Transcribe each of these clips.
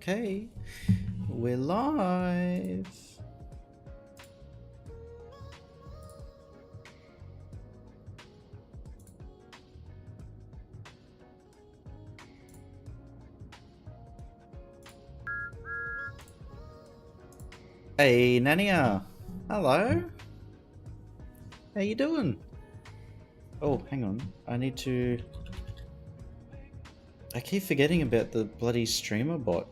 Okay, we're live. Hey, Nania. Hello. How you doing? Oh, hang on. I keep forgetting about the bloody streamer bot.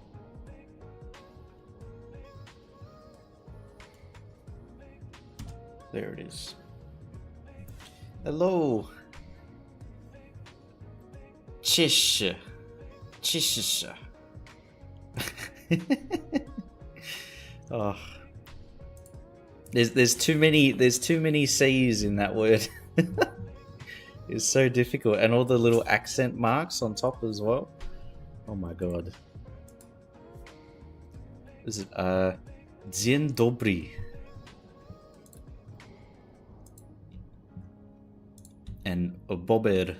There it is. Hello. Chish. Chish. Oh. There's too many C's in that word. It's so difficult, and all the little accent marks on top as well. Oh my god. Is it Dzień dobry? And bober.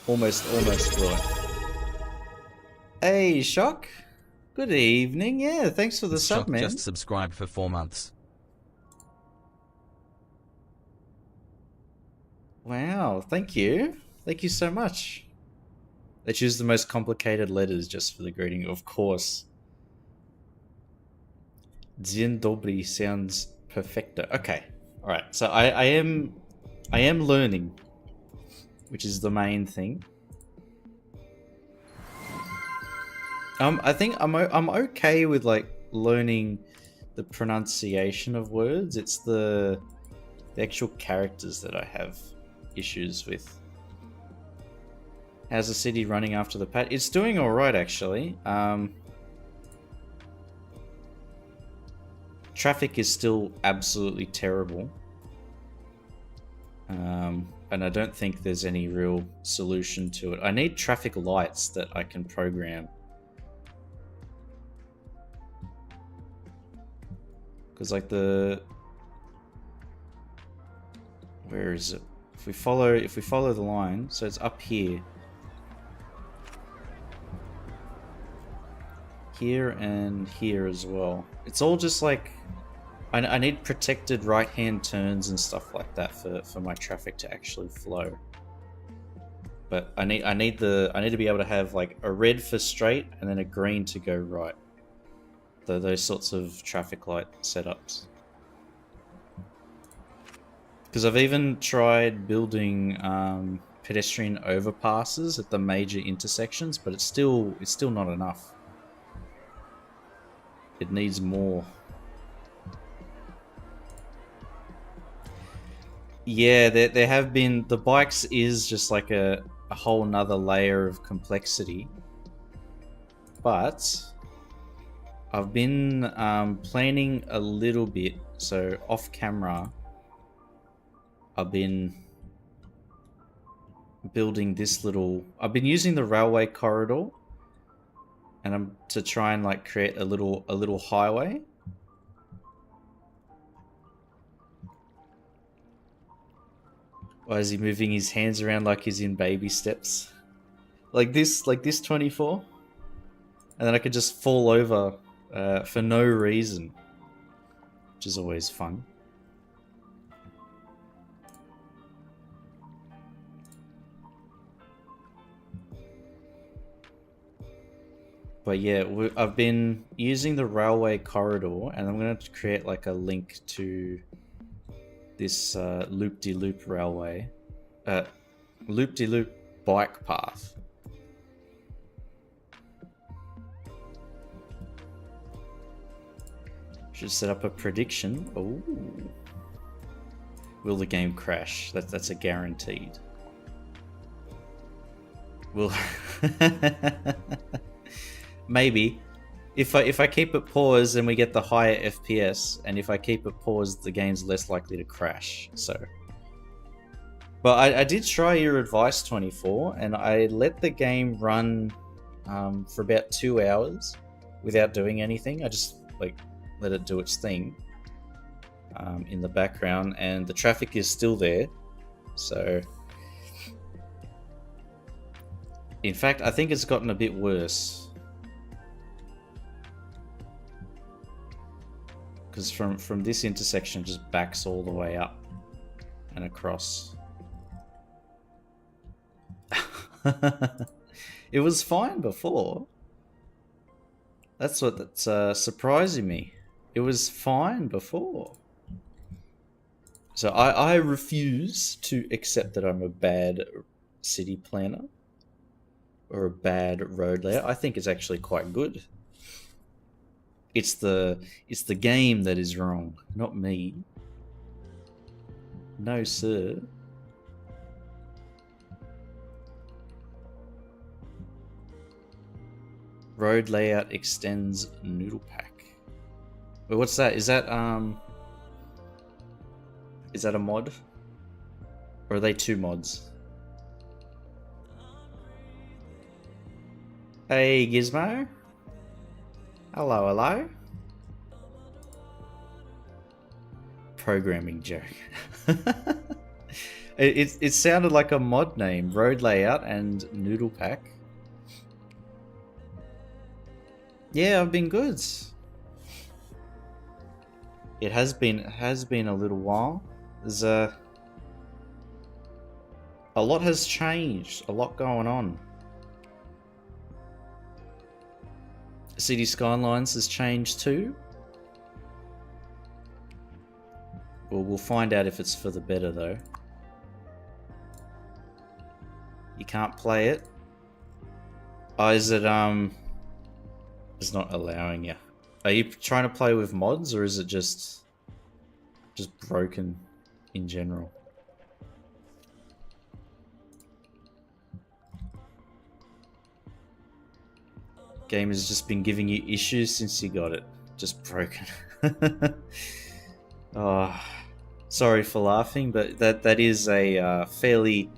Almost right. Hey, Shock. Good evening. Yeah, thanks for the sub, Shock man. just subscribed for 4 months. Wow, thank you. Thank you so much. They choose the most complicated letters just for the greeting, of course. Dzień dobry sounds perfecto. Okay, all right. So I am learning, which is the main thing. I think I'm okay with like learning the pronunciation of words. It's the actual characters that I have issues with. How's the city running after the patch? It's doing all right, actually. Traffic is still absolutely terrible. And I don't think there's any real solution to it. I need traffic lights that I can program. Because like where is it? If we follow the line, so it's up here. Here and here as well. It's all just like I need protected right-hand turns and stuff like that for my traffic to actually flow. But I need to be able to have like a red for straight and then a green to go right. Those sorts of traffic light setups. Because I've even tried building pedestrian overpasses at the major intersections, but it's still not enough. It needs more. Yeah, there have been... The bikes is just like a whole nother layer of complexity. But I've been planning a little bit. So off camera, I've been building this little... I've been using the railway corridor, and I'm to try and like create a little highway. Why is he moving his hands around like he's in baby steps? Like this 24? And then I could just fall over for no reason, which is always fun. But yeah, I've been using the railway corridor, and I'm going to create like a link to this loop-de-loop railway, loop-de-loop bike path. Should set up a prediction. Oh, will the game crash? That's a guaranteed. Will maybe. If I keep it paused, then we get the higher FPS, and if I keep it paused, the game's less likely to crash. So, but I did try your advice, 24, and I let the game run for about 2 hours without doing anything. I just like let it do its thing in the background, and the traffic is still there. So In fact, I think it's gotten a bit worse. Because from this intersection just backs all the way up and across. It was fine before. That's surprising me. It was fine before. So I refuse to accept that I'm a bad city planner or a bad road layout. I think it's actually quite good. It's the game that is wrong, not me. No, sir. Road layout extends noodle pack. Wait, what's that? Is that a mod? Or are they two mods? Hey, Gizmo. Hello, hello. Programming joke. It sounded like a mod name. Road layout and noodle pack. Yeah, I've been good. It has been a little while. There's a lot has changed. A lot going on. City Skylines has changed too. Well, we'll find out if it's for the better though. You can't play it. Oh, is it it's not allowing you. Are you trying to play with mods or is it just broken in general? Game has just been giving you issues since you got it. Just broken. Oh, sorry for laughing, but that is a fairly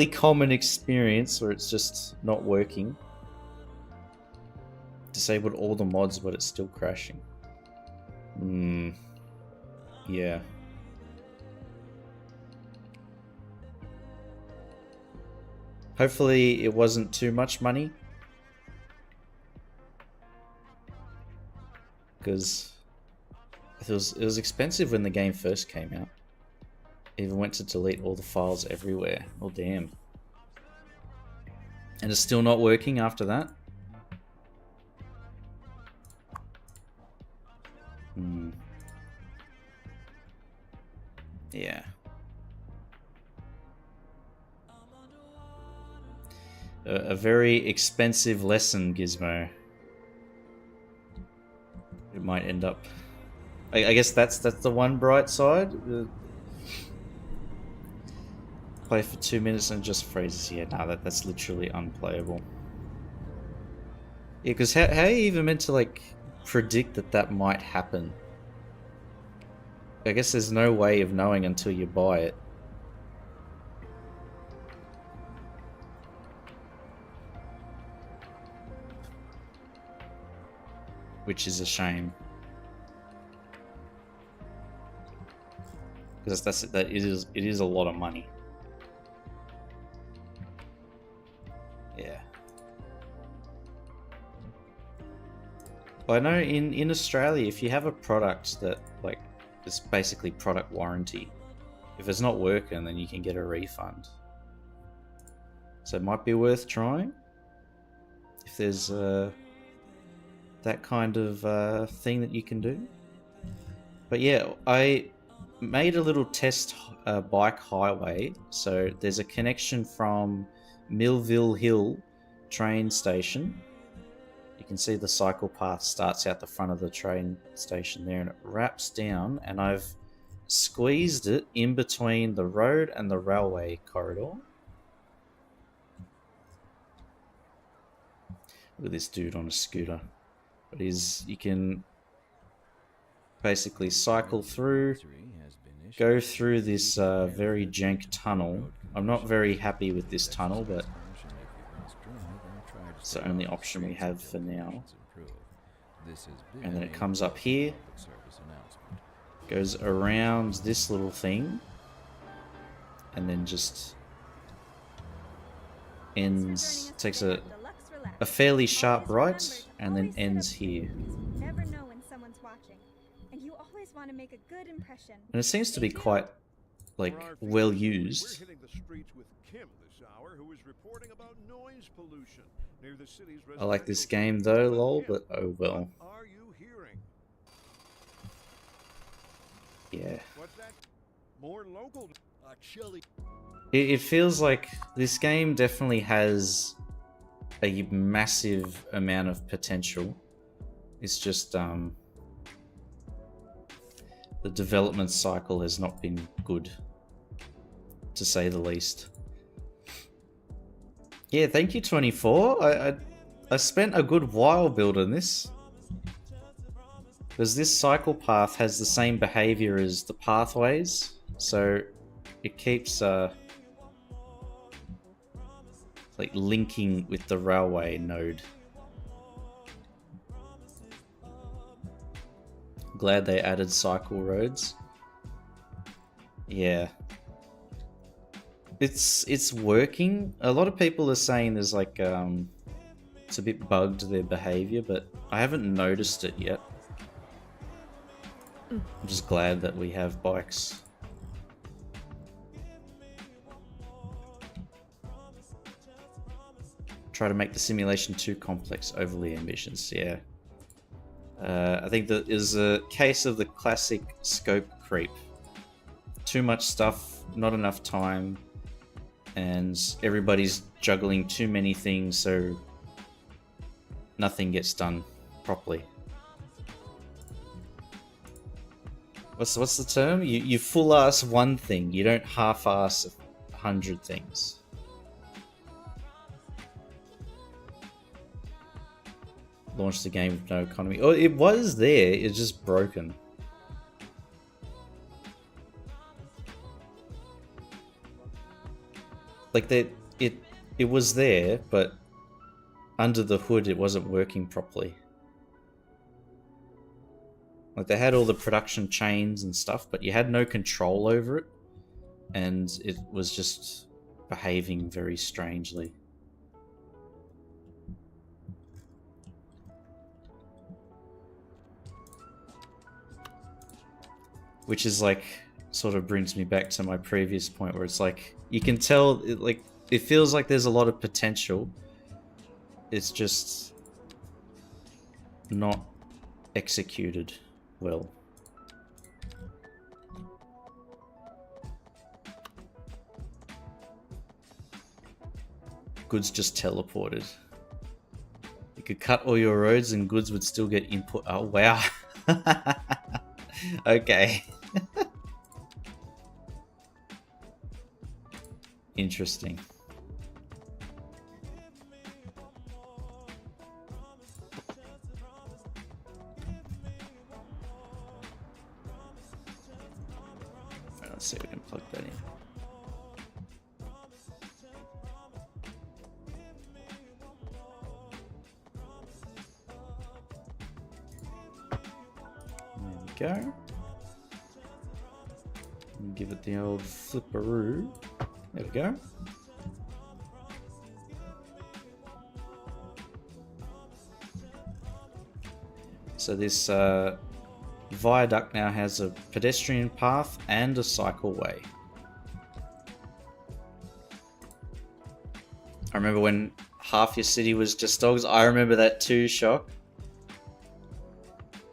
common experience where it's just not working. Disabled all the mods, but it's still crashing. Yeah. Hopefully it wasn't too much money. Because it was expensive when the game first came out. It even went to delete all the files everywhere. Oh damn. And it's still not working after that? Yeah. A very expensive lesson, Gizmo. It might end up... I guess that's the one bright side. Play for 2 minutes and just freezes. Yeah, no, that's literally unplayable. Yeah, because how are you even meant to, like, predict that might happen? I guess there's no way of knowing until you buy it. Which is a shame. Because it is a lot of money. Yeah. Well, I know in Australia, if you have a product that, like, is basically product warranty, if it's not working, then you can get a refund. So it might be worth trying. If there's that kind of thing that you can do. But yeah, I made a little test bike highway. So there's a connection from Millville Hill train station. You can see the cycle path starts out the front of the train station there and it wraps down, and I've squeezed it in between the road and the railway corridor. Look at this dude on a scooter. But you can basically cycle through, go through this very jank tunnel. I'm not very happy with this tunnel, but it's the only option we have for now. And then it comes up here, goes around this little thing, and then just ends, takes a fairly sharp right, and then ends here. Never know when someone's watching, and you always want to make a good impression. And it seems to be quite, like, well used. We're hitting the streets with Kim this hour, who is reporting about noise pollution near the city's I like this game though, lol, but oh well. What are you hearing? Yeah. What's that? More local. Chili. It feels like this game definitely has a massive amount of potential. It's just the development cycle has not been good, to say the least. Yeah, thank you 24. I spent a good while building this, because this cycle path has the same behavior as the pathways, so it keeps like linking with the railway node. Glad they added cycle roads. Yeah. It's working. A lot of people are saying there's like it's a bit bugged, their behavior, but I haven't noticed it yet. I'm just glad that we have bikes. Try to make the simulation too complex, overly ambitious. Yeah. I think that is a case of the classic scope creep. Too much stuff, not enough time, and everybody's juggling too many things, so nothing gets done properly. What's the term? You full ass one thing, you don't half ass 100 things. Launched the game with no economy. Oh, it was there, it's just broken. Like that, it was there, but under the hood it wasn't working properly. Like they had all the production chains and stuff, but you had no control over it, and it was just behaving very strangely. Which is like, sort of brings me back to my previous point where it's like, you can tell, it feels like there's a lot of potential. It's just not executed well. Goods just teleported. You could cut all your roads and goods would still get input. Oh, wow. Okay. Interesting. Let's see if we can plug that in. There we go. And give it the old flipperoo. There we go. So this viaduct now has a pedestrian path and a cycleway. I remember when half your city was just dogs. I remember that too, Shock.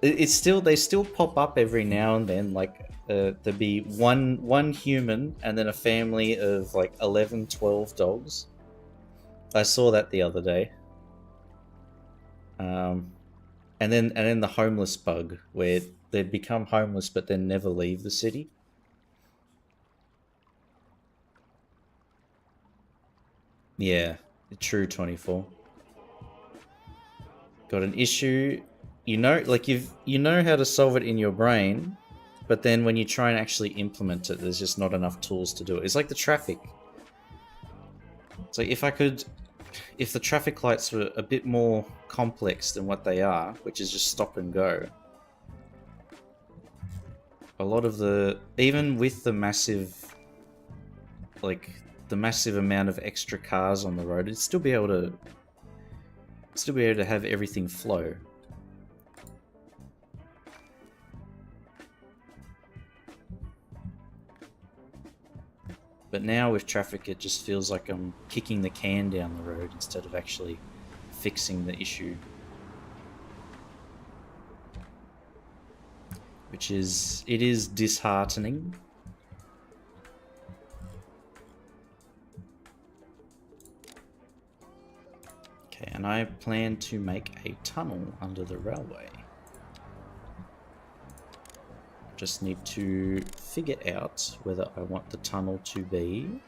It's still, they still pop up every now and then, like there'd be one human and then a family of like 11, 12 dogs. I saw that the other day. And then the homeless bug, where they become homeless but then never leave the city. Yeah, true 24. Got an issue, you know, like you know how to solve it in your brain, but then when you try and actually implement it, there's just not enough tools to do it. It's like the traffic. It's like if the traffic lights were a bit more complex than what they are, which is just stop and go. A lot of the, even with the massive, like, the massive amount of extra cars on the road, it'd still be able to have everything flow. But now with traffic, it just feels like I'm kicking the can down the road instead of actually fixing the issue. It is disheartening. Okay, and I plan to make a tunnel under the railway. Just need to figure out whether I want the tunnel to be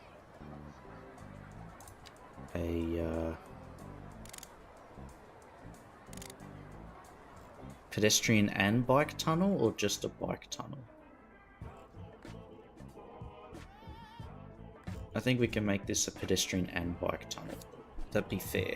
a pedestrian and bike tunnel or just a bike tunnel. I think we can make this a pedestrian and bike tunnel. That'd be fair.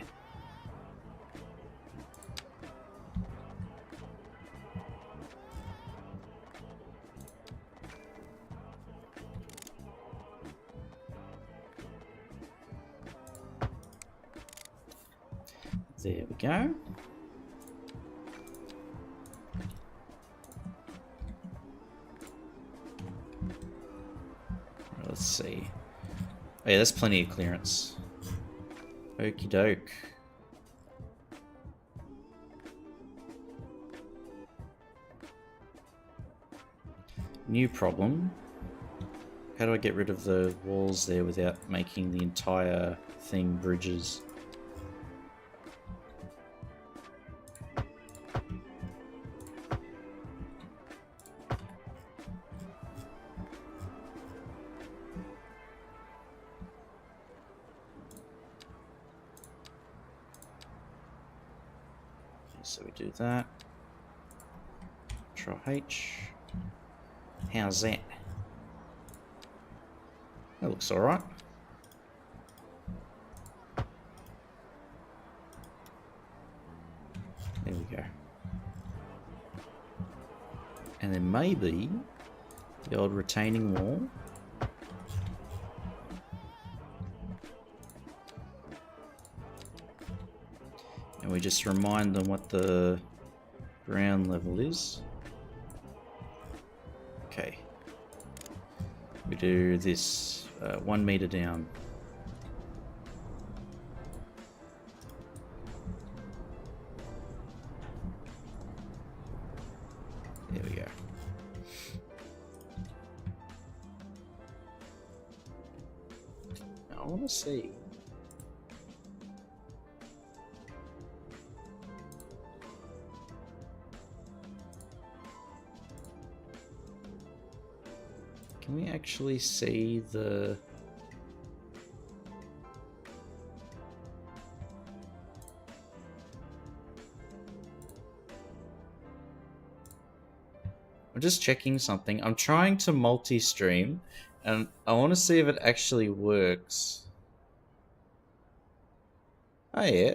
There we go. Let's see. Oh yeah, that's plenty of clearance. Okie doke. New problem. How do I get rid of the walls there without making the entire thing bridges? So we do that. Control H. How's that? That looks alright. There we go. And then maybe the old retaining wall. And we just remind them what the ground level is. Okay. We do this 1 meter down. There we go. Now I want to see. Can we actually see the... I'm just checking something. I'm trying to multi-stream and I want to see if it actually works. Oh yeah.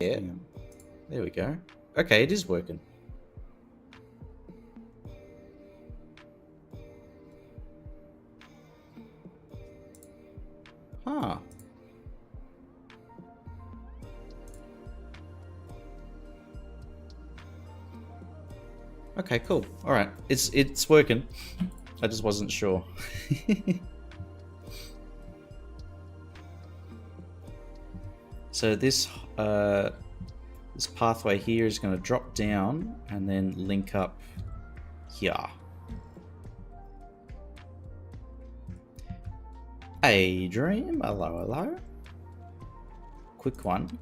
Yeah. There we go. Okay, it is working. Huh. Okay, cool. All right, it's working. I just wasn't sure. So this this pathway here is going to drop down and then link up here. Hey Dream, hello, hello. Quick one.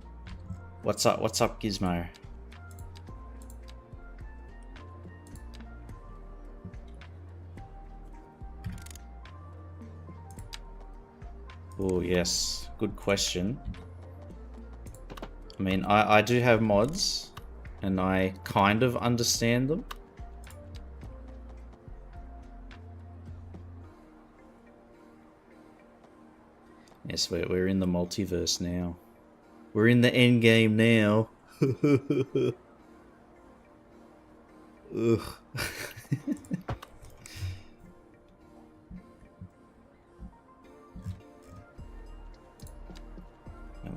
What's up, Gizmo? Oh yes, good question. I mean, I do have mods, and I kind of understand them. Yes, we're in the multiverse now. We're in the end game now. Ugh.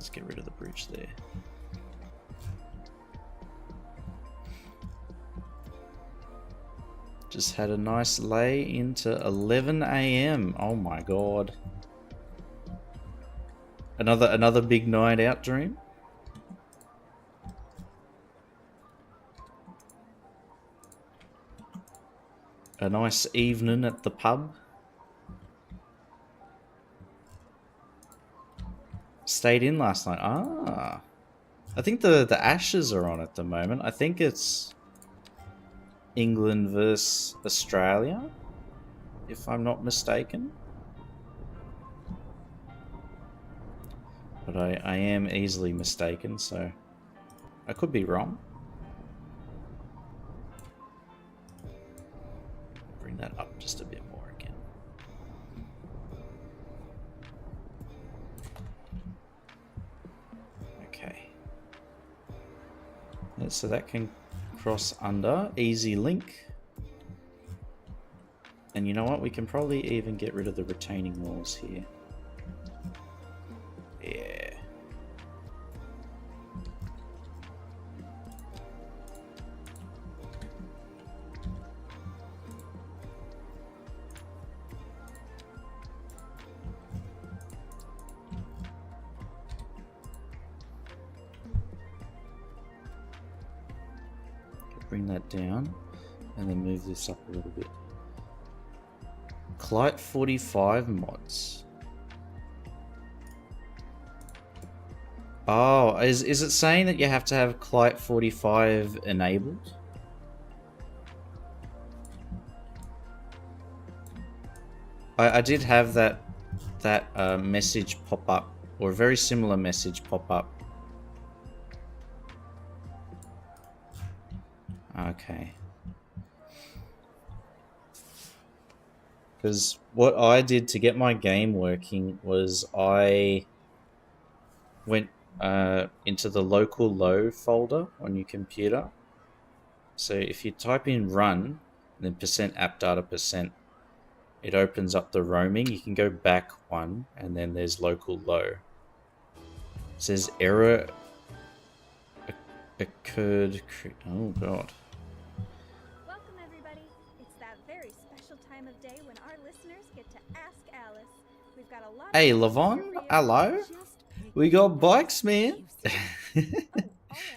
Let's get rid of the bridge there. Just had a nice lay into 11 a.m. Oh my god. Another big night out dream. A nice evening at the pub. Stayed in last night. Ah. I think the Ashes are on at the moment. I think it's England versus Australia, if I'm not mistaken. But I am easily mistaken, so I could be wrong. Bring that up just a bit more again. Okay. Yeah, so that can cross under. Easy link. And you know what? We can probably even get rid of the retaining walls here. Yeah. Bring that down and then move this up a little bit. Clight 45 mods. Oh, is it saying that you have to have Clight 45 enabled? I did have that message pop up, or a very similar message pop up. Okay. Because what I did to get my game working was I went into the local low folder on your computer. So if you type in run, then %appdata%, it opens up the roaming. You can go back one, and then there's local low. It says error occurred. Oh god. Welcome everybody. It's that very special time of day when our listeners get to ask Alice. We've got a lot Hey of Lavon, for you. hello. Just pick We got one. bikes, man. Oh, all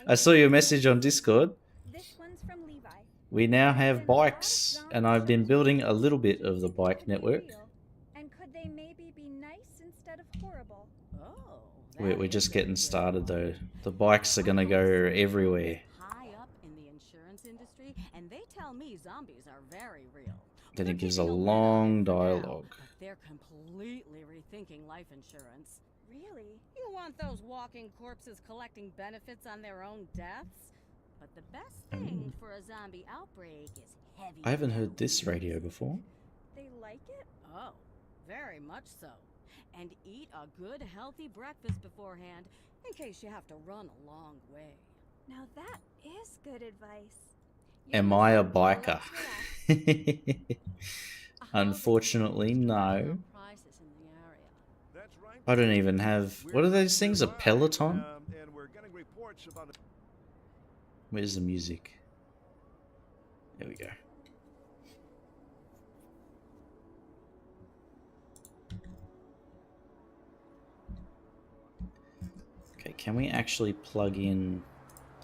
I right. saw your message on Discord. This one's from Levi. We now There's have been a lot of bikes, zombie and I've been shows building lately. a little bit of the Isn't bike that a big network. deal? And could they maybe be nice instead of horrible? Oh, We're just getting started though. The bikes are gonna go everywhere. High up in the insurance industry, and they tell me zombies are very real. Then We're it gives a keeping lid on long it for now, dialogue. but they're completely rethinking life insurance. Really? You want those walking corpses collecting benefits on their own deaths? But the best thing for a zombie outbreak is heavy. I haven't heard this radio before. They like it? Oh, very much so. And eat a good healthy breakfast beforehand in case you have to run a long way. Now that is good advice. Am I a biker? Unfortunately, no. That's right. I don't even have... What are those things? A Peloton? And we're getting reports about Where's the music? There we go. Okay, can we actually plug in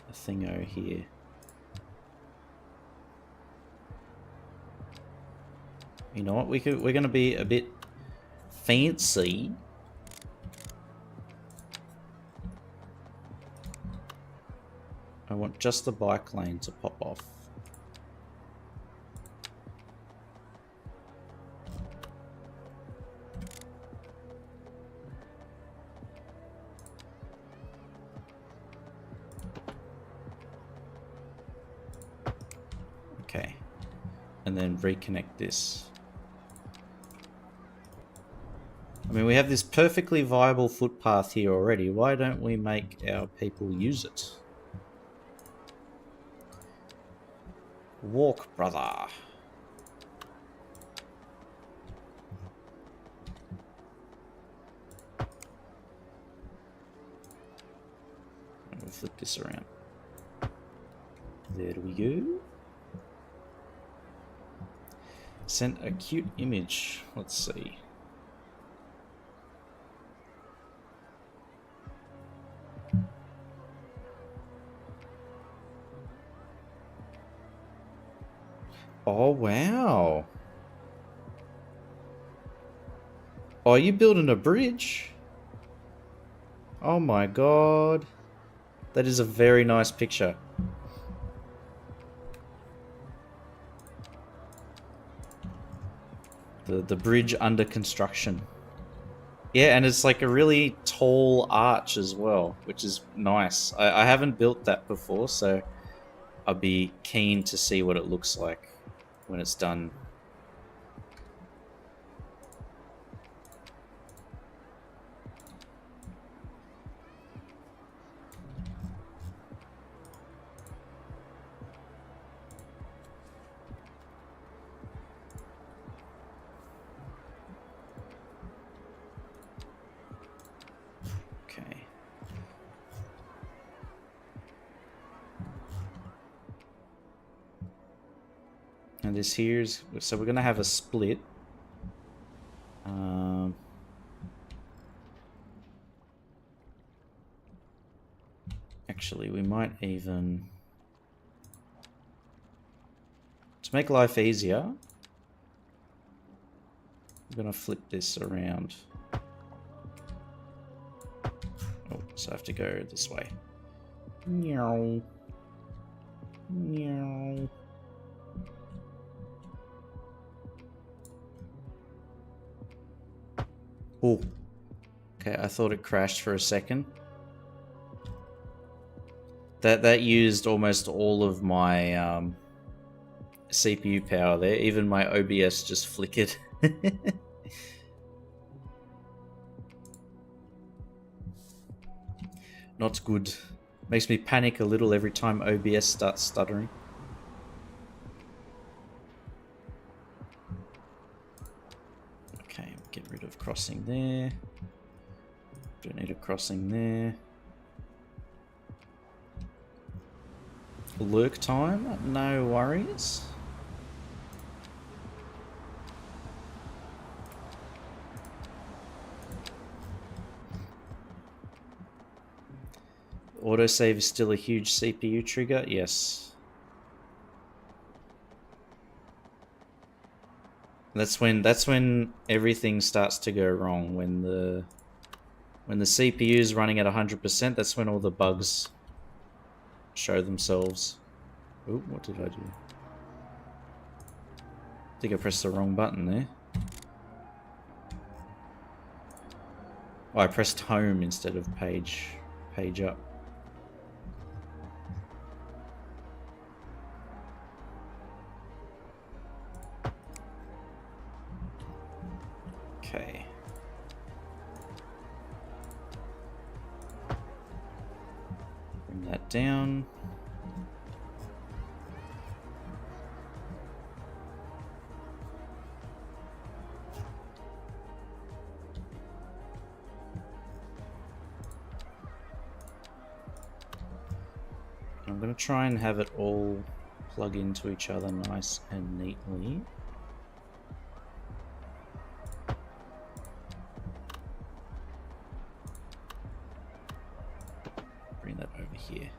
a thingo here? You know what? We're gonna be a bit fancy. I want just the bike lane to pop off. Okay. And then reconnect this. I mean, we have this perfectly viable footpath here already. Why don't we make our people use it? Walk, brother. We'll flip this around. There we go. Sent a cute image. Let's see. Oh, wow. Oh, you building a bridge? Oh my god. That is a very nice picture. The bridge under construction. Yeah, and it's like a really tall arch as well, which is nice. I haven't built that before, so I'll be keen to see what it looks like when it's done. Okay. And this here's, so we're gonna have a split. Actually, we might even, to make life easier, I'm gonna flip this around. Oh, so I have to go this way. Meow. Meow. Oh. Okay, I thought it crashed for a second. That used almost all of my CPU power there. Even my OBS just flickered. Not good. Makes me panic a little every time OBS starts stuttering. Okay, get rid of crossing there. Don't need a crossing there. Lurk time, no worries. Autosave is still a huge CPU trigger, yes. That's when everything starts to go wrong. When the CPU is running at 100%, that's when all the bugs show themselves. Oh, what did I do? I think I pressed the wrong button there. Oh, I pressed home instead of page up. Okay. Bring that down. I'm going to try and have it all plug into each other nice and neatly. Bring that over here.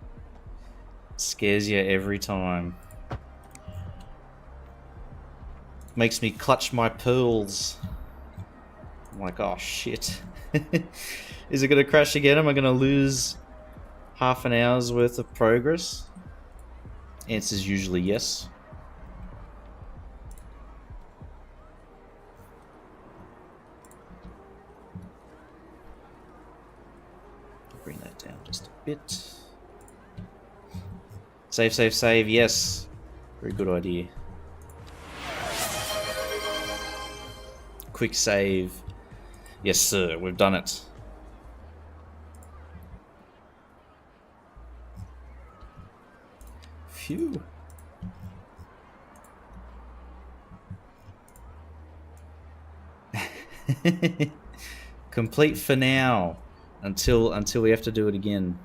Scares you every time. Makes me clutch my pearls. I'm like, oh shit. Is it going to crash again? Am I going to lose half an hour's worth of progress? Answer's usually yes. Bring that down just a bit. Save, save, save, yes. Very good idea. Quick save. Yes, sir, we've done it. Phew. Complete for now. Until we have to do it again.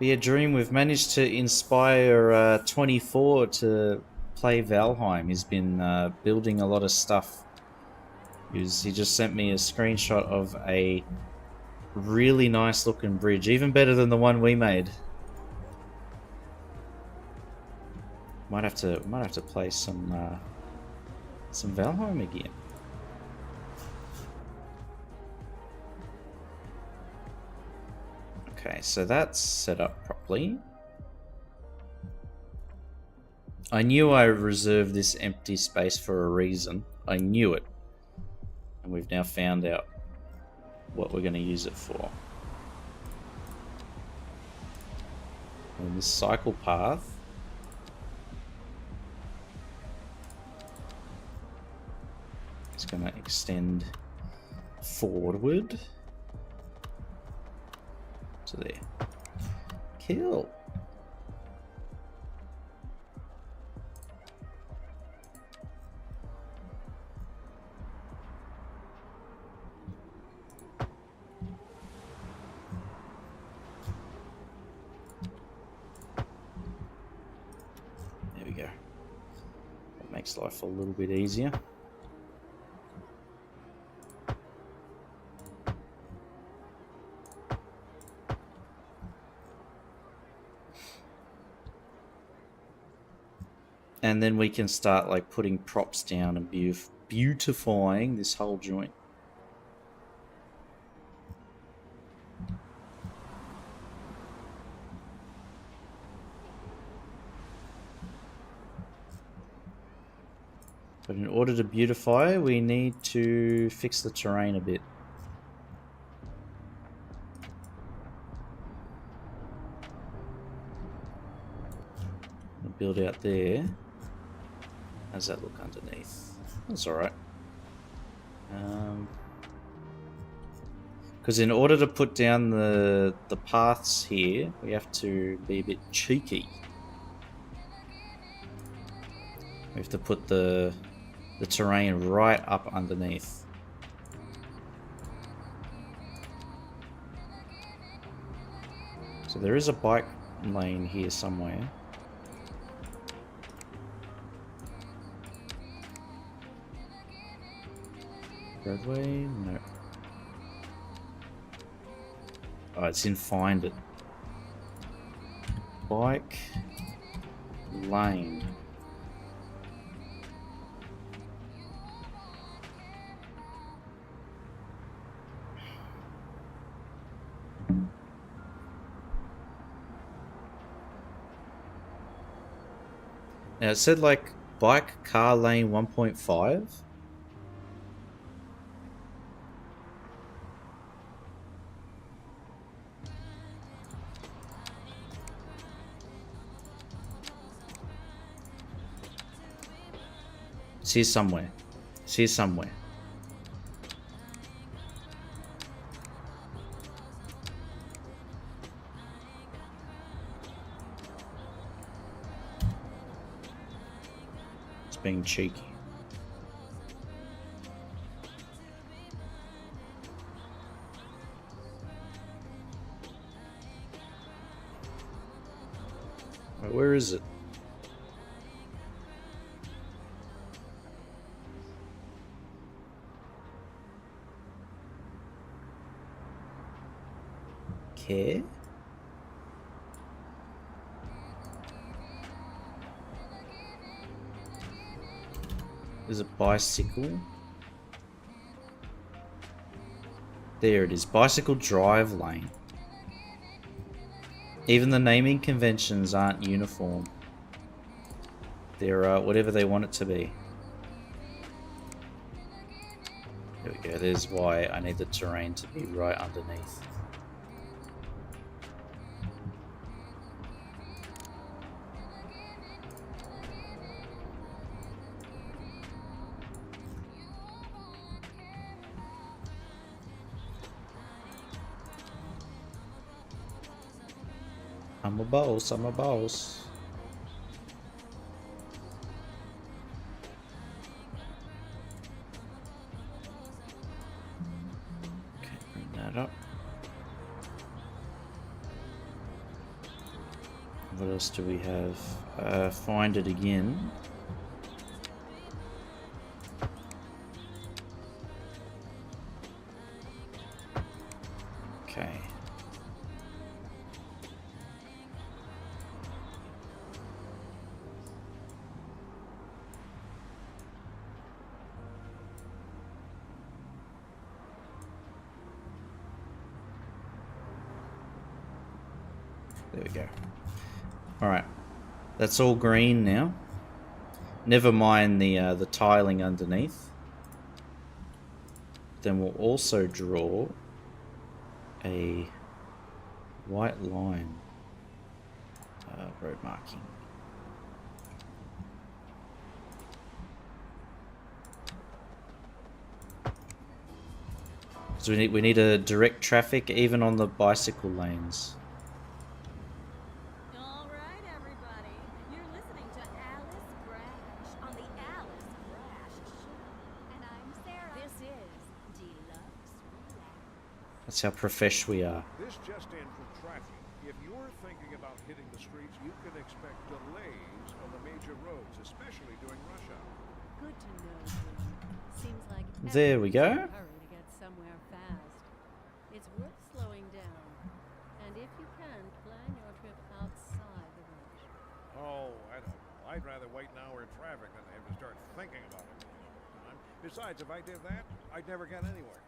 But yeah, Dream, we've managed to inspire 24 to play Valheim. He's been building a lot of stuff. He just sent me a screenshot of a really nice looking bridge, even better than the one we made. Might have to play some Valheim again. Okay, so that's set up properly. I knew I reserved this empty space for a reason. I knew it. And we've now found out what we're going to use it for. And this cycle path is going to extend forward to there. Kill. There we go. That makes life a little bit easier. And then we can start like putting props down and beautifying this whole joint. But in order to beautify, we need to fix the terrain a bit. Build out there. How's that look underneath? That's alright. Because in order to put down the paths here, we have to be a bit cheeky. We have to put the terrain right up underneath. So there is a bike lane here somewhere. Roadway? No. Oh, it's in Find It. Bike lane. Now it said like bike car lane 1.5. It's here somewhere. It's here somewhere. It's being cheeky. Wait, where is it? Care? There's a bicycle. There it is. Bicycle drive lane. Even the naming conventions aren't uniform. They're whatever they want it to be. There we go. There's why I need the terrain to be right underneath. I'm a boss, I'm a boss. Okay, bring that up. What else do we have? Find it again. Okay. There we go. Alright. That's all green now. Never mind the tiling underneath. Then we'll also draw a white line. Road marking. So we need a direct traffic even on the bicycle lanes. All right, everybody. You're listening to Alice Brash on the Alice Brash Show. And I'm Sarah. This is Deluxe Relax. That's how profesh we are. This just in from traffic. If you're thinking about hitting the streets, you can expect delays on the major roads, especially during rush hour. Good to know, Jim. Seems like There we go. everyone's in a hurry to get somewhere fast. It's worth slowing down. And if you can, plan your trip outside the rush. Oh, I don't know. I'd rather wait an hour in traffic than have to start thinking about it. Besides, if I did that, I'd never get anywhere.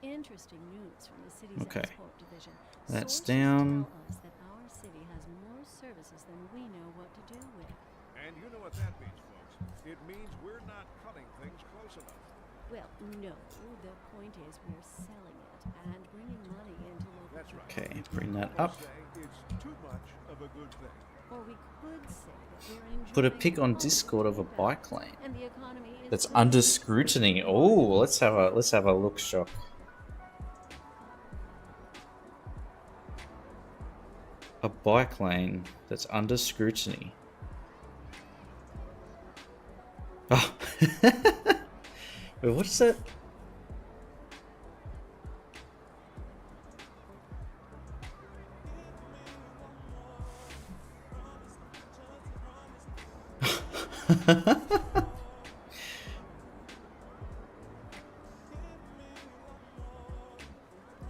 Interesting news from the city's Okay. export division. That's Sources down. tell us that our city has more services than we know what to do with. And you know what that means, folks. It means we're not cutting things close enough. Well, no. The point is we're selling it and bringing money into local. That's right. Okay, bring that Or up. say it's too much of a good thing. Or we could say that we're enjoying Put a pic on the Discord of a holiday bike lane. and the economy is That's booming. under scrutiny. Oh, let's have a look, Shock. A bike lane that's under scrutiny. Oh. Wait, what is that?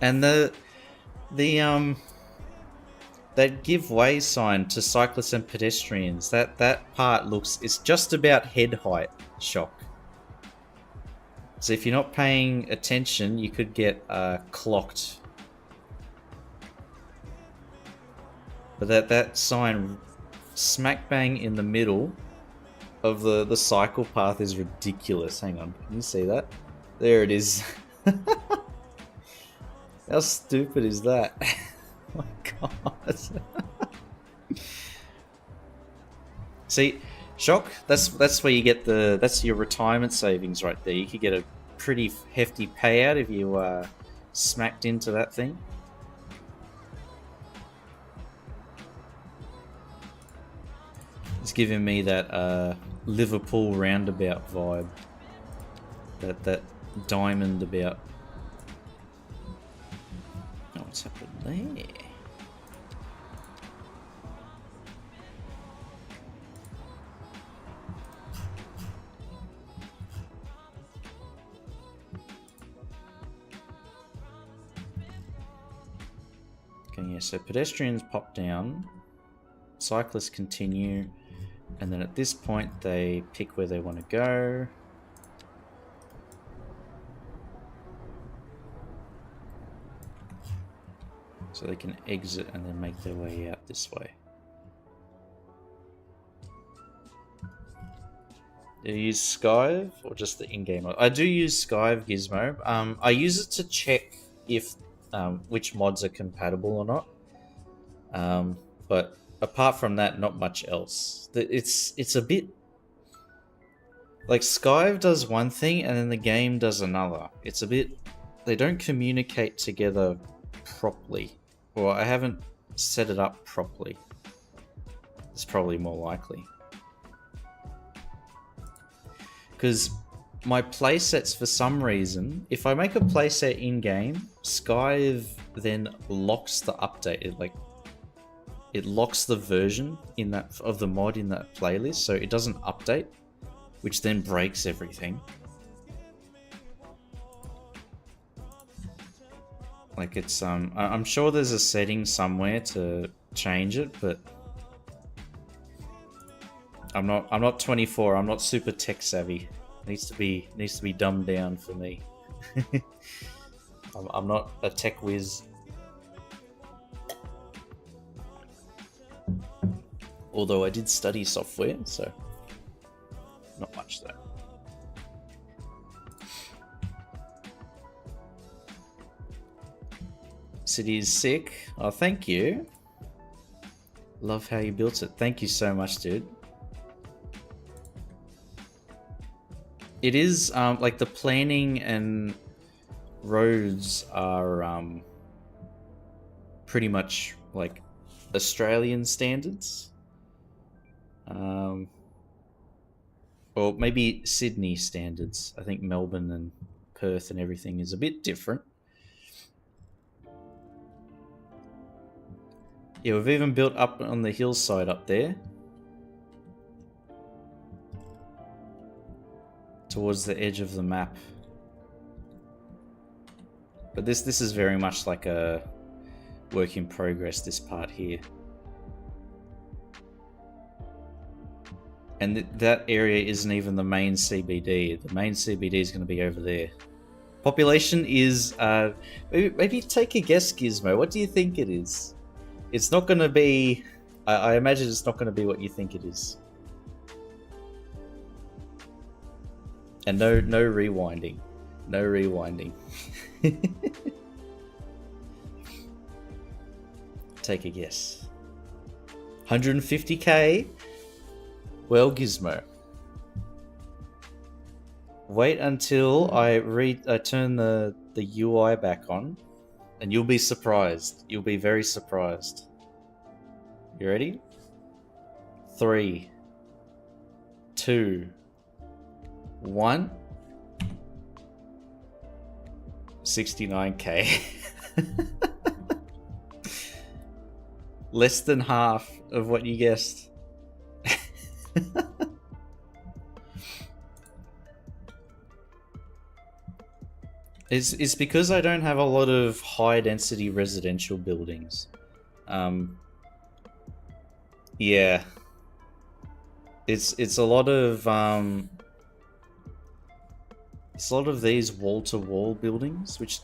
And that give way sign to cyclists and pedestrians, that part looks, it's just about head height, Shock. So if you're not paying attention, you could get clocked. But that sign smack bang in the middle of the cycle path is ridiculous. Hang on, can you see that? There it is. How stupid is that? Oh my god. See, Shock, that's where you get that's your retirement savings right there. You could get a pretty hefty payout if you smacked into that thing. It's giving me that Liverpool roundabout vibe. That diamond about. Oh, what's happened there? Okay, yeah, so pedestrians pop down, cyclists continue, and then at this point they pick where they want to go. So they can exit and then make their way out this way. Do you use Skive or just the in-game? I do use Skive Gizmo. I use it to check if which mods are compatible or not. But apart from that, not much else. It's a bit like Skive does one thing and then the game does another. It's a bit, they don't communicate together properly. Well, I haven't set it up properly. It's probably more likely. Because my playsets, for some reason, if I make a playset in-game, Skive then locks the update. It it locks the version in that of the mod in that playlist, so it doesn't update, which then breaks everything. Like it's I'm sure there's a setting somewhere to change it, but I'm not 24. I'm not super tech savvy. Needs to be dumbed down for me. I'm not a tech whiz. Although I did study software, so not much though. City is sick. Oh, thank you. Love how you built it. Thank you so much, dude. It is like the planning and roads are pretty much like Australian standards. Or maybe Sydney standards. I think Melbourne and Perth and everything is a bit different. Yeah, we've even built up on the hillside up there. Towards the edge of the map. But this is very much like a work in progress, this part here. And that area isn't even the main CBD. The main CBD is going to be over there. Population is... maybe take a guess, Gizmo. What do you think it is? It's not going to be... I imagine it's not going to be what you think it is. And no rewinding. No rewinding. Take a guess. 150k? Well, Gizmo. Wait until I turn the UI back on, and you'll be surprised. You'll be very surprised. You ready? 3, 2, 1. 69k. Less than half of what you guessed. It's because I don't have a lot of high density residential buildings. Yeah. It's a lot of these wall-to-wall buildings, which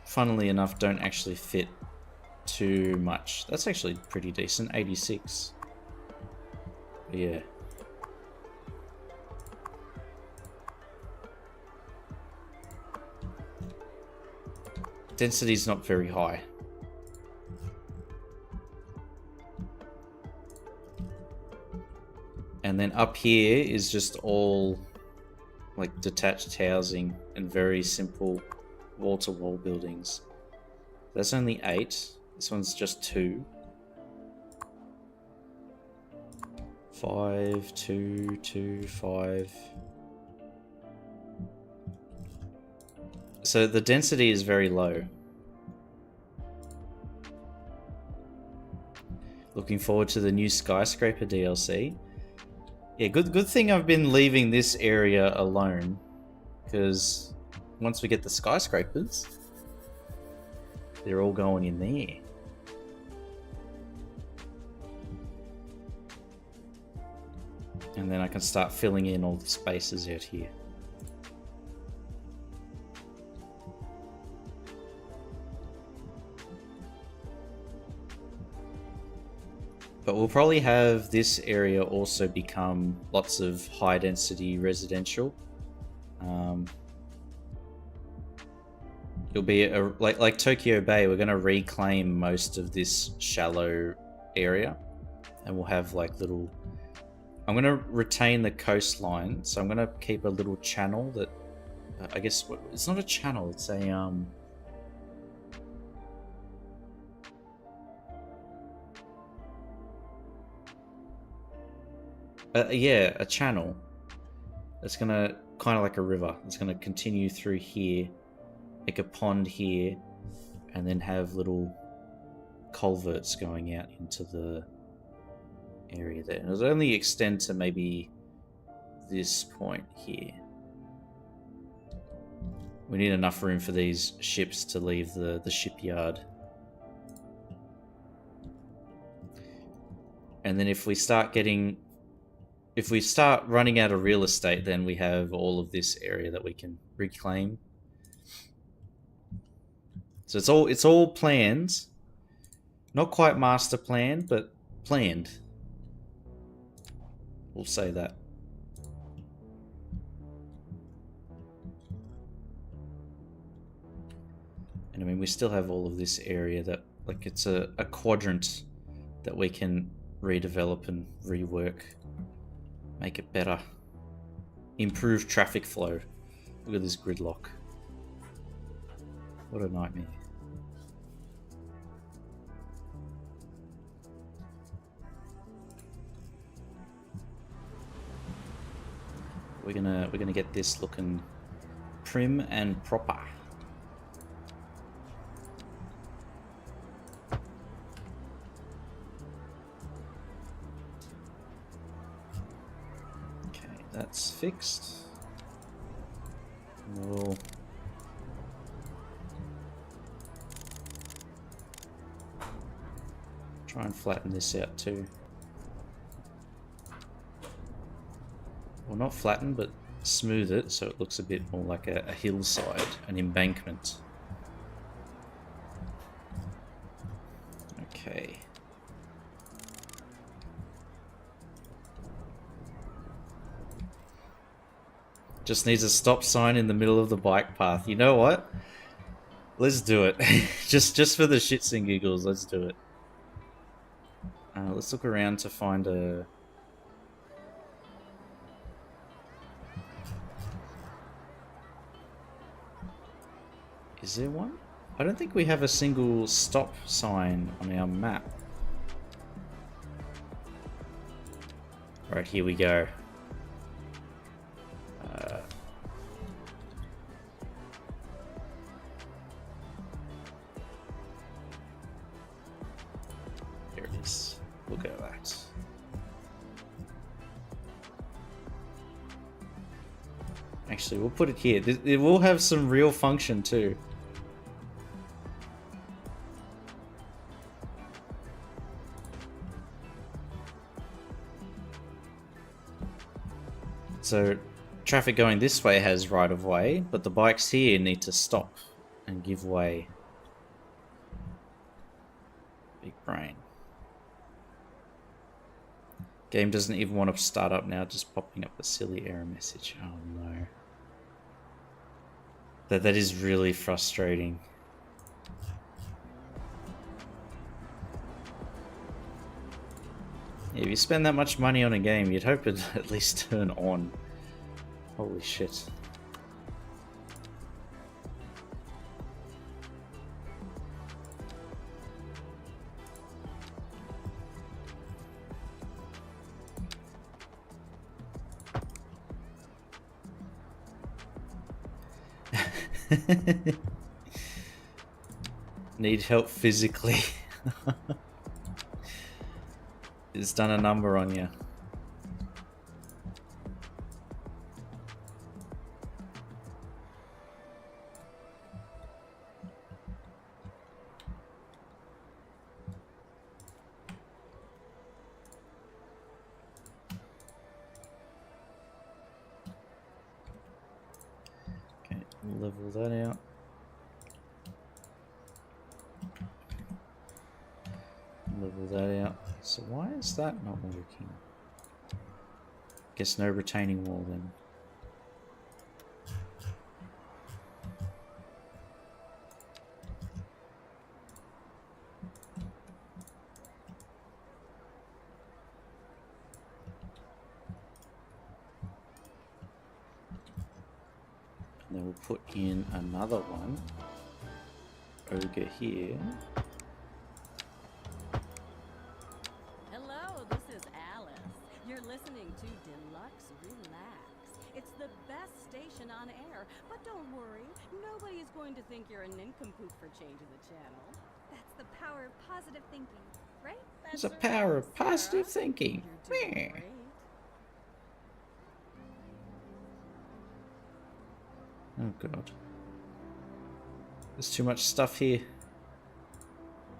funnily enough don't actually fit too much. That's actually pretty decent, 86. Yeah. Density's not very high. And then up here is just all like detached housing and very simple wall-to-wall buildings. That's only 8. This one's just 2. 5, 2, 2, 5. So the density is very low. Looking forward to the new skyscraper DLC. Yeah, good thing I've been leaving this area alone, because once we get the skyscrapers, they're all going in there. And then I can start filling in all the spaces out here. But we'll probably have this area also become lots of high density residential. It'll be like Tokyo Bay. We're going to reclaim most of this shallow area, and we'll have like little. I'm going to retain the coastline, so I'm going to keep a little channel that I guess it's not a channel. It's a yeah, a channel. It's gonna kind of like a river. It's gonna continue through here, make a pond here, and then have little culverts going out into the area there. It'll only extend to maybe this point here. We need enough room for these ships to leave the shipyard. And then if we start running out of real estate, then we have all of this area that we can reclaim. So it's all planned. Not quite master planned, but planned. We'll say that. And I mean, we still have all of this area that, like, it's a quadrant that we can redevelop and rework. Make it better. Improve traffic flow. Look at this gridlock. What a nightmare. We're gonna get this looking prim and proper. Okay, that's fixed. We'll try and flatten this out too. Well, not flatten, but smooth it so it looks a bit more like a hillside, an embankment. Okay. Just needs a stop sign in the middle of the bike path. You know what? Let's do it. just for the shits and giggles, let's do it. Let's look around to find a... Is there one? I don't think we have a single stop sign on our map. Alright, here we go. There it is. Look at that. Actually, we'll put it here. It will have some real function too. So, traffic going this way has right of way, but the bikes here need to stop and give way. Big brain. Game doesn't even want to start up now, just popping up a silly error message. Oh no. That is really frustrating. Yeah, if you spend that much money on a game, you'd hope it'd at least turn on. Holy shit. Need help physically. It's done a number on you. Okay, level that out. Level that out. So why is that not working? Guess no retaining wall then. And then we'll put in another one over here. Hello, this is Alice. You're listening to Deluxe Relax. It's the best station on air, but don't worry, nobody is going to think you're a nincompoop for changing the channel. That's the power of positive thinking, right? There's a That's power right, of positive Sarah. thinking. You're doing Meh. great. Oh god. There's too much stuff here.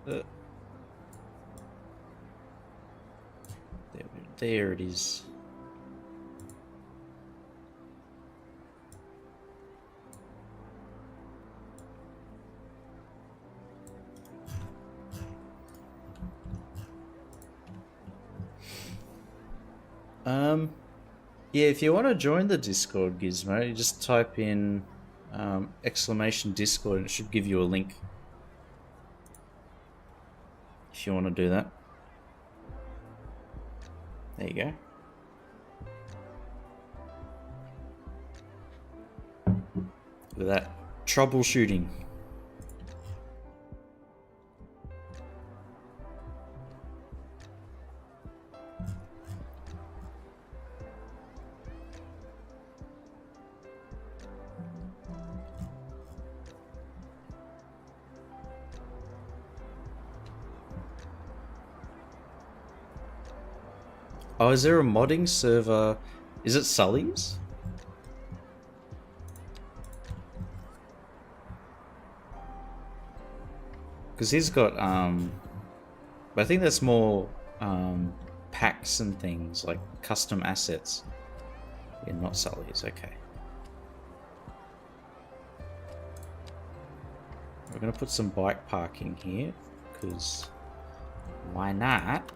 There, there it is. Yeah, if you want to join the Discord, Gizmo, you just type in exclamation Discord and it should give you a link. If you want to do that. There you go. Look at that. Troubleshooting. Oh, is there a modding server? Is it Sully's? Because he's got, but I think that's more, packs and things, like custom assets. Yeah, not Sully's, okay. We're gonna put some bike parking here, because why not?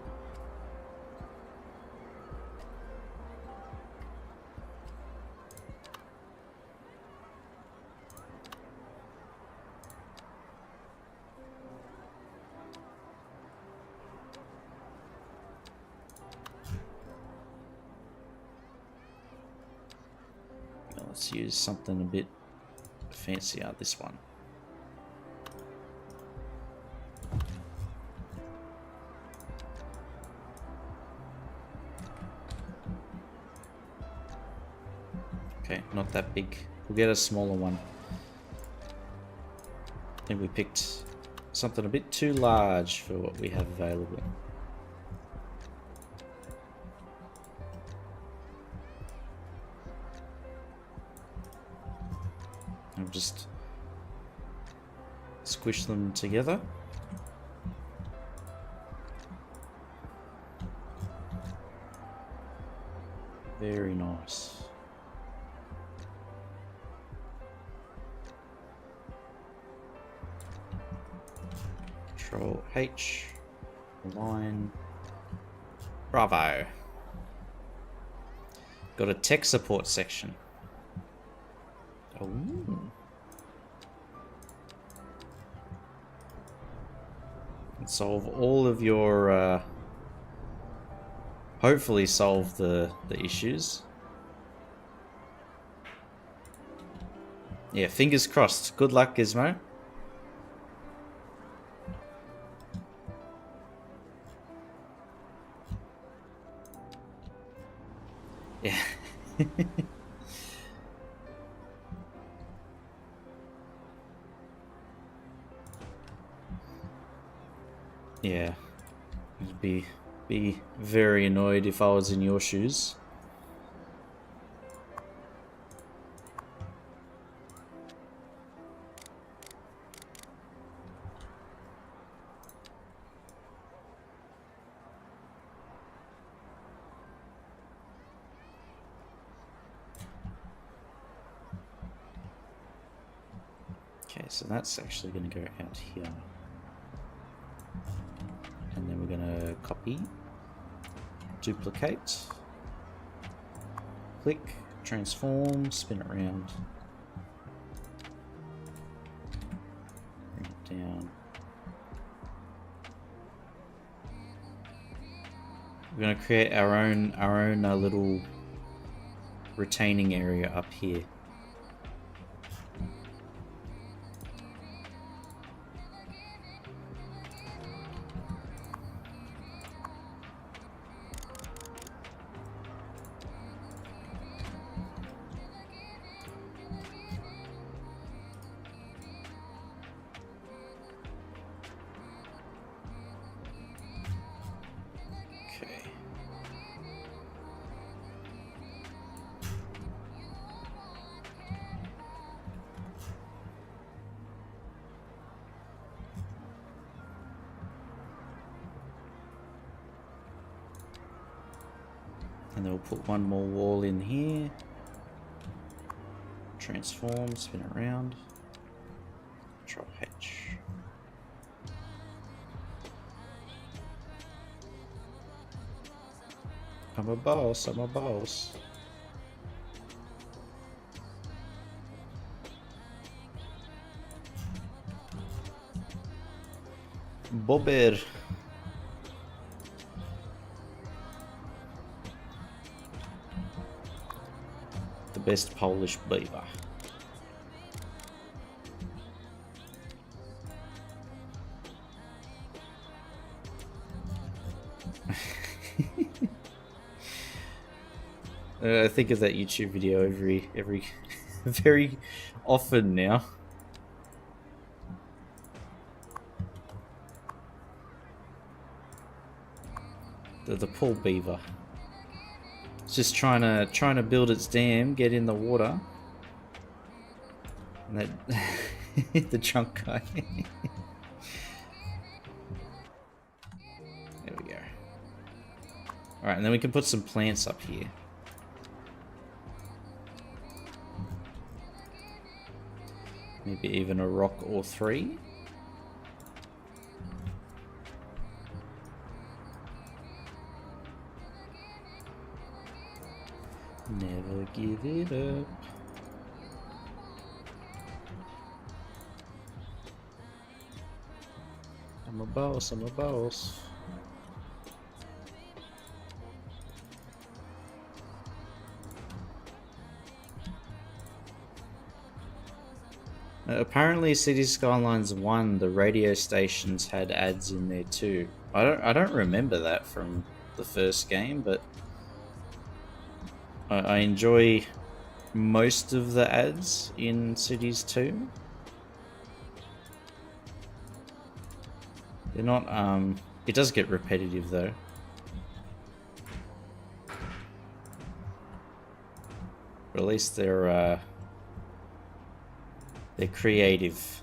Let's use something a bit fancier, this one. Okay, not that big. We'll get a smaller one. I think we picked something a bit too large for what we have available. I'll just squish them together. Very nice. Control H, align. Bravo. Got a tech support section. Oh. And solve all of your, hopefully solve the issues. Yeah, fingers crossed. Good luck, Gizmo. Yeah. Yeah. I'd be very annoyed if I was in your shoes. Okay, so that's actually going to go out here. And then we're going to copy, duplicate, click, transform, spin it around, bring it down. We're going to create our own little retaining area up here. And then we'll put one more wall in here. Transform, spin around. Control H. I'm a boss, I'm a boss. Bobber. The best Polish beaver. I think of that YouTube video every very often now. The poor beaver. It's just trying to build its dam, get in the water. And that the drunk guy. There we go. Alright, and then we can put some plants up here. Maybe even a rock or three. Never give it up. I'm a boss, I'm a boss. Apparently City Skylines 1, the radio stations had ads in there too. I don't remember that from the first game, but I enjoy most of the ads in Cities 2. They're not, it does get repetitive though. But at least they're creative.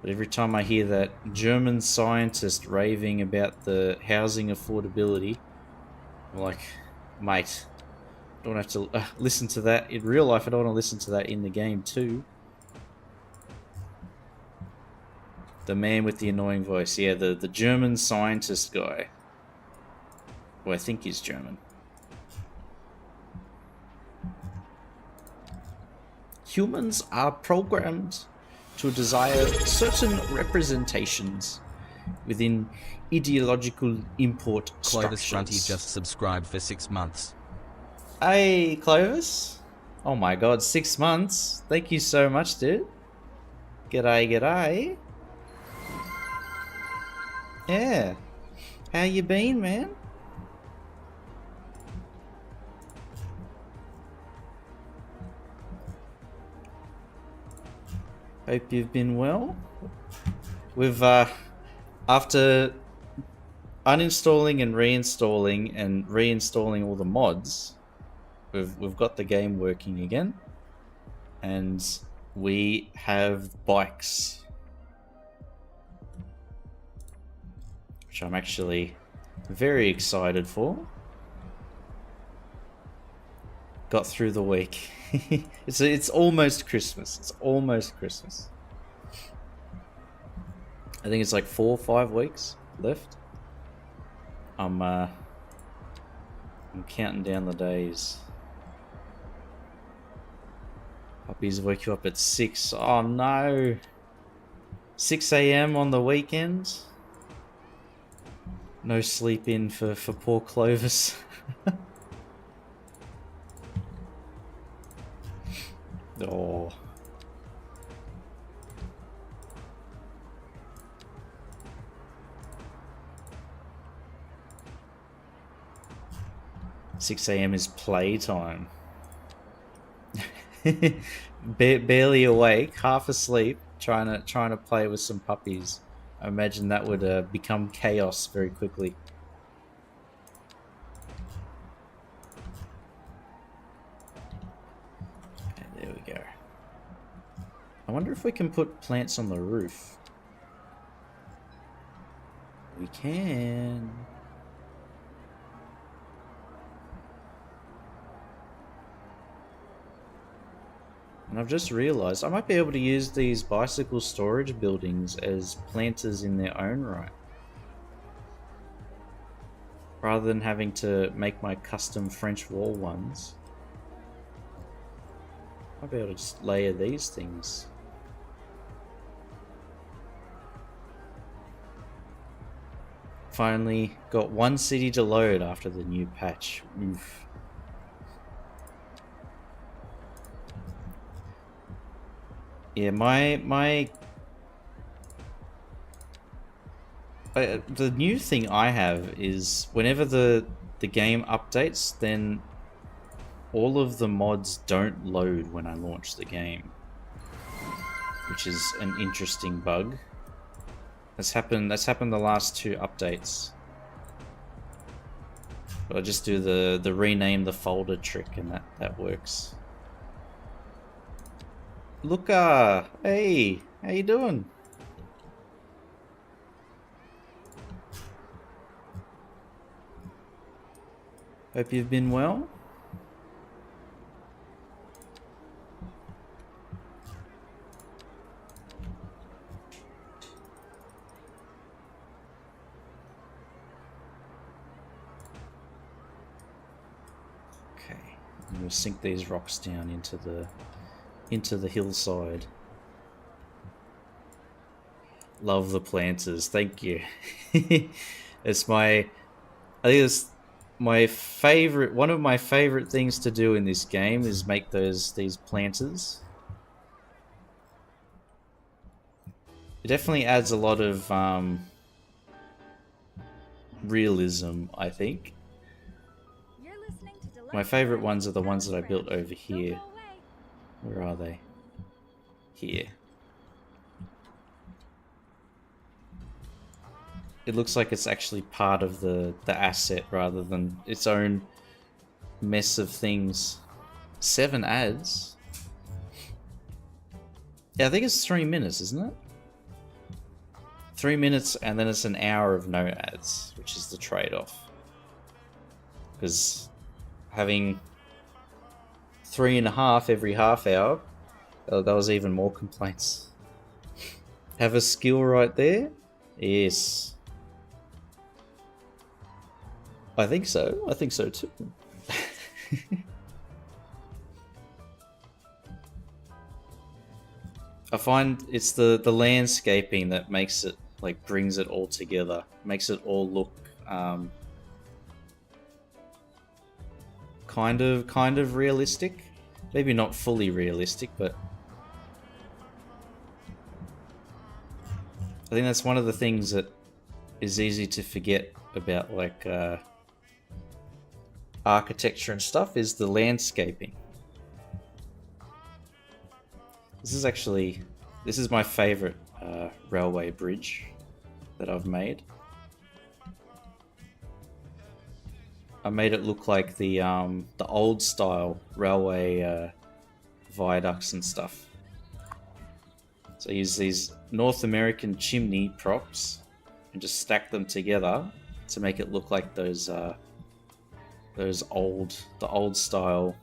But every time I hear that German scientist raving about the housing affordability, I'm like, mate, I don't have to listen to that in real life. I don't want to listen to that in the game too. The man with the annoying voice. Yeah, the German scientist guy. Who I think is German. Humans are programmed to desire certain representations within ideological import Clovis structures. Runty just subscribed for 6 months. Hey, Clovis. Oh my god, 6 months. Thank you so much, dude. G'day, g'day. Yeah. How you been, man? Hope you've been well. We've after uninstalling and reinstalling all the mods, we've got the game working again, and we have bikes, which I'm actually very excited for. Got through the week. It's almost Christmas. It's almost Christmas. I think it's like 4 or 5 weeks left. I'm counting down the days. Puppies wake you up at 6. Oh no. 6 AM on the weekend. No sleep in for poor Clovis. Oh. "6 AM is playtime." Barely awake, half asleep, trying to play with some puppies. I imagine that would become chaos very quickly. Okay, there we go. I wonder if we can put plants on the roof. We can. And I've just realized I might be able to use these bicycle storage buildings as planters in their own right, rather than having to make my custom French wall ones. I'll be able to just layer these things. Finally got one city to load after the new patch. Oof. Yeah, the new thing I have is whenever the game updates, then all of the mods don't load when I launch the game, which is an interesting bug. That's happened the last 2 updates. But I just do the rename the folder trick, and that works. Luca, hey, how you doing? Hope you've been well. Okay, I'm gonna sink these rocks down into the hillside. Love the planters, thank you. It's I think it's my favorite, one of my favorite things to do in this game is make these planters. It definitely adds a lot of realism, I think. You're listening to Deluxe My favorite Sounds ones are the with ones that I Alice built Branch. over Don't here. go away. Where are they? Here. It looks like it's actually part of the asset rather than its own mess of things. 7 ads? Yeah, I think it's 3 minutes, isn't it? 3 minutes and then it's an hour of no ads, which is the trade-off. Because having 3.5 every half hour, that was even more complaints. Have a skill right there? Yes. I think so. I think so too. I find it's the landscaping that makes it, like, brings it all together. Makes it all look kind of realistic. Maybe not fully realistic, but I think that's one of the things that is easy to forget about, like, architecture and stuff, is the landscaping. This is my favorite railway bridge that I've made. I made it look like the old style railway viaducts and stuff. So I use these North American chimney props and just stack them together to make it look like those old style,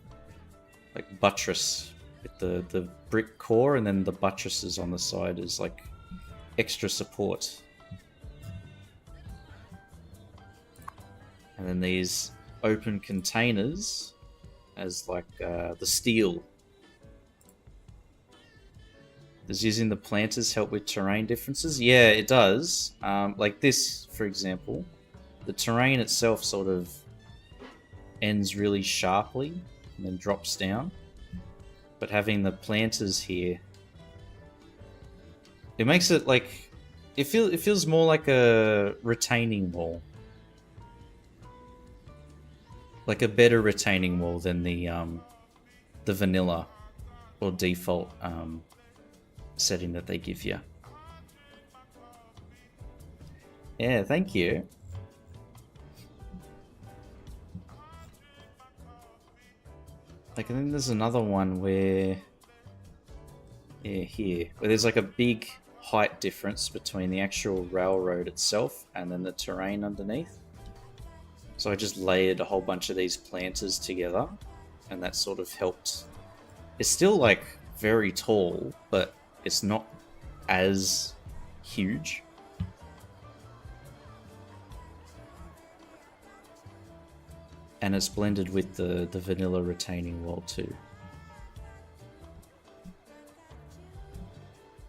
like, buttress with the brick core, and then the buttresses on the side is like extra support. And then these open containers as, like, the steel. Does using the planters help with terrain differences? Yeah, it does. Like this, for example, the terrain itself sort of ends really sharply and then drops down. But having the planters here, it makes it like it feels more like a retaining wall, like a better retaining wall than the vanilla or default setting that they give you. Yeah, thank you. Like, I think there's another one where, yeah, here, where there's like a big height difference between the actual railroad itself and then the terrain underneath. So I just layered a whole bunch of these planters together, and that sort of helped. It's still like very tall, but it's not as huge. And it's blended with the vanilla retaining wall too.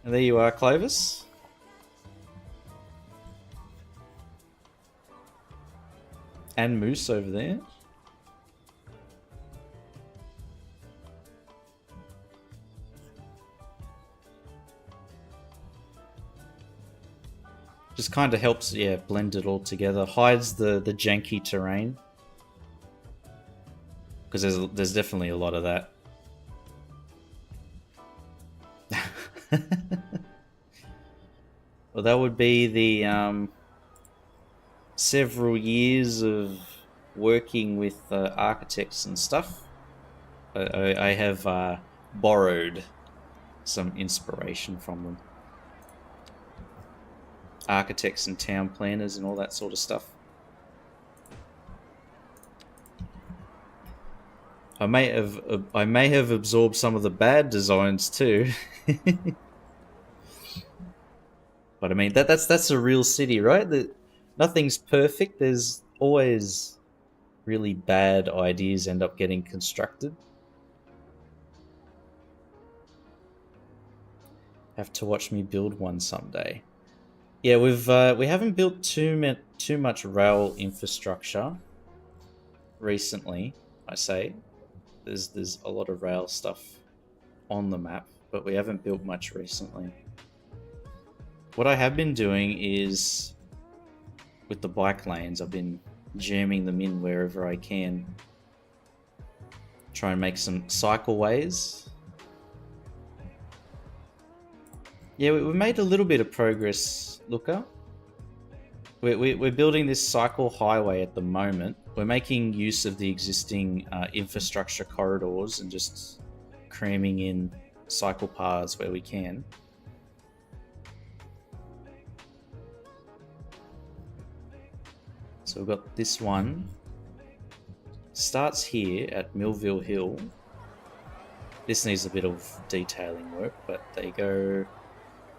And there you are, Clovis. And Moose over there. Just kind of helps, yeah, blend it all together. Hides the janky terrain. Because there's definitely a lot of that. Well, that would be the several years of working with architects and stuff. I have borrowed some inspiration from them. Architects and town planners and all that sort of stuff. I may have absorbed some of the bad designs too. But I mean that's a real city, right? That nothing's perfect. There's always really bad ideas end up getting constructed. Have to watch me build one someday. Yeah, we haven't built too much rail infrastructure recently. I say there's a lot of rail stuff on the map, but we haven't built much recently. What I have been doing is with the bike lanes, I've been jamming them in wherever I can. Try and make some cycleways. Yeah, we made a little bit of progress, Luca. We're building this cycle highway at the moment. We're making use of the existing infrastructure corridors and just cramming in cycle paths where we can. So we've got this one. Starts here at Millville Hill. This needs a bit of detailing work, but they go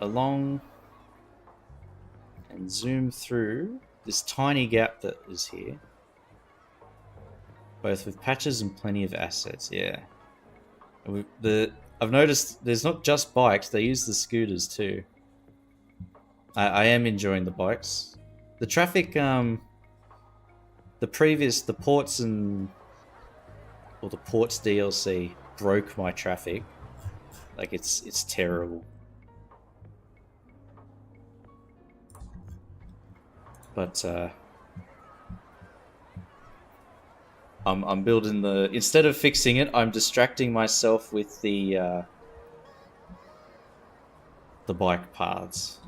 along and zoom through this tiny gap that is here. Both with patches and plenty of assets, yeah. I've noticed there's not just bikes, they use the scooters too. I am enjoying the bikes. The traffic, the ports DLC broke my traffic. Like it's terrible. But I'm building instead of fixing it, I'm distracting myself with the bike paths.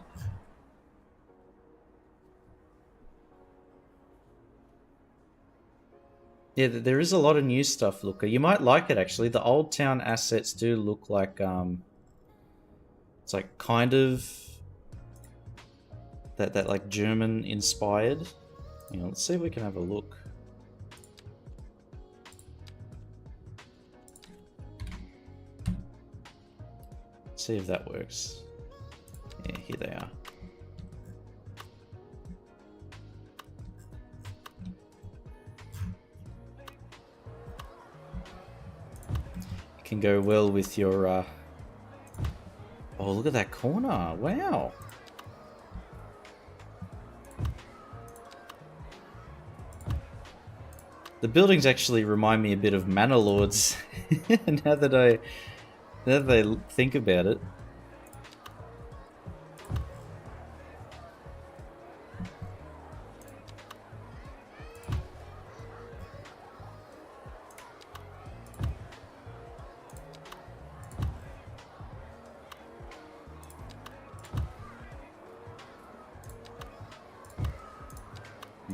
Yeah, there is a lot of new stuff, Luca. You might like it actually. The Old Town assets do look like it's like kind of that like German inspired. You know, let's see if we can have a look. See if that works. Yeah, here they are. It can go well with your oh, look at that corner. Wow. The buildings actually remind me a bit of Manor Lords. now that I think about it.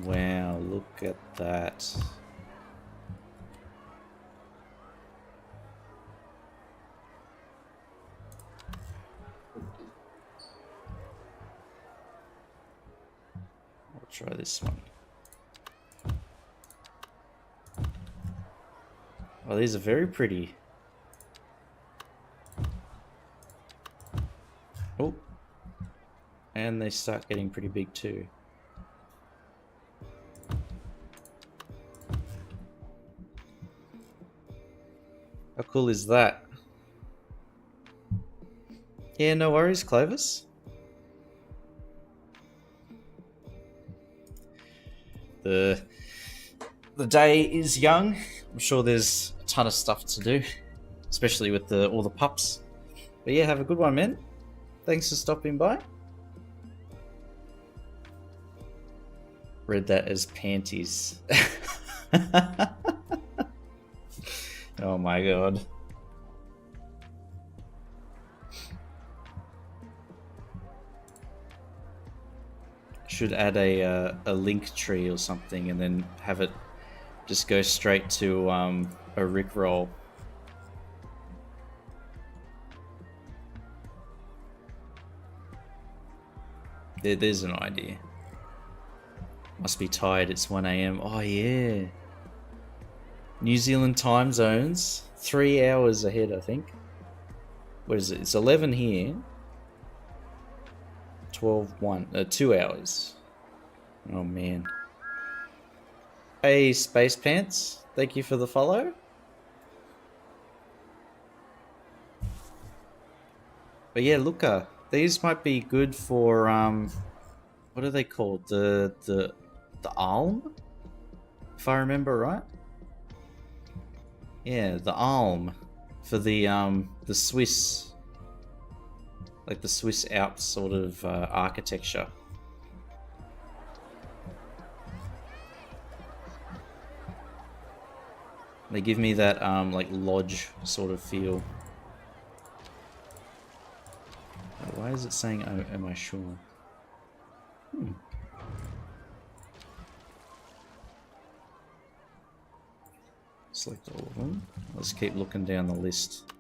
Wow, look at that. Try this one. Oh, these are very pretty. Oh. And they start getting pretty big too. How cool is that? Yeah, no worries, Clovis. The day is young. I'm sure there's a ton of stuff to do, especially with all the pups. But yeah, have a good one, man. Thanks for stopping by. Read that as panties. Oh my god. Should add a link tree or something and then have it just go straight to a Rickroll. There's an idea. Must be tired, it's 1 AM. Oh yeah. New Zealand time zones. 3 hours ahead, I think. What is it? It's 11 here. 12:1. 2 hours. Oh man. Hey Space Pants. Thank you for the follow. But yeah, look, these might be good for what are they called? The Alm? If I remember right. Yeah, the Alm for the Swiss, like the Swiss Alps sort of architecture. They give me that like lodge sort of feel. Why is it saying, oh, am I sure? Select all of them. Let's keep looking down the list.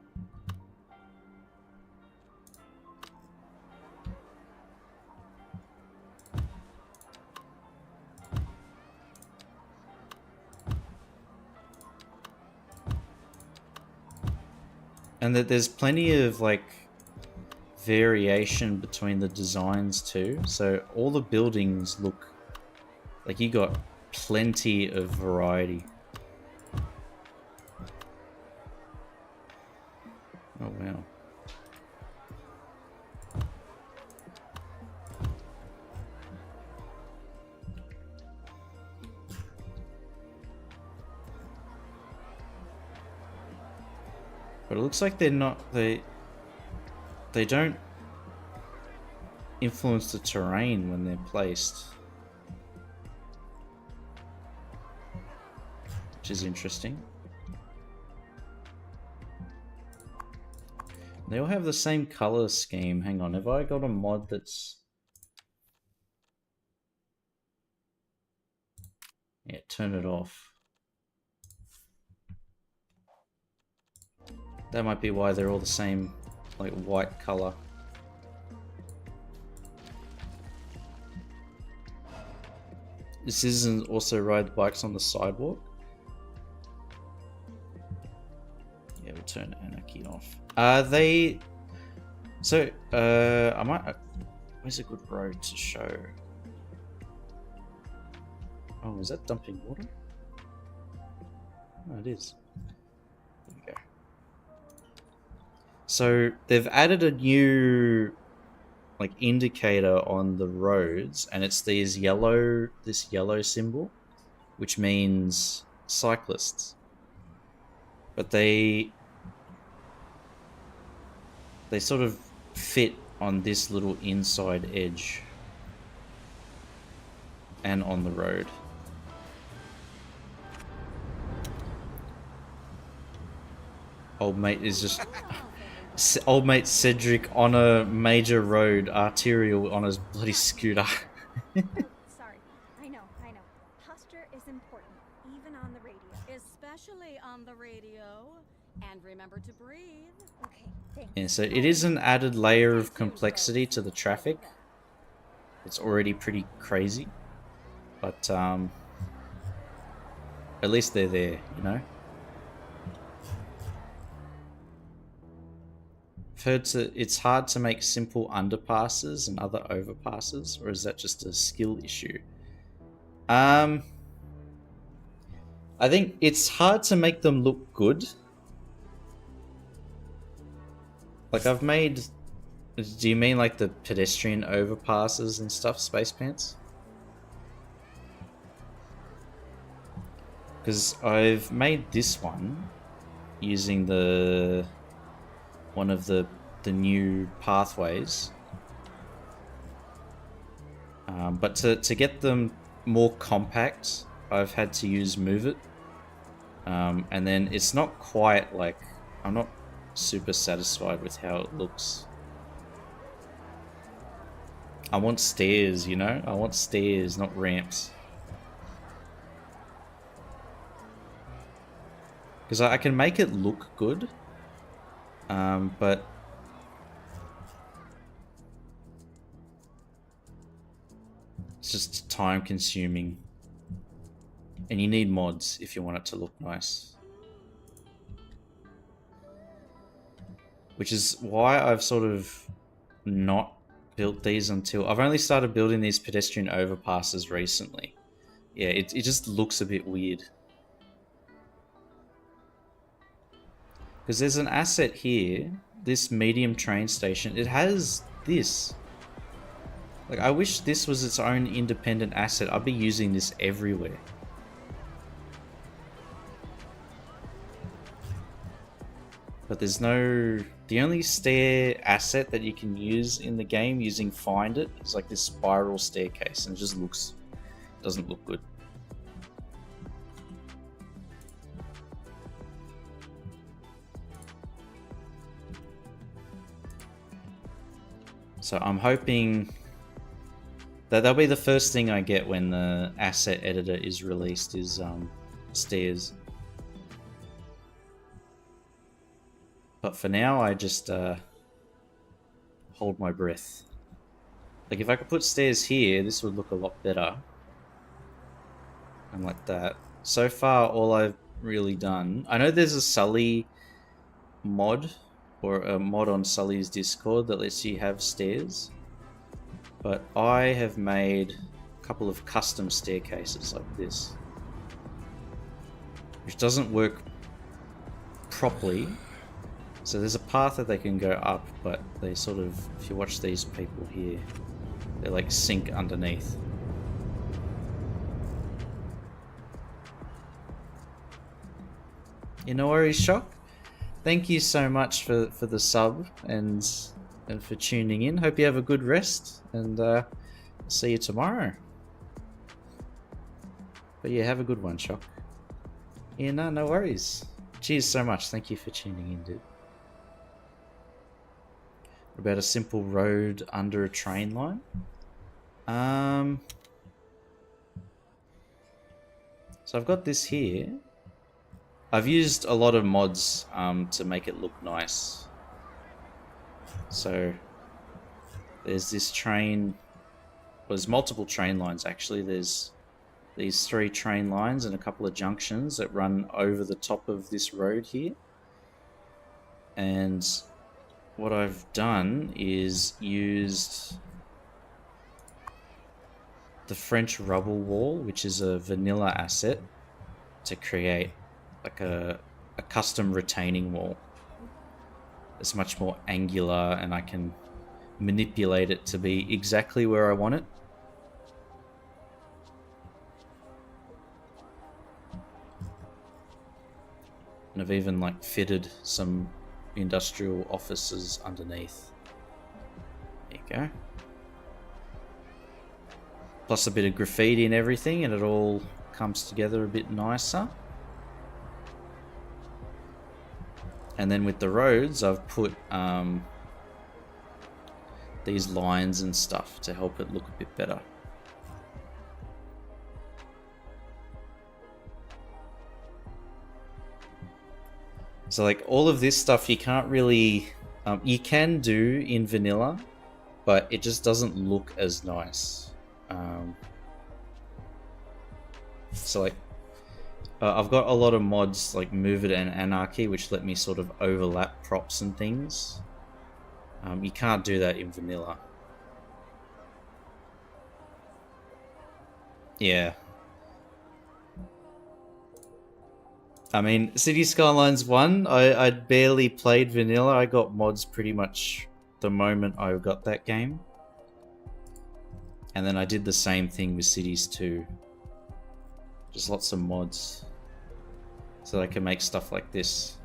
And that there's plenty of like variation between the designs too. So all the buildings look like you got plenty of variety. Oh wow. But it looks like they're not, they don't influence the terrain when they're placed. Which is interesting. They all have the same color scheme. Hang on, have I got a mod that's... Yeah, turn it off. That might be why they're all the same, like, white color. This isn't also ride bikes on the sidewalk. Yeah, we'll turn Anarchy off. I might... Where's a good road to show? Oh, is that dumping water? Oh, it is. There we go. So they've added a new like indicator on the roads, and it's this yellow symbol, which means cyclists. But they sort of fit on this little inside edge and on the road. Old mate is just... Old mate Cedric on a major road, arterial, on his bloody scooter. Sorry. I know. Posture is important, even on the radio. Especially on the radio. And remember to breathe. Okay, thanks. Yeah, so it is an added layer of complexity to the traffic. It's already pretty crazy. But at least they're there, you know? I've heard it's hard to make simple underpasses and other overpasses, or is that just a skill issue? I think it's hard to make them look good. Like I've made... Do you mean like the pedestrian overpasses and stuff, Space Pants? Because I've made this one using one of the new pathways. But to get them more compact, I've had to use Move It. And then it's not quite like... I'm not super satisfied with how it looks. I want stairs, you know? I want stairs, not ramps. Because I can make it look good, but it's just time consuming. And you need mods if you want it to look nice. Which is why I've sort of not built these until... I've only started building these pedestrian overpasses recently. Yeah, it just looks a bit weird. Because there's an asset here, this medium train station. It has this. Like, I wish this was its own independent asset. I'd be using this everywhere. But there's no... The only stair asset that you can use in the game using Find It is like this spiral staircase, and it just looks... doesn't look good. So I'm hoping that that'll be the first thing I get when the asset editor is released is stairs. But for now, I just hold my breath. Like if I could put stairs here, this would look a lot better. And like that. So far, all I've really done... I know there's a Sully mod, or a mod on Sully's Discord that lets you have stairs. But I have made a couple of custom staircases like this. Which doesn't work properly. So there's a path that they can go up, but they sort of, if you watch these people here, they like sink underneath. You know worries, Shock? Thank you so much for the sub and for tuning in. Hope you have a good rest, and see you tomorrow. But yeah, have a good one, Shock. Yeah, no worries. Cheers so much. Thank you for tuning in, dude. About a simple road under a train line. So I've got this here. I've used a lot of mods to make it look nice. So there's this train. Well, there's multiple train lines actually. There's these 3 train lines and a couple of junctions that run over the top of this road here. And what I've done is used the French rubble wall, which is a vanilla asset, to create like a custom retaining wall. It's much more angular and I can manipulate it to be exactly where I want it. And I've even like fitted some industrial offices underneath. There you go. Plus a bit of graffiti and everything, and it all comes together a bit nicer. And then with the roads, I've put these lines and stuff to help it look a bit better. So like all of this stuff you can't really... you can do in vanilla, but it just doesn't look as nice. So like, I've got a lot of mods like Move It and Anarchy, which let me sort of overlap props and things. You can't do that in vanilla. Yeah. I mean, City Skylines 1, I barely played vanilla. I got mods pretty much the moment I got that game. And then I did the same thing with Cities 2. Just lots of mods. So I can make stuff like this.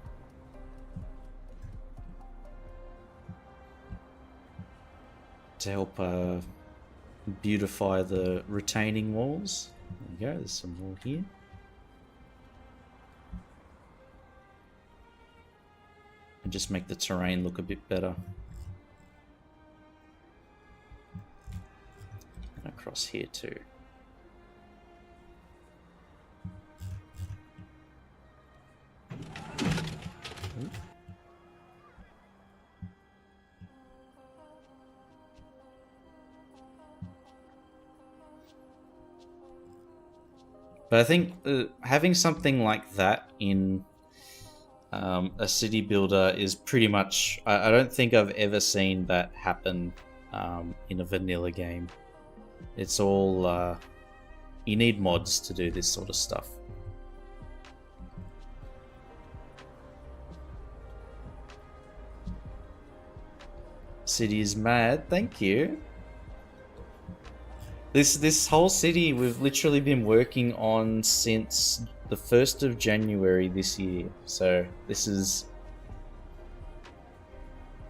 To help beautify the retaining walls. There you go, there's some more here. And just make the terrain look a bit better. And across here too. But I think having something like that in a city builder is pretty much... I don't think I've ever seen that happen in a vanilla game. It's all... you need mods to do this sort of stuff. City is mad, thank you. This whole city we've literally been working on since the 1st of January this year. So this is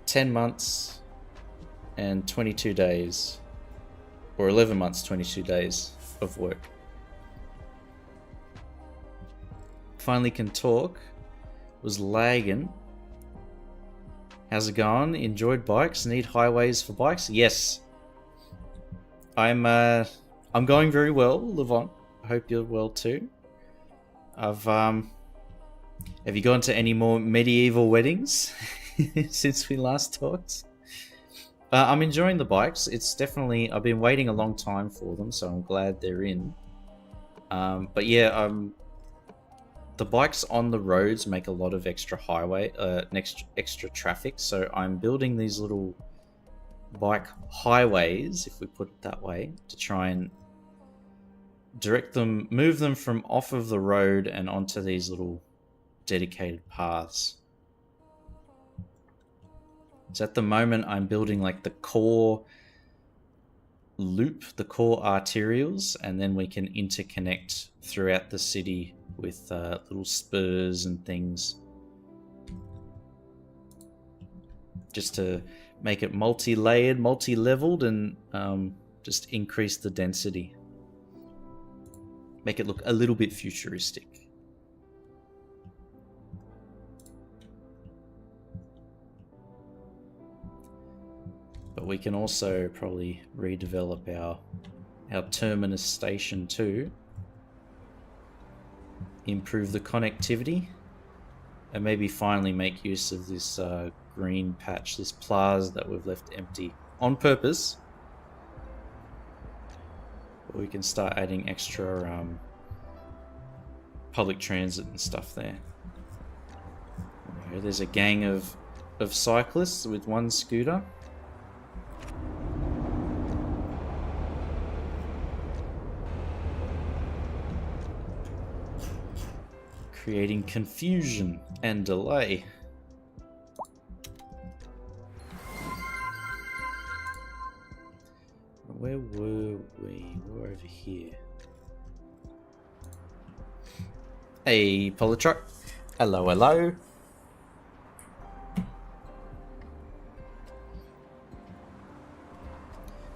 10 months and 22 days. Or 11 months, 22 days of work. Finally can talk. Was lagging. How's it going? Enjoyed bikes? Need highways for bikes? Yes. I'm going very well, Levant. I hope you're well too. Have you gone to any more medieval weddings since we last talked? I'm enjoying the bikes. It's definitely... I've been waiting a long time for them, so I'm glad they're in. But yeah, the bikes on the roads make a lot of extra extra traffic, so I'm building these little bike highways, if we put it that way, to try and move them from off of the road and onto these little dedicated paths. So at the moment I'm building like the core loop, the core arterials, and then we can interconnect throughout the city with little spurs and things, just to make it multi-layered, multi-leveled, and just increase the density. Make it look a little bit futuristic. But we can also probably redevelop our terminus station too. Improve the connectivity. And maybe finally make use of this green patch, this plaza that we've left empty on purpose. But we can start adding extra public transit and stuff there. Okay, there's a gang of cyclists with one scooter. Creating confusion and delay. Where were we? We're over here. Hey, Polytruck. Hello, hello.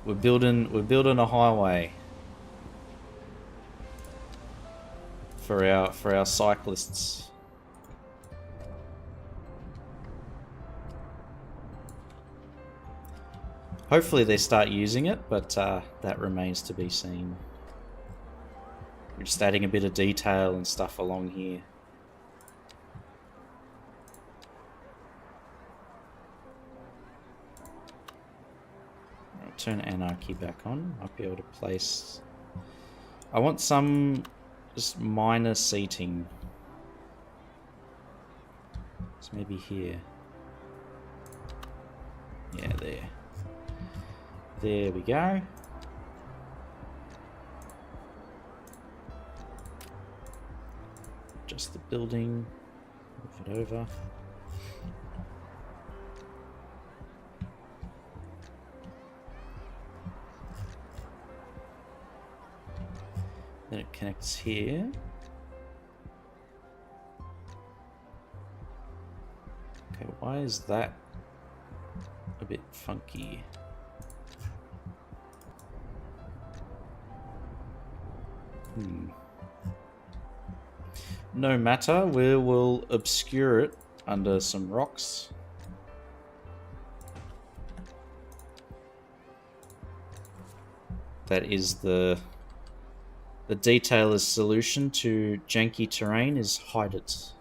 We're building a highway for our cyclists. Hopefully they start using it, but that remains to be seen. We're just adding a bit of detail and stuff along here. I'll turn Anarchy back on. Might be able to place... I want some Just minor seating. So maybe here. Yeah, there. There we go. Just the building. Move it over. Then it connects here. Okay, why is that a bit funky? No matter, we will obscure it under some rocks. That is the detailer's solution to janky terrain, is hide it.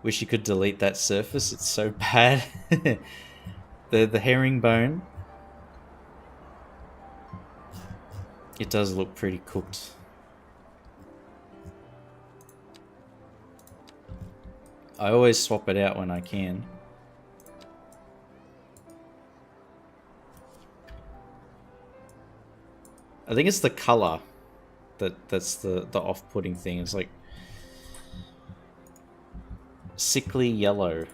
Wish you could delete that surface, it's so bad. The herringbone, it does look pretty cooked. I always swap it out when I can. I think it's the color that's the off-putting thing. It's like sickly yellow.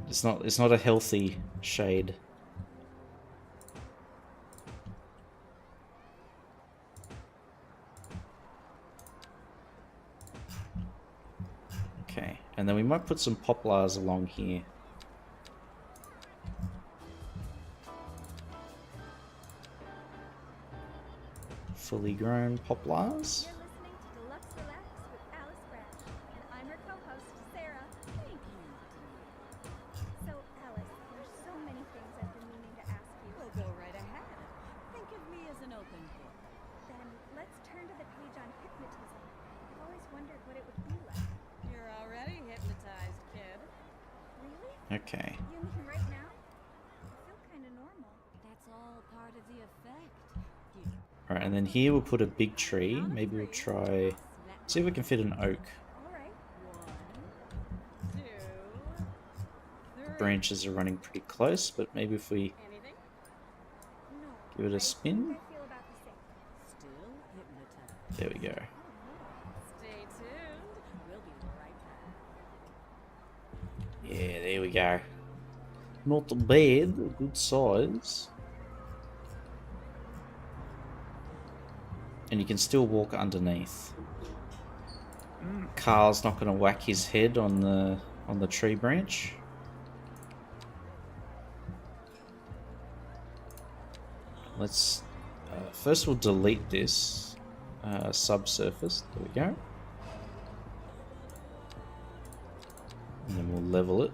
It's not a healthy shade. Okay, and then we might put some poplars along here. Fully grown poplars. You're listening to Deluxe Relax with Alice Brad, and I'm her co-host, Sarah. Thank you. So, Alice, there's so many things I've been meaning to ask you. We'll go right ahead. Think of me as an open book. Then let's turn to the page on hypnotism. I've always wondered what it would be like. You're already hypnotized, kid. Really? Okay. You mean right now? I feel kind of normal. That's all part of the effect. You Alright, and then here we'll put a big tree. Maybe we'll try... see if we can fit an oak. All right. 1, 2, 3. Branches are running pretty close, but maybe if we Anything? No. give it a I spin. think I feel about the same. Still hypnotized. There we go. Stay tuned. We'll be right back. Yeah, there we go. Not bad, good size. And you can still walk underneath. Carl's not going to whack his head on the tree branch. Let's first we'll delete this subsurface. There we go. And then we'll level it.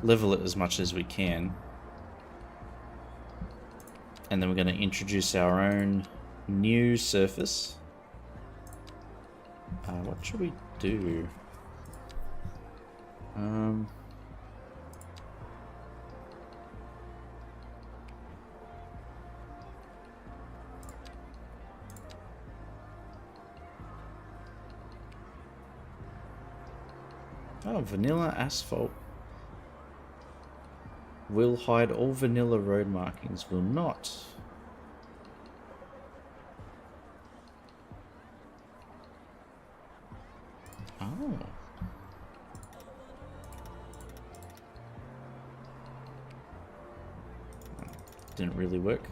Level it as much as we can. And then we're going to introduce our own new surface. What should we do? Oh, vanilla asphalt. Will hide all vanilla road markings. Will not. Oh. Didn't really work.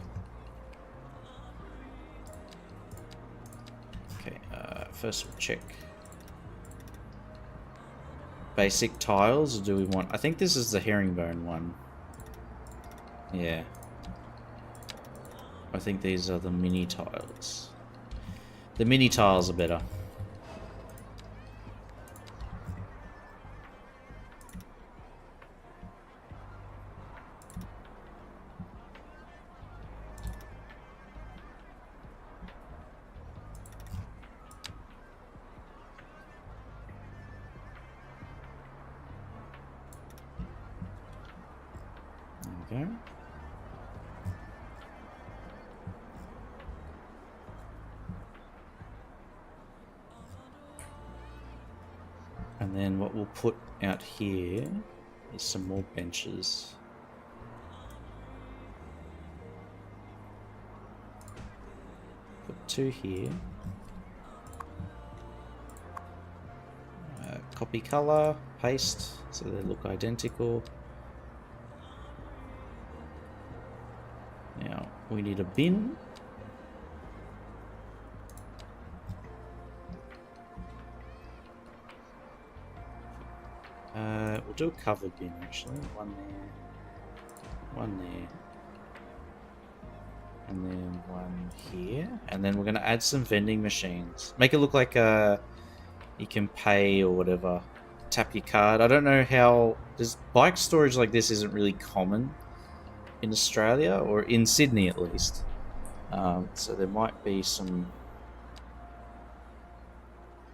Okay, first we'll check basic tiles, or do we want... I think this is the herringbone one. Yeah. I think these are the mini tiles. The mini tiles are better. There we go. And then what we'll put out here is some more benches. Put 2 here. Copy color, paste, so they look identical. Now we need a bin. We'll do a covered bin actually. 1 there, 1 there, and then 1 here. And then we're going to add some vending machines. Make it look like you can pay or whatever. Tap your card. I don't know how... bike storage like this isn't really common in Australia, or in Sydney at least. So there might be some...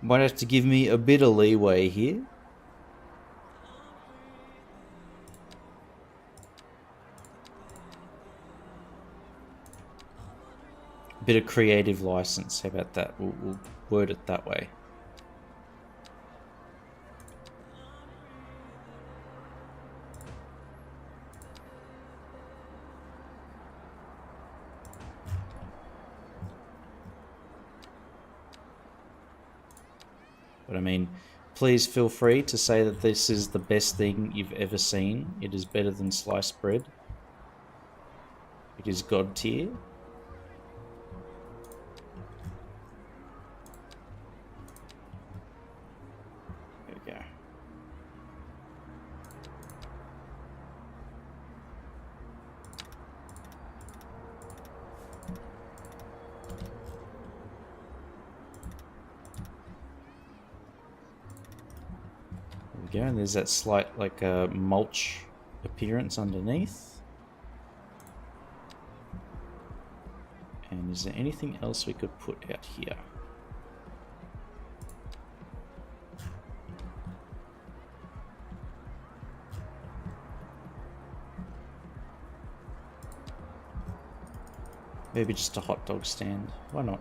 Might have to give me a bit of leeway here. Bit of creative license. How about that? We'll word it that way. But I mean, please feel free to say that this is the best thing you've ever seen. It is better than sliced bread. It is God tier. And there's that slight like mulch appearance underneath. And is there anything else we could put out here? Maybe just a hot dog stand. Why not?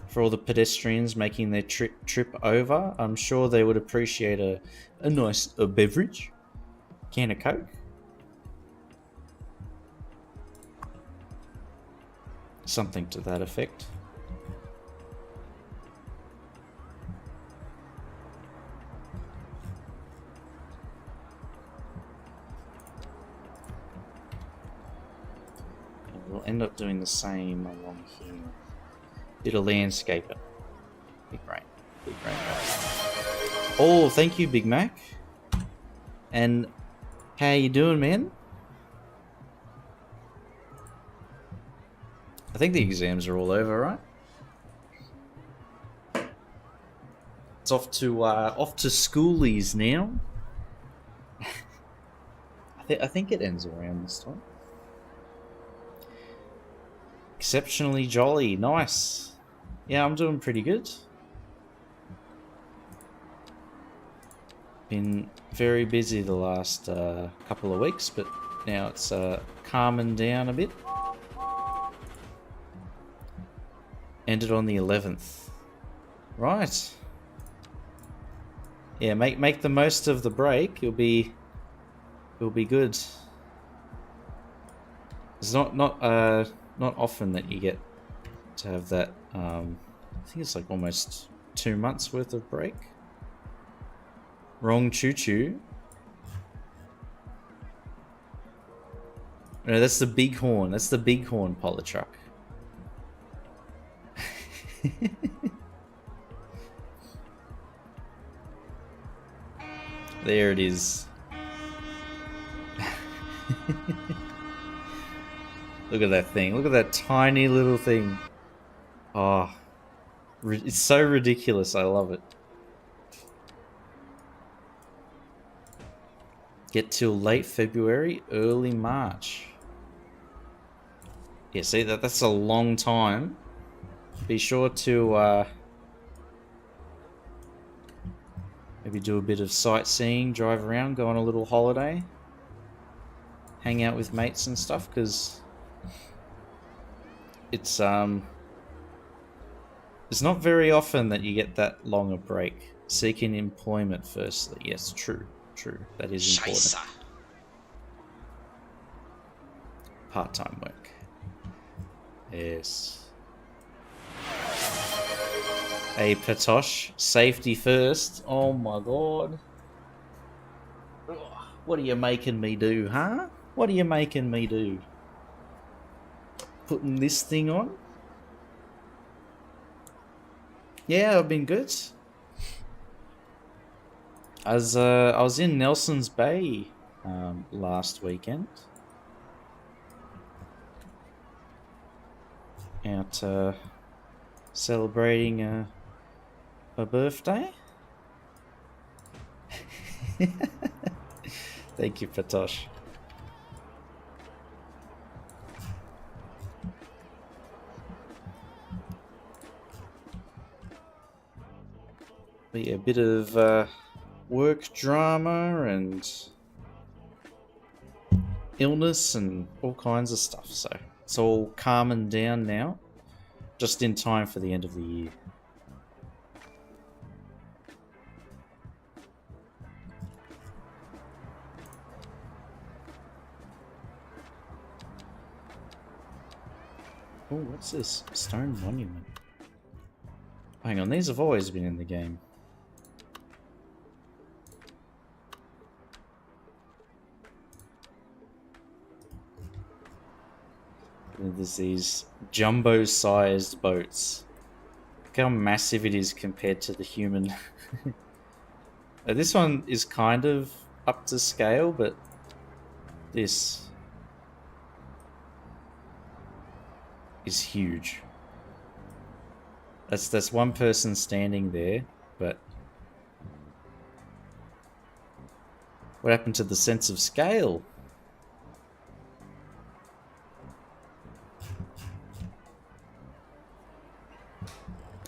For all the pedestrians making their trip over, I'm sure they would appreciate a nice beverage. Can of Coke. Something to that effect. And we'll end up doing the same along here. It'll landscape it. Big brain. Big brain. Oh, thank you, Big Mac. And how you doing, man? I think the exams are all over, right? It's off to schoolies now. I think it ends around this time. Exceptionally jolly, nice. Yeah, I'm doing pretty good. Been very busy the last couple of weeks, but now it's calming down a bit. Ended on the 11th. Right. Yeah, make the most of the break. It'll be good. It's not often that you get to have that. I think it's like almost 2 months worth of break. Wrong choo-choo. No, that's the Bighorn. That's the Bighorn Polar truck. There it is. Look at that thing. Look at that tiny little thing. Oh, it's so ridiculous. I love it. Get till late February, early March. Yeah, see, that's a long time. Be sure to Maybe do a bit of sightseeing, drive around, go on a little holiday, hang out with mates and stuff, because it's not very often that you get that long a break. Seeking employment firstly. Yes, true. That is important. Part-time work. Yes. Hey, Patosh, safety first. Oh my god. What are you making me do, huh? What are you making me do? Putting this thing on? Yeah, I've been good. I was in Nelson's Bay last weekend. Out celebrating a birthday. Thank you, Patosh. But yeah, a bit of work drama and illness and all kinds of stuff. So it's all calming down now, just in time for the end of the year. Oh, what's this? Stone monument. Hang on, these have always been in the game. And there's these jumbo-sized boats. Look how massive it is compared to the human. This one is kind of up to scale, but this is huge. That's one person standing there, but what happened to the sense of scale?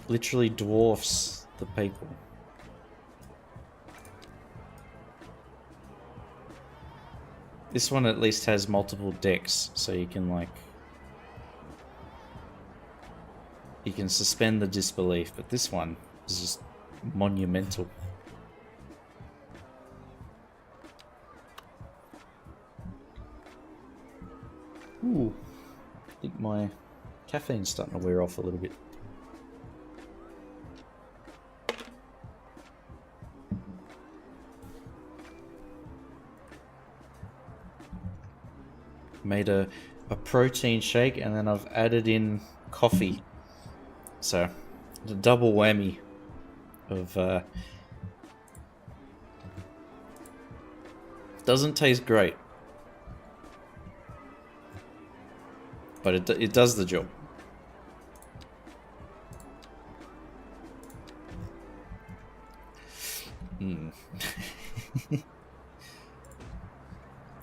Literally dwarfs the people. This one at least has multiple decks, so you can you can suspend the disbelief, but this one is just monumental. Ooh, I think my caffeine's starting to wear off a little bit. Made a protein shake and then I've added in coffee. So, the double whammy of doesn't taste great, but it does the job.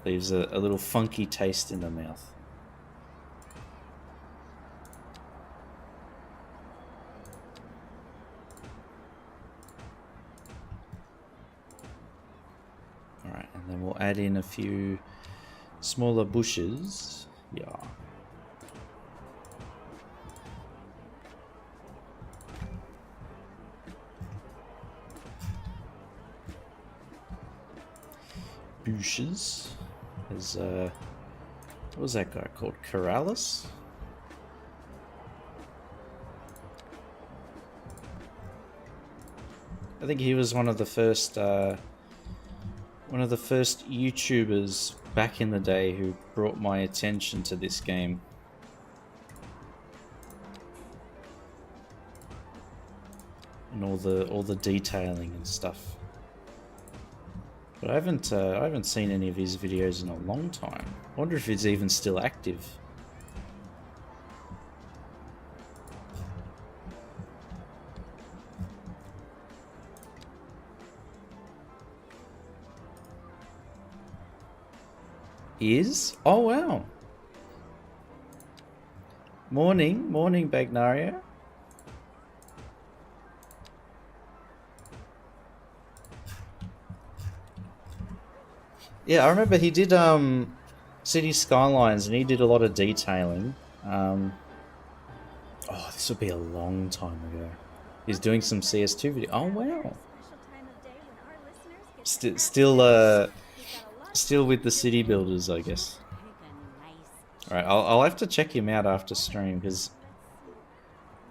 Leaves a little funky taste in the mouth. Alright, and then we'll add in a few smaller bushes. Yeah. Bushes. There's what was that guy called? Corrales? I think he was one of the first YouTubers back in the day who brought my attention to this game. And all the detailing and stuff. But I haven't seen any of his videos in a long time. I wonder if he's even still active. He is? Oh wow. Morning, Bagnaria. Yeah, I remember he did City Skylines, and he did a lot of detailing. Oh, this would be a long time ago. He's doing some CS2 video. Oh wow. Special time of day when our listeners get to St ask still Alice. We've got a lot of still with the questions city today. builders, I guess. Pick a nice All right, I'll have to check him out after stream because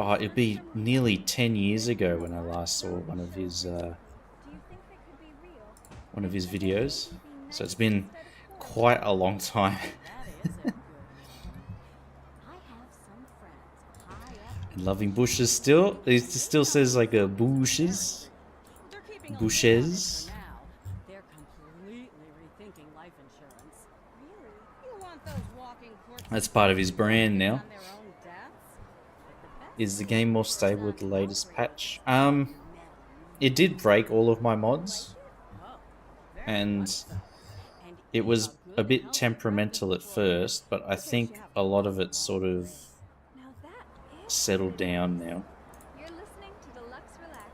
it'd be nearly 10 years ago when I last saw one of his Do you think they could be real? one of his Maybe they videos. can be So it's nice been instead of cold. quite a long time. That is a good one. I have some friends high up. And loving bushes still. He still says like a bushes. They're keeping a lid on it Bushes. for now. They're completely rethinking life insurance. Really? You want those walking corpses That's part of his brand now. on their own deaths? But the best Is the thing game more for a stable with the zombie latest outbreak patch? is It did break all of my mods, Oh, very and much so. And it was eating a good, bit healthy temperamental at breakfast before first, but I in case think you have a to lot go of it's sort of Now that is settled pretty down nice. now. You're listening to Deluxe Relax.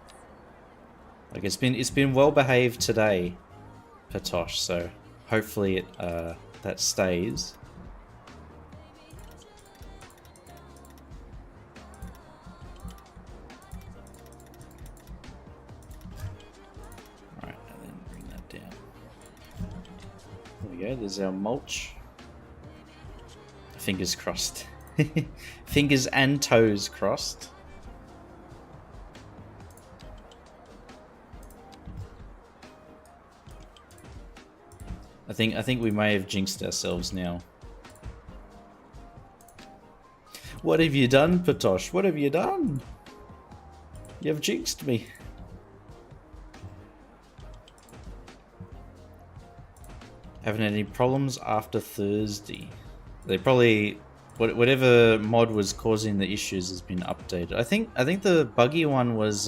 Like it's been well behaved today, Patosh. So hopefully it that stays. All right, and then bring that down. There we go. There's our mulch. Fingers crossed. Fingers and toes crossed. I think we may have jinxed ourselves now. What have you done, Patosh? What have you done? You have jinxed me. Haven't had any problems after Thursday. They probably whatever mod was causing the issues has been updated. I think the buggy one was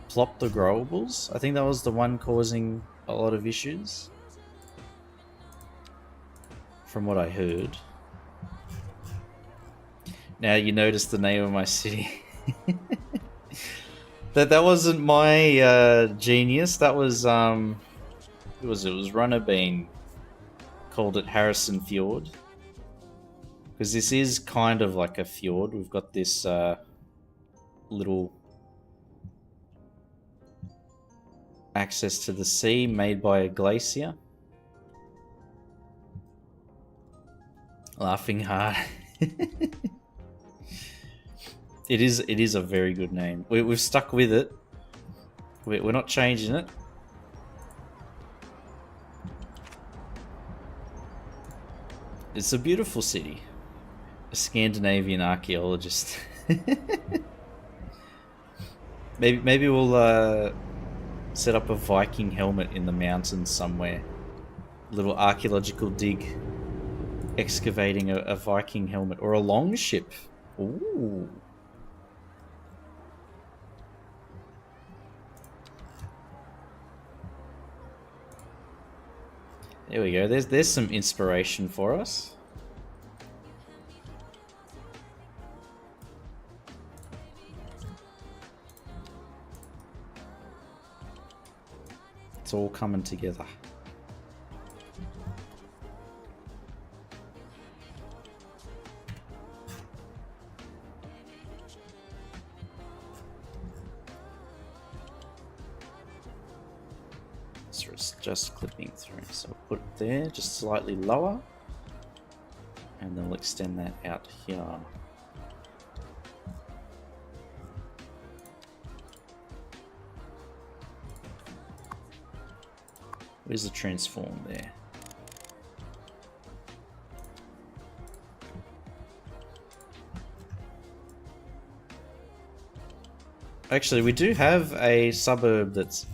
Plop the Growables. I think that was the one causing a lot of issues. From what I heard. Now you notice the name of my city. that wasn't my genius. That was it was Runnerbean called it Harrison Fjord. Because this is kind of like a fjord. We've got this little access to the sea made by a glacier. Laughing hard. It is a very good name. We've stuck with it. We're not changing it. It's a beautiful city. A Scandinavian archaeologist. maybe we'll set up a Viking helmet in the mountains somewhere. A little archaeological dig. Excavating a Viking helmet or a longship. Ooh. There we go. There's some inspiration for us. It's all coming together. So it's just clipping through. So I'll put it there, just slightly lower. And then we'll extend that out here. Where's the transform there? Actually, we do have a suburb that's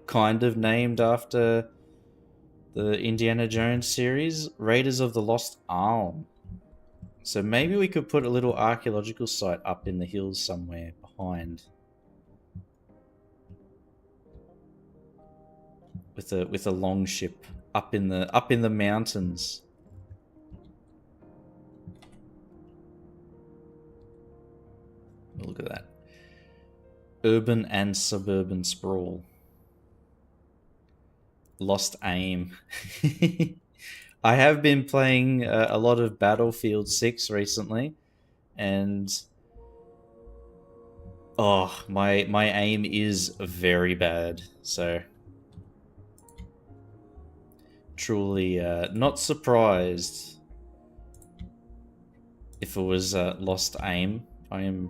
kind of named after the Indiana Jones series, Raiders of the Lost Ark. So maybe we could put a little archaeological site up in the hills somewhere behind. With a long ship up in the mountains. Look at that. Urban and suburban sprawl. lost aim. I have been playing a lot of Battlefield 6 recently, and oh, my aim is very bad. So truly not surprised if it was lost aim. I am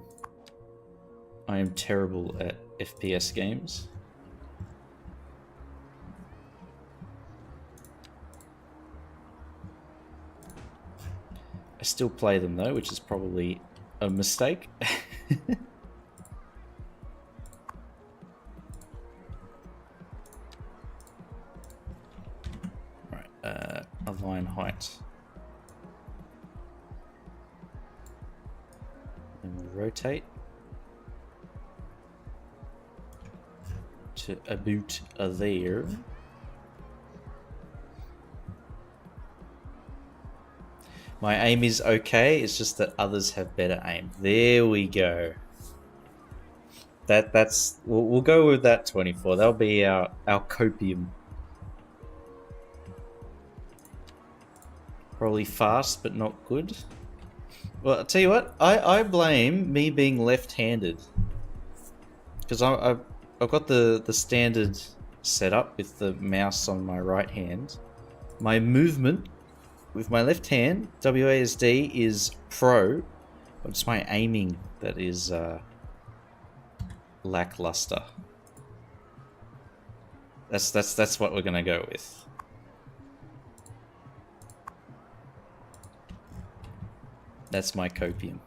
terrible at FPS games. I still play them though, which is probably a mistake. Right, align height. And we'll rotate to about there. My aim is okay, it's just that others have better aim. There we go. That's we'll go with that 24. That'll be our copium. Probably fast but not good. Well, I'll tell you what, I blame me being left-handed. Because I've got the standard setup with the mouse on my right hand. My movement with my left hand, WASD, is pro, but it's my aiming that is lackluster. That's what we're gonna go with. That's my copium.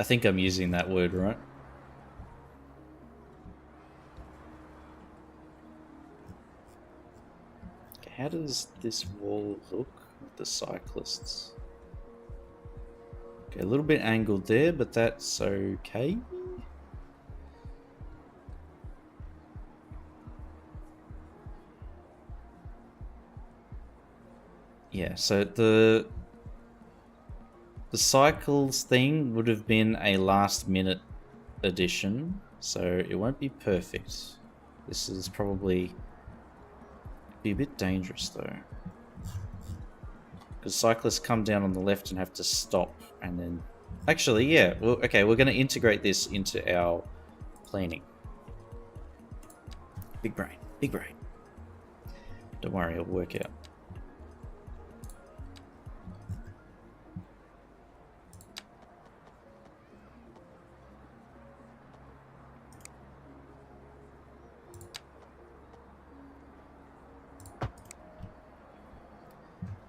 I think I'm using that word right. How does this wall look with the cyclists? Okay, a little bit angled there, but that's okay. Yeah, so the cycles thing would have been a last minute addition, so it won't be perfect. This is probably be a bit dangerous though, because cyclists come down on the left and have to stop, and then actually, yeah, well, okay, we're going to integrate this into our planning. Big brain, big brain. Don't worry, it'll work out.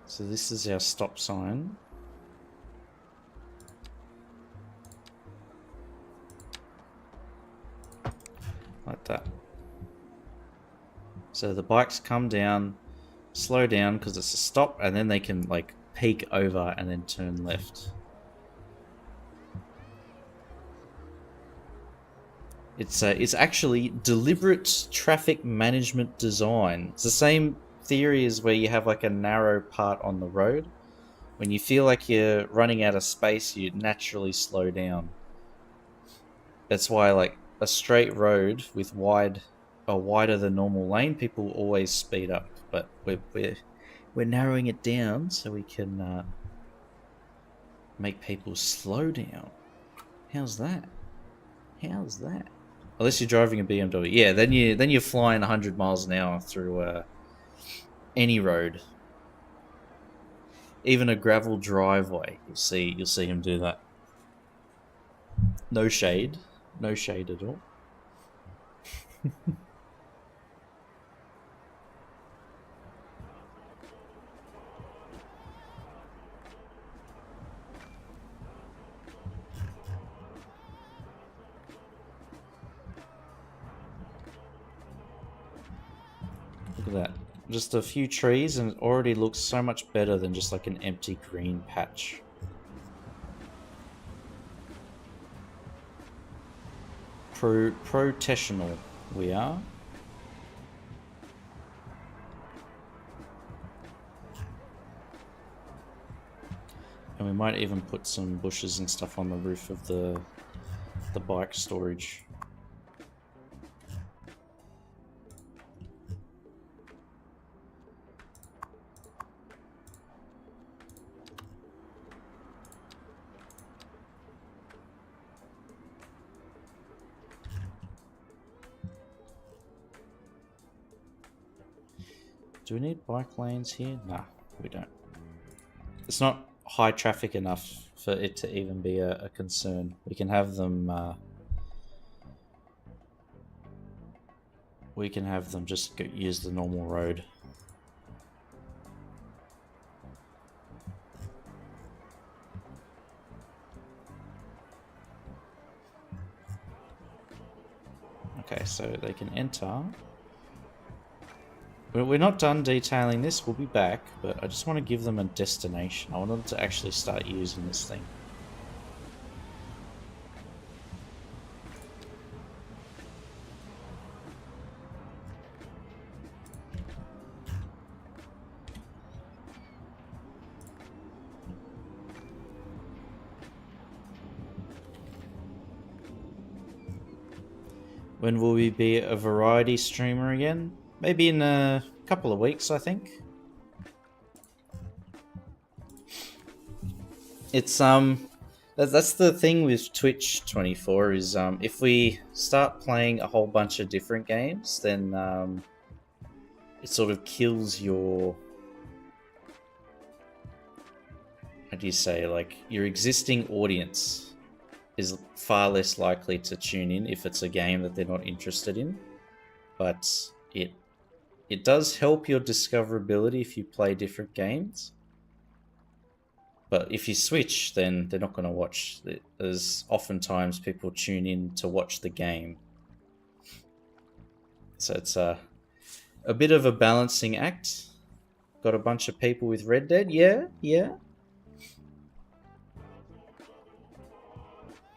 So this is our stop sign. Like that. So the bikes come down, slow down because it's a stop, and then they can like peek over and then turn left. It's actually deliberate traffic management design. It's the same theory is where you have like a narrow part on the road. When you feel like you're running out of space, you naturally slow down. That's why like a straight road with a wider than normal lane, people always speed up. But we're narrowing it down so we can make people slow down. How's that? How's that? Unless you're driving a BMW, yeah. Then you're flying 100 miles an hour through any road, even a gravel driveway. You'll see him do that. No shade at all. Look at that. Just a few trees and it already looks so much better than just like an empty green patch. Protectional we are. And we might even put some bushes and stuff on the roof of the the bike storage. Do we need bike lanes here? Nah, we don't. It's not high traffic enough for it to even be a concern. We can have them. We can have them just use the normal road. Okay, so they can enter. We're not done detailing this, we'll be back, but I just want to give them a destination. I want them to actually start using this thing. When will we be a variety streamer again? Maybe in a couple of weeks, I think. It's that's the thing with Twitch 24 is if we start playing a whole bunch of different games, then it sort of kills your, how do you say, like your existing audience is far less likely to tune in if it's a game that they're not interested in. But it does help your discoverability if you play different games. But if you switch, then they're not going to watch. There's oftentimes people tune in to watch the game. So it's a bit of a balancing act. Got a bunch of people with Red Dead? Yeah.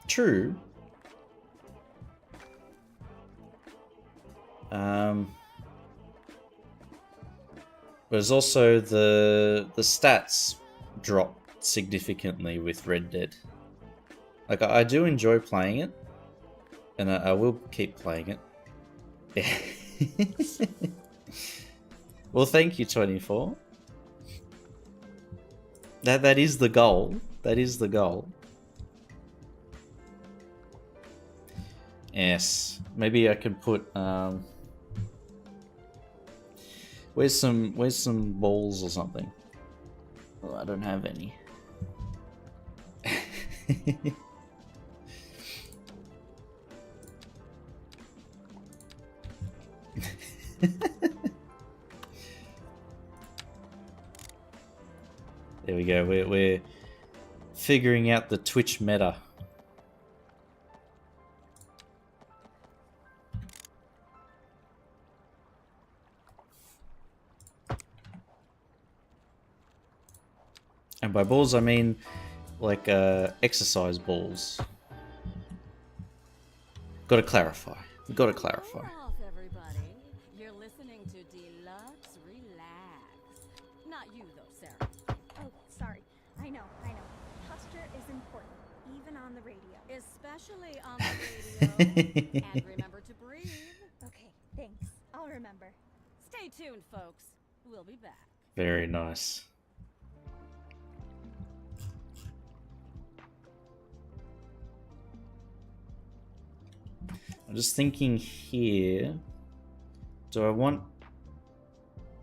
True. There's also the stats drop significantly with Red Dead. Like I do enjoy playing it, and I will keep playing it. Well, thank you, 24. That is the goal. That is the goal. Yes, maybe I can put where's some balls or something? Oh, I don't have any. There we go. We're figuring out the Twitch meta. And by balls, I mean like exercise balls. Got to clarify. Got to clarify. Lay off, everybody. You're listening to Deluxe Relax. Not you, though, Sarah. Oh, sorry. I know. Posture is important, even on the radio. Especially on the radio. And remember to breathe. Okay, thanks. I'll remember. Stay tuned, folks. We'll be back. Very nice. I'm just thinking here, do I want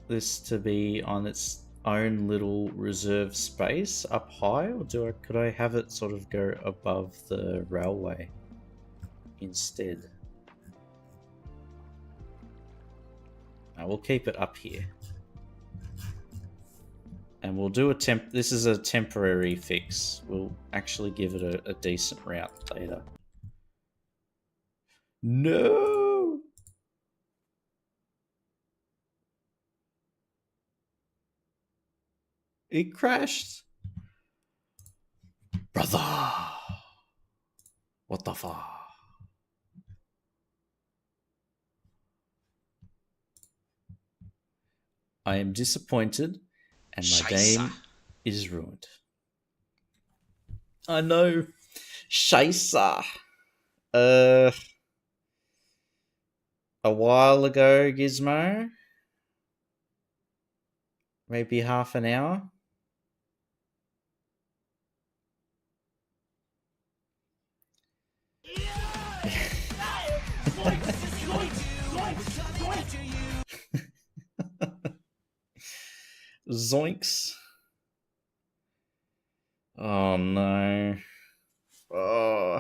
this to be on its own little reserve space up high, or could I have it sort of go above the railway instead? We'll keep it up here. And we'll do this is a temporary fix. We'll actually give it a decent route later. No! It crashed. Brother! What the fuck? I am disappointed and my game is ruined. I know. Scheisse. Uh, a while ago, Gizmo. Maybe half an hour. Zoinks. Oh no. Oh.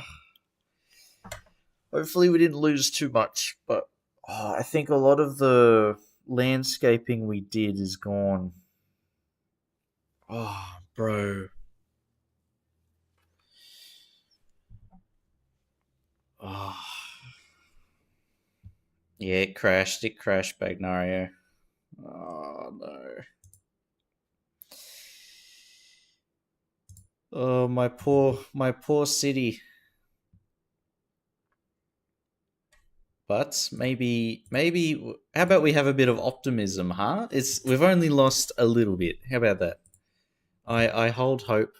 Hopefully we didn't lose too much, but I think a lot of the landscaping we did is gone. Oh, bro. Oh. Yeah, it crashed. It crashed, Bagnario. Oh no. Oh, my poor city. But maybe, how about we have a bit of optimism, huh? We've only lost a little bit. How about that? I hold hope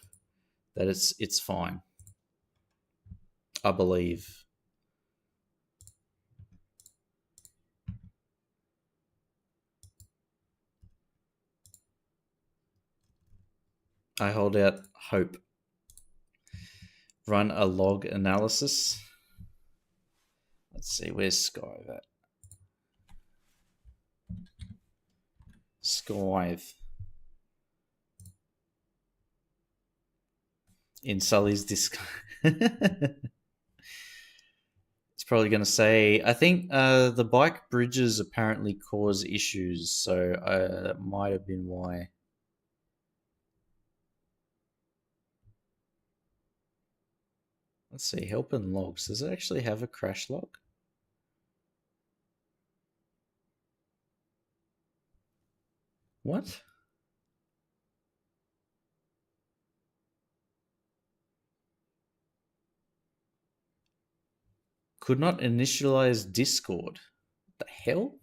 that it's fine. I believe. I hold out hope. Run a log analysis. Let's see, where's Skyve at? Skyve. In Sully's Discord. It's probably going to say, I think the bike bridges apparently cause issues, so that might have been why. Let's see, help and logs. Does it actually have a crash log? What? Could not initialize Discord. What the hell?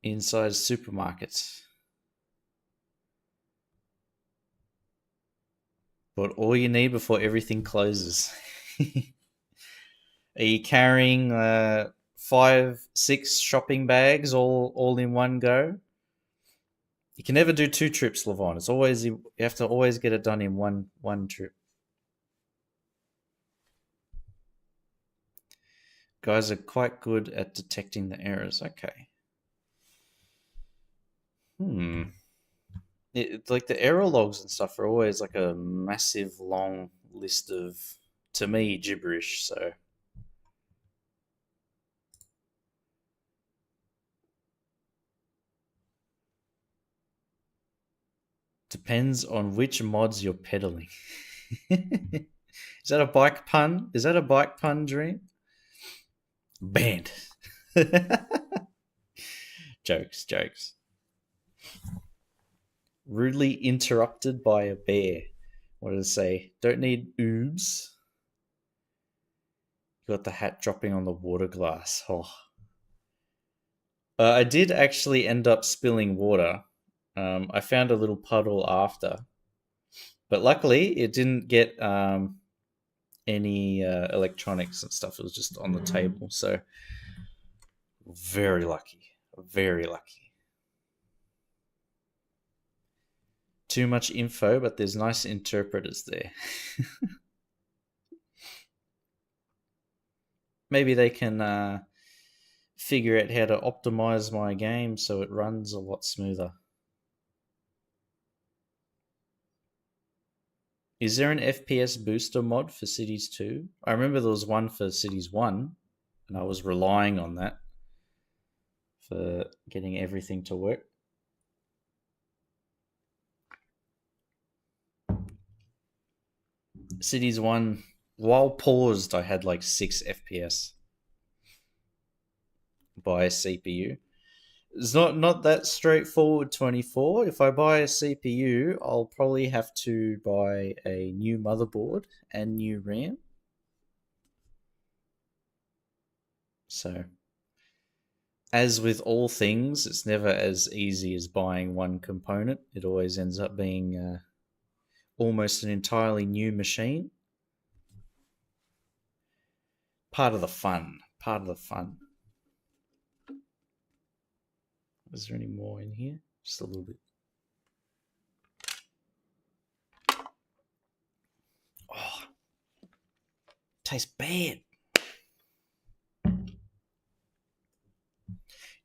Inside supermarkets. But all you need before everything closes. Are you carrying 5, 6 shopping bags all in one go? You can never do 2 trips, Levon. It's always, you have to always get it done in one trip. Guys are quite good at detecting the errors. Okay. It's like the error logs and stuff are always like a massive long list of, to me, gibberish. So depends on which mods you're pedaling. Is that a bike pun? Is that a bike pun, Dream? Banned. Jokes. Rudely interrupted by a bear. What did it say? Don't need oobs. Got the hat dropping on the water glass. Oh. I did actually end up spilling water. I found a little puddle after. But luckily, it didn't get any electronics and stuff. It was just on the table. So, very lucky. Very lucky. Too much info, but there's nice interpreters there. Maybe they can figure out how to optimize my game so it runs a lot smoother. Is there an FPS booster mod for Cities 2? I remember there was one for Cities 1, and I was relying on that for getting everything to work. Cities 1, while paused, I had like 6 FPS by a CPU. It's not that straightforward, 24. If I buy a CPU, I'll probably have to buy a new motherboard and new RAM. So, as with all things, it's never as easy as buying one component. It always ends up being almost an entirely new machine. Part of the fun. Part of the fun. Is there any more in here? Just a little bit. Oh, tastes bad.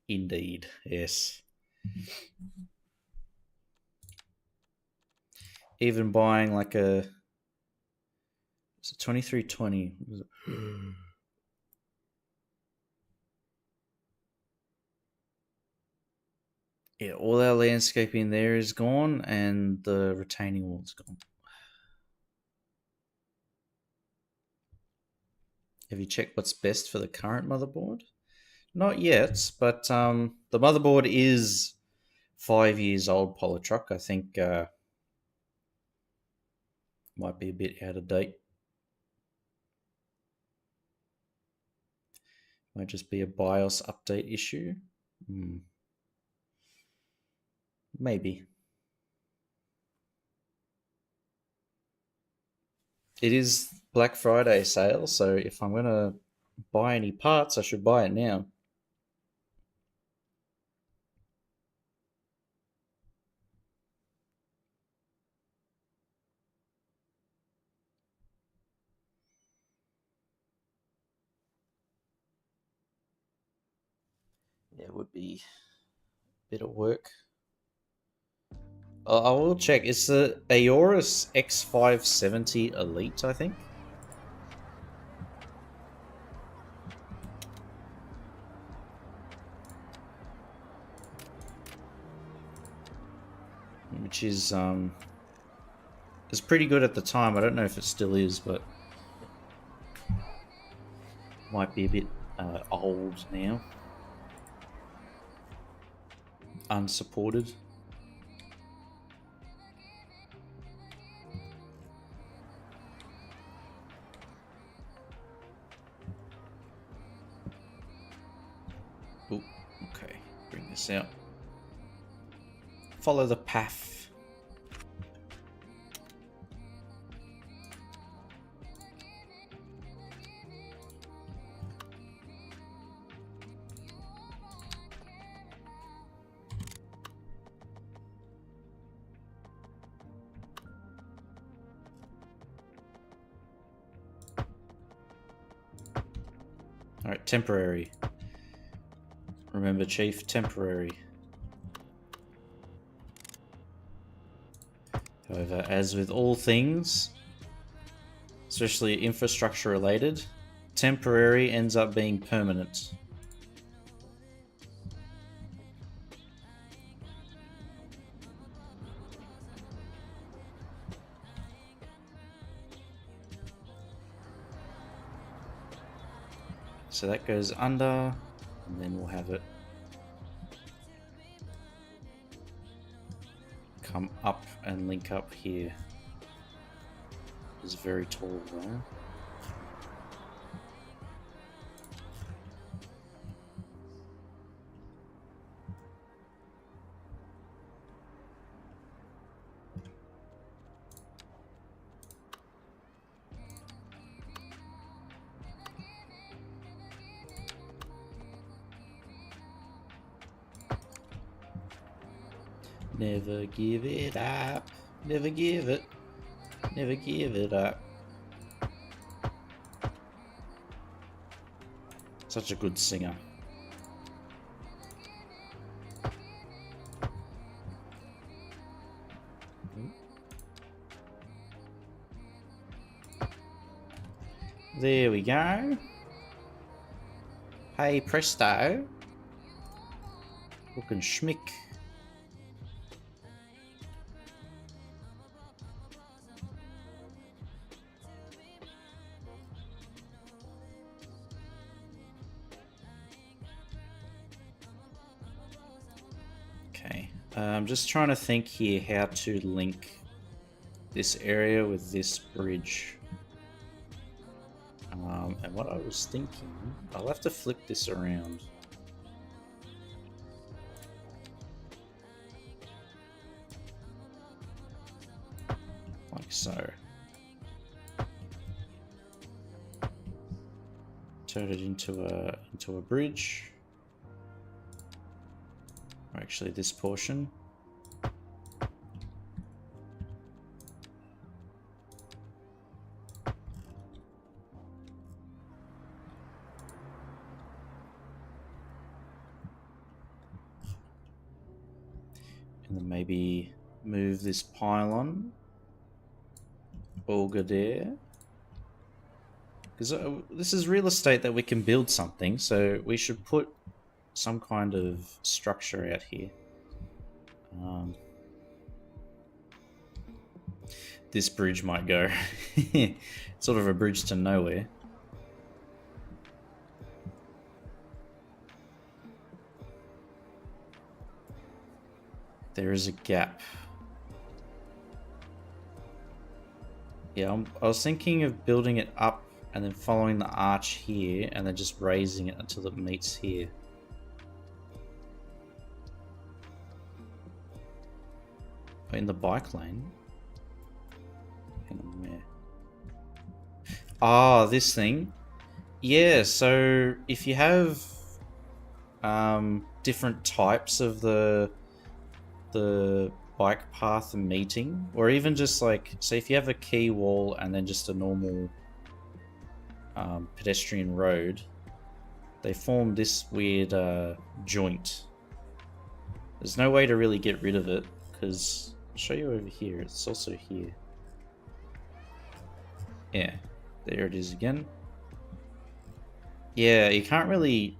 Indeed, yes. Even buying like a 2320. Yeah, all our landscaping there is gone, and the retaining wall's gone. Have you checked what's best for the current motherboard? Not yet, but the motherboard is 5 years old, Polytruck. I think might be a bit out of date. Might just be a BIOS update issue. Maybe. It is Black Friday sale, so if I'm going to buy any parts, I should buy it now. Yeah, it would be a bit of work. I will check. It's the Aorus X570 Elite, I think. Which is it's pretty good at the time. I don't know if it still is, but might be a bit old now. Unsupported. Oh, okay. Bring this out. Follow the path. Alright, temporary. Remember, Chief, temporary. However, as with all things, especially infrastructure related, temporary ends up being permanent. So that goes under, and then we'll have it come up and link up here. It's very tall though. Never give it up. Never give it. Never give it up. Such a good singer. There we go. Hey presto. Looking schmick. Okay, I'm just trying to think here how to link this area with this bridge. And what I was thinking, I'll have to flip this around. Like so. Turn it into a bridge. Or actually this portion. And then maybe move this pylon over there. Because this is real estate that we can build something, so we should put some kind of structure out here. This bridge might go. Sort of a bridge to nowhere. There is a gap. Yeah, I was thinking of building it up and then following the arch here and then just raising it until it meets here. In the bike lane? Ah, this thing. Yeah, so if you have different types of the bike path meeting, or even just like, say if you have a quay wall and then just a normal pedestrian road, they form this weird joint. There's no way to really get rid of it, because I'll show you over here, it's also here. Yeah, there it is again. Yeah, you can't really,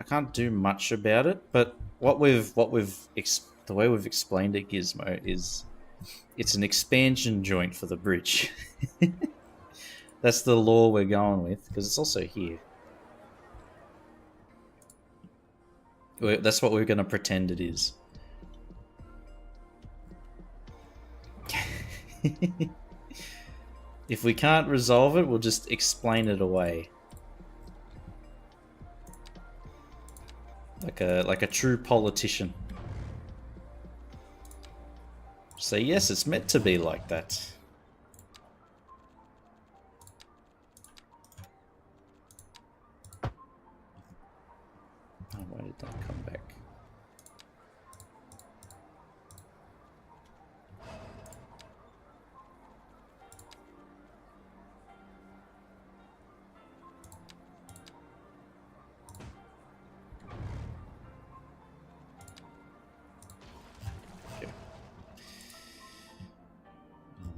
I can't do much about it, but the way we've explained it, Gizmo, is it's an expansion joint for the bridge. That's the law we're going with, because it's also here. That's what we're going to pretend it is. If we can't resolve it, we'll just explain it away. Like a true politician. Say, yes, it's meant to be like that. Oh, why did that come back?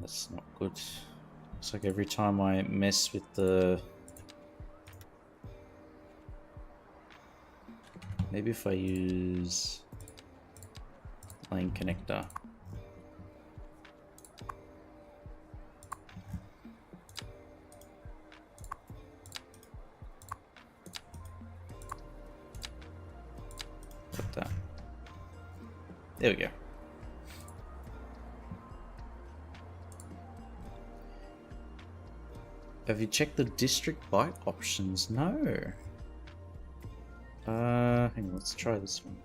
That's not good. Looks like every time I mess with the... Maybe if I use lane connector. Put that. There we go. Have you checked the district bike options? No. Hang on, let's try this one.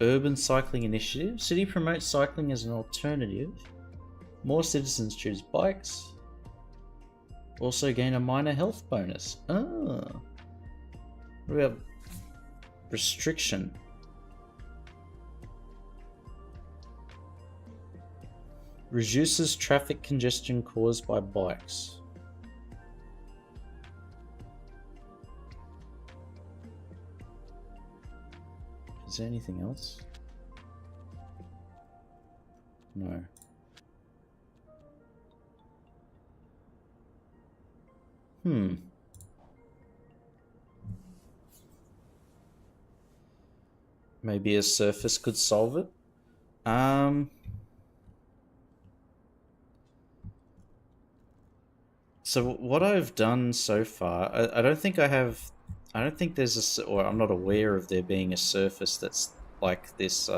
Urban Cycling Initiative. City promotes cycling as an alternative. More citizens choose bikes. Also gain a minor health bonus. Ah. What about restriction? Reduces traffic congestion caused by bikes. Is there anything else? No. Maybe a surface could solve it. So what I've done so far, I don't think I have. I don't think there's or I'm not aware of there being a surface that's like this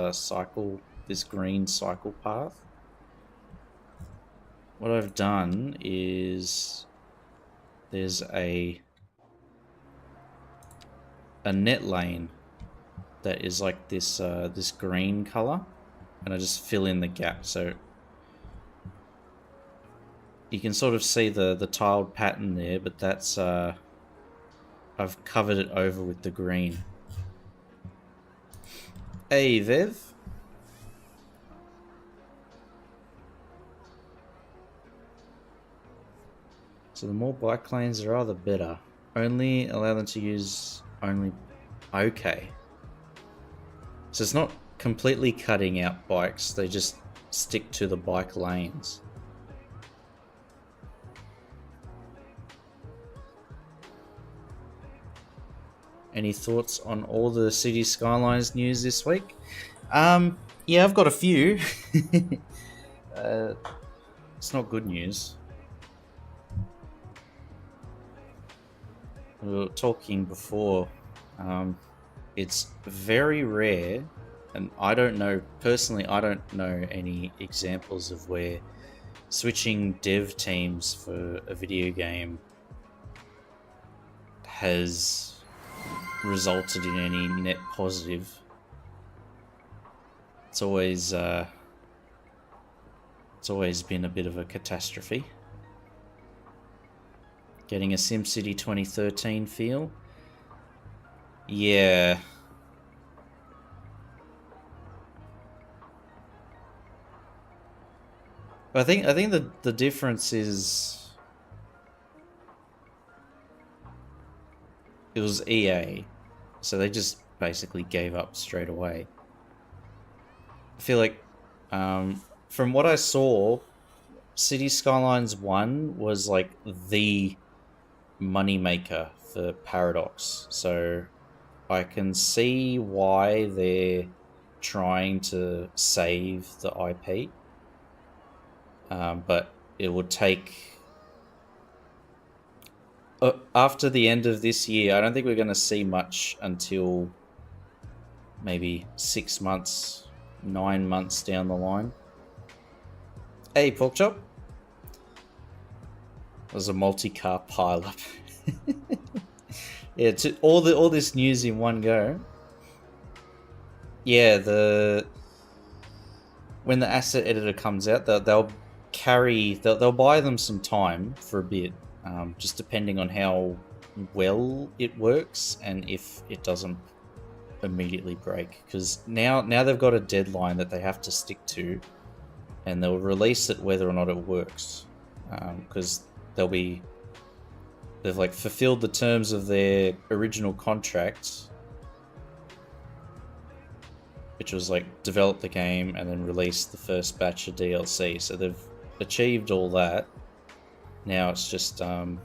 this green cycle path. what I've done is there's a net lane that is like this this green color, and I just fill in the gap, so you can sort of see the tiled pattern there, but that's I've covered it over with the green. Hey Viv. So the more bike lanes there are, the better. Only allow them to use only... Okay. So it's not completely cutting out bikes, they just stick to the bike lanes. Any thoughts on all the City Skylines news this week? Yeah, I've got a few. It's not good news. We were talking before. It's very rare, and I don't know, personally, I don't know any examples of where switching dev teams for a video game has resulted in any net positive. It's always been a bit of a catastrophe. Getting a SimCity 2013 feel. Yeah. I think the difference is it was EA, so they just basically gave up straight away. I feel like from what I saw, City Skylines 1 was like the moneymaker for Paradox, so I can see why they're trying to save the IP, but it would take after the end of this year. I don't think we're going to see much until maybe 6 months, 9 months down the line. Hey, Porkchop. There's a multi-car pile-up. Yeah, all this news in one go. Yeah, when the asset editor comes out, they'll buy them some time for a bit, just depending on how well it works and if it doesn't immediately break. Because now they've got a deadline that they have to stick to, and they'll release it whether or not it works, because they've like fulfilled the terms of their original contract, which was like develop the game and then release the first batch of DLC. So they've achieved all that. Now it's just hand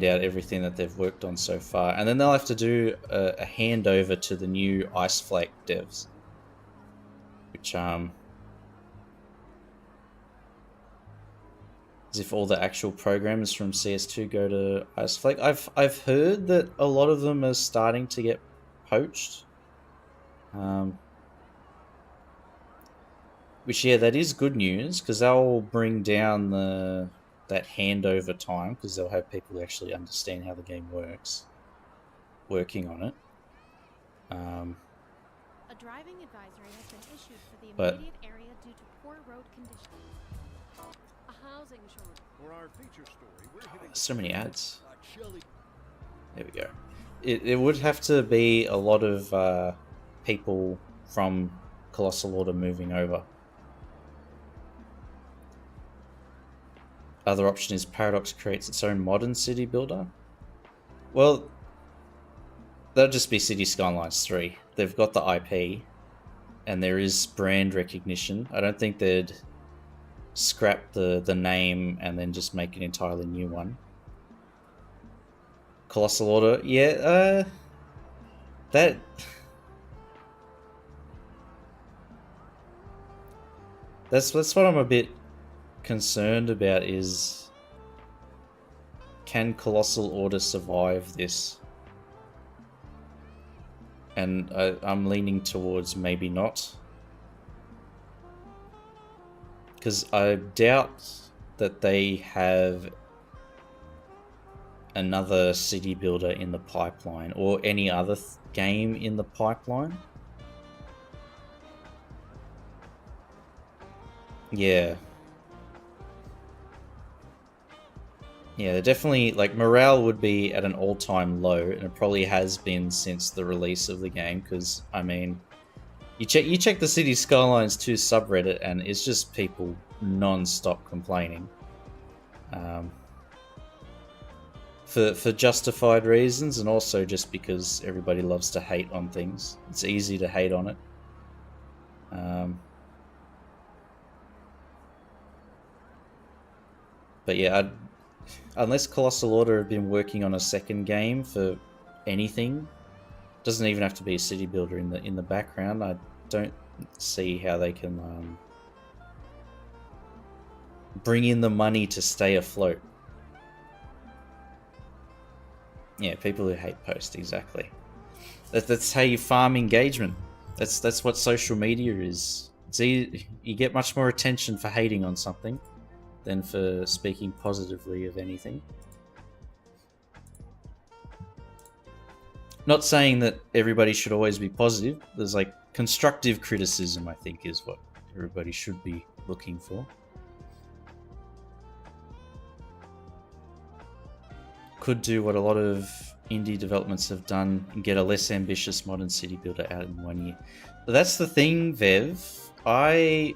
out everything that they've worked on so far, and then they'll have to do a handover to the new Ice Flake devs, which as if all the actual programmers from CS2 go to Ice Flake. I've heard that a lot of them are starting to get poached. Which, yeah, that is good news, because they'll bring down that handover time, because they'll have people who actually understand how the game works working on it. A driving advisory has been issued for the But- immediate area due to poor road conditions. A housing shortage. For our feature story, we're hitting So many ads. There we go. It would have to be a lot of people from Colossal Order moving over. Other option is Paradox creates its own modern city builder. Well, that'll just be City Skylines 3. They've got the IP, and there is brand recognition. I don't think they'd scrap the name and then just make an entirely new one. Colossal Order, yeah, that's what I'm a bit concerned about, is can Colossal Order survive this? And I'm leaning towards maybe not. because I doubt that they have another city builder in the pipeline or any other game in the pipeline. Yeah. Yeah, they're definitely, like, morale would be at an all-time low, and it probably has been since the release of the game, because, I mean, you check the City Skylines 2 subreddit, and it's just people non-stop complaining. For justified reasons, and also just because everybody loves to hate on things. It's easy to hate on it. But yeah, unless Colossal Order have been working on a second game for anything, doesn't even have to be a city builder in the background. I don't see how they can bring in the money to stay afloat. Yeah, people who hate post, exactly. That's how you farm engagement. That's what social media is. You get much more attention for hating on something than for speaking positively of anything. Not saying that everybody should always be positive. There's like constructive criticism, I think, is what everybody should be looking for. Could do what a lot of indie developments have done and get a less ambitious modern city builder out in 1 year. But that's the thing, Vev. I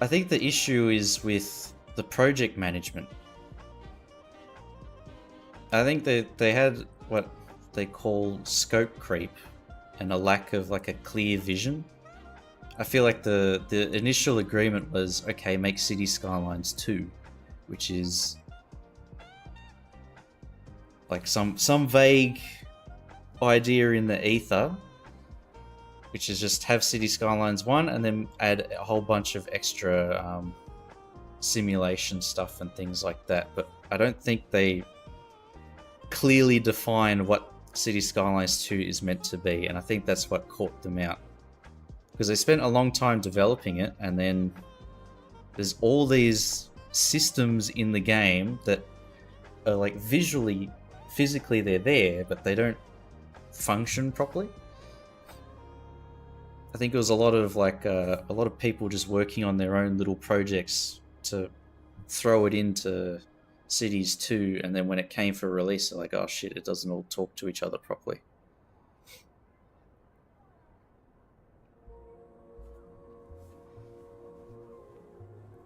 think the issue is with the project management. I think they had what they call scope creep and a lack of like a clear vision. I feel like the initial agreement was, okay, make City Skylines 2, which is like some vague idea in the ether, which is just have City Skylines 1 and then add a whole bunch of extra simulation stuff and things like that. But I don't think they clearly define what City Skylines 2 is meant to be, and I think that's what caught them out. Because they spent a long time developing it, and then there's all these systems in the game that are like visually, physically they're there, but they don't function properly. I think it was a lot of people just working on their own little projects to throw it into Cities 2, and then when it came for release, they're like, oh shit, it doesn't all talk to each other properly.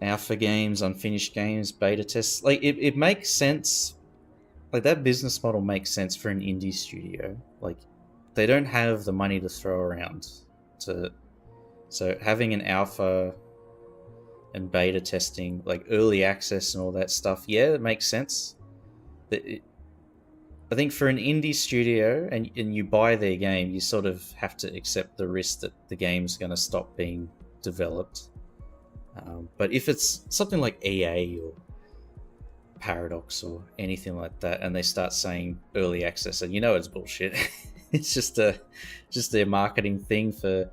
Alpha games, unfinished games, beta tests. Like, it makes sense. Like, that business model makes sense for an indie studio. Like, they don't have the money to throw around. So having an alpha and beta testing, like early access and all that stuff, yeah, it makes sense. But I think for an indie studio, and you buy their game, you sort of have to accept the risk that the game's going to stop being developed. But if it's something like EA or Paradox or anything like that, and they start saying early access, and you know it's bullshit. It's just their marketing thing for.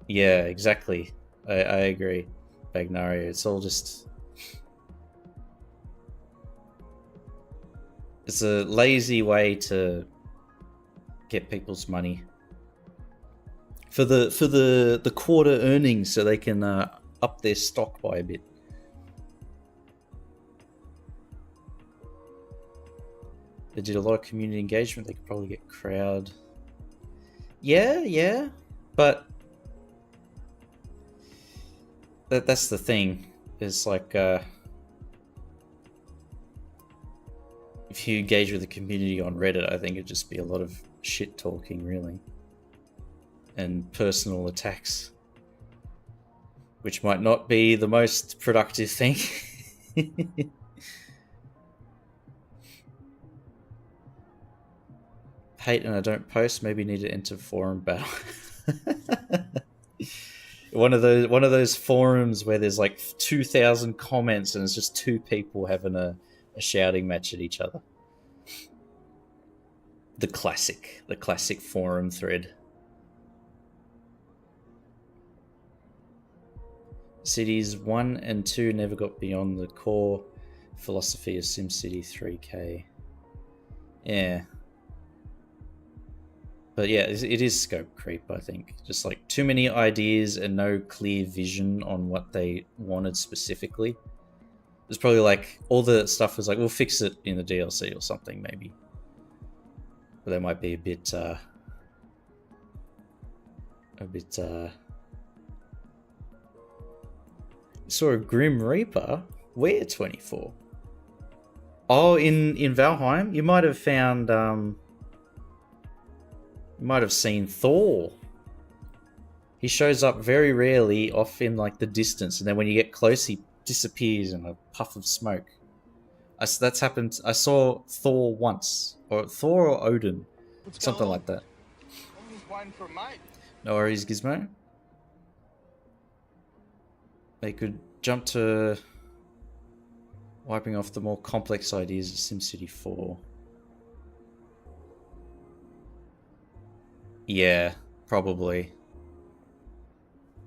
Yeah, exactly. I agree, Bagnario. It's all just. It's a lazy way to get people's money for the quarter earnings, so they can up their stock by a bit. They did a lot of community engagement. They could probably get crowd. Yeah, but that's the thing. It's like if you engage with the community on Reddit, I think it'd just be a lot of shit talking, really, and personal attacks, which might not be the most productive thing. Hate and I don't post. Maybe need to enter forum battle. one of those forums where there's like 2,000 comments and it's just two people having a shouting match at each other. The classic forum thread. Cities 1 and 2 never got beyond the core philosophy of SimCity 3K. Yeah. But yeah, it is scope creep, I think. Just like too many ideas and no clear vision on what they wanted specifically. It's probably like all the stuff was like, we'll fix it in the DLC or something, maybe. But that might be a bit saw a Grim Reaper. Where 24? Oh, in Valheim, you might have found you might have seen Thor. He shows up very rarely, off in like the distance, and then when you get close, he disappears in a puff of smoke. That's happened. I saw Thor once, or Thor or Odin, something like that. I'm just waiting for a mate. No worries, Gizmo. They could jump to wiping off the more complex ideas of SimCity 4. Yeah, probably.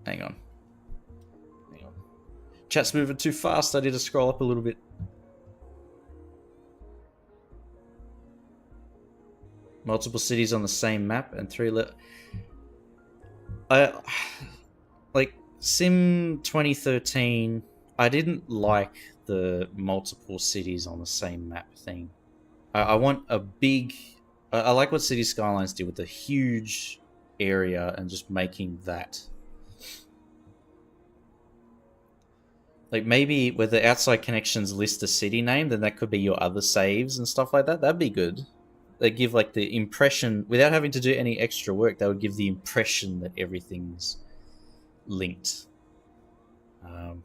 Hang on. Chat's moving too fast. I need to scroll up a little bit. Multiple cities on the same map and 3 like Sim 2013. I didn't like the multiple cities on the same map thing. I want a big. I like what City Skylines did with the huge area and just making that. Like maybe where the outside connections list a city name, then that could be your other saves and stuff like that. That'd be good. They give like the impression, without having to do any extra work, they would give the impression that everything's linked. But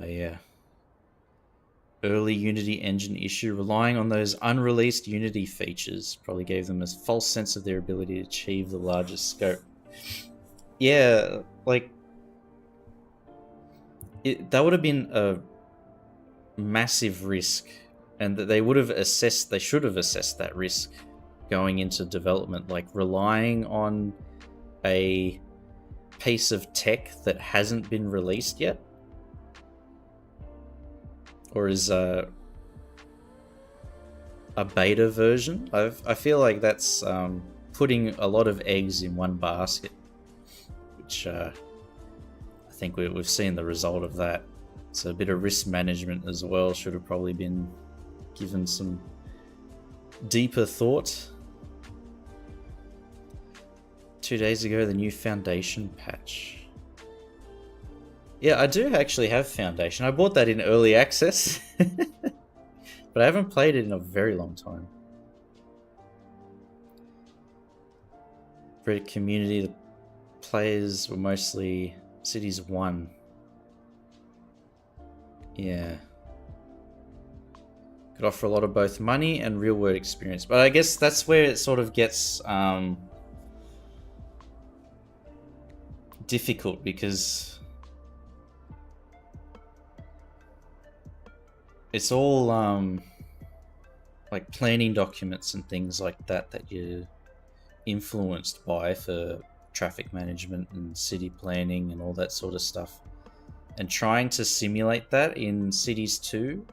yeah. Early Unity engine issue, relying on those unreleased Unity features probably gave them a false sense of their ability to achieve the largest scope. Yeah, like that would have been a massive risk, and that they would have assessed. They should have assessed that risk going into development, like relying on a piece of tech that hasn't been released yet. Or is a beta version. I feel like that's putting a lot of eggs in one basket, which I think we've seen the result of that. So a bit of risk management as well should have probably been given some deeper thought. 2 days ago, the new Foundation patch. Yeah, I do actually have Foundation. I bought that in early access, but I haven't played it in a very long time. Reddit community, the players were mostly Cities 1. Yeah. Could offer a lot of both money and real world experience. But I guess that's where it sort of gets difficult, because it's all like planning documents and things like that that you're influenced by for traffic management and city planning and all that sort of stuff. And trying to simulate that in Cities 2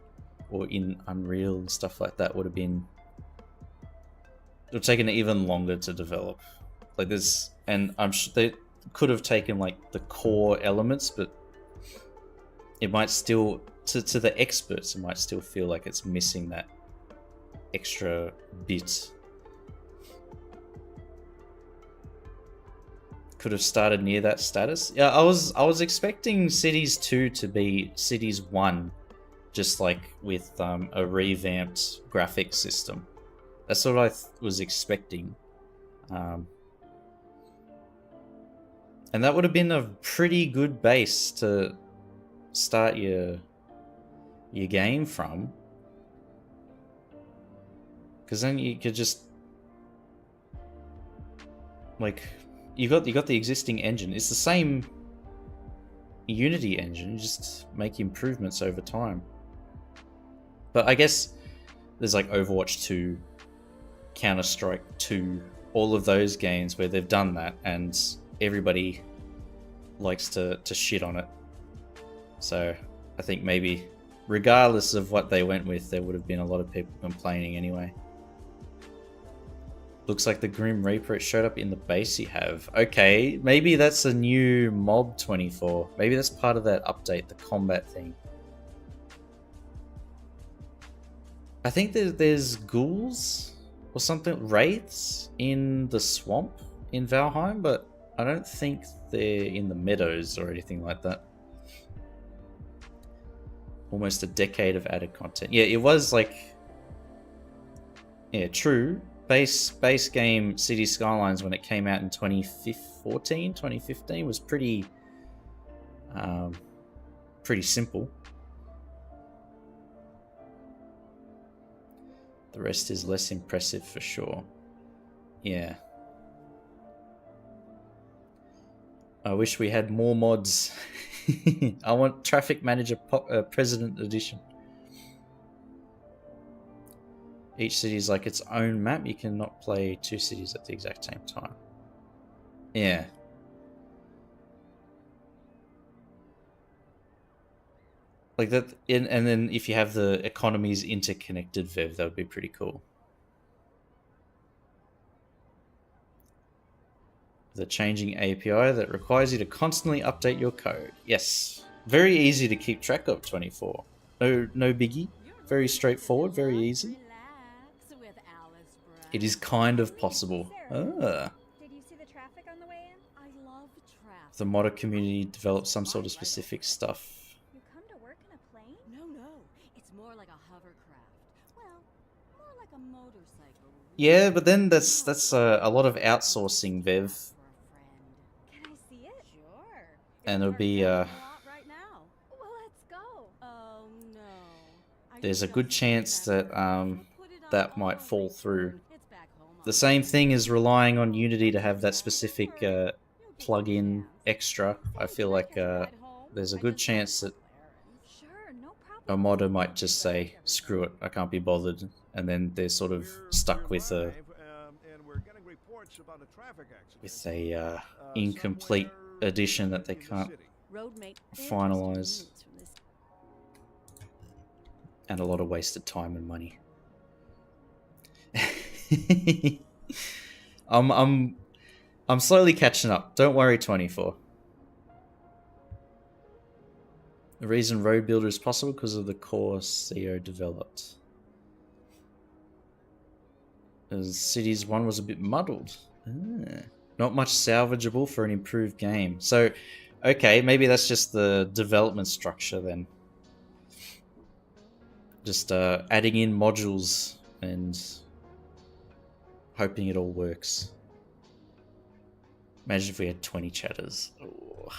or in Unreal and stuff like that would have been... it would have taken even longer to develop. Like there's... and I'm sure they could have taken like the core elements, but it might still... to the experts, it might still feel like it's missing that extra bit. Could have started near that status. Yeah, I was expecting Cities 2 to be Cities 1, just like with a revamped graphics system. That's what I was expecting. And that would have been a pretty good base to start your game from, because then you could just like you got the existing engine. It's the same Unity engine, you just make improvements over time. But I guess there's like Overwatch 2, Counter-Strike 2, all of those games where they've done that, and everybody likes to shit on it. So I think maybe regardless of what they went with, there would have been a lot of people complaining anyway. Looks like the Grim Reaper, it showed up in the base you have. Okay, maybe that's a new mob 24. Maybe that's part of that update, the combat thing. I think there's ghouls or something, wraiths in the swamp in Valheim, but I don't think they're in the meadows or anything like that. Almost a decade of added content. Yeah, it was like... Yeah, true. Base game City Skylines when it came out in 2015 was pretty simple. The rest is less impressive for sure. Yeah. I wish we had more mods. I want Traffic Manager President Edition. Each city is like its own map. You cannot play two cities at the exact same time. Yeah. Like that, and then if you have the economies interconnected, Viv, that would be pretty cool. The changing API that requires you to constantly update your code. Yes. Very easy to keep track of, 24. No biggie. Very straightforward, very easy. It is kind of possible. Ah. Did you see the traffic on the way in? I love traffic. The modder community developed some sort of specific stuff. You come to work in a plane? No. It's more like a hovercraft. Well, more like a motorcycle. Yeah, but then that's a lot of outsourcing, Viv. Can I see it? Sure. And it'll be Right now. Well, let's go. Oh no. there's a good chance that that might fall through. The same thing as relying on Unity to have that specific plug-in extra. I feel like there's a good chance that a modder might just say, screw it, I can't be bothered, and then they're sort of stuck with a incomplete edition that they can't finalize, and a lot of wasted time and money. I'm slowly catching up. Don't worry, 24. The reason Road Builder is possible because of the core CO developed. As Cities 1 was a bit muddled. Not much salvageable for an improved game. So, okay, maybe that's just the development structure then. Just adding in modules and hoping it all works. Imagine if we had 20 chatters. Ooh.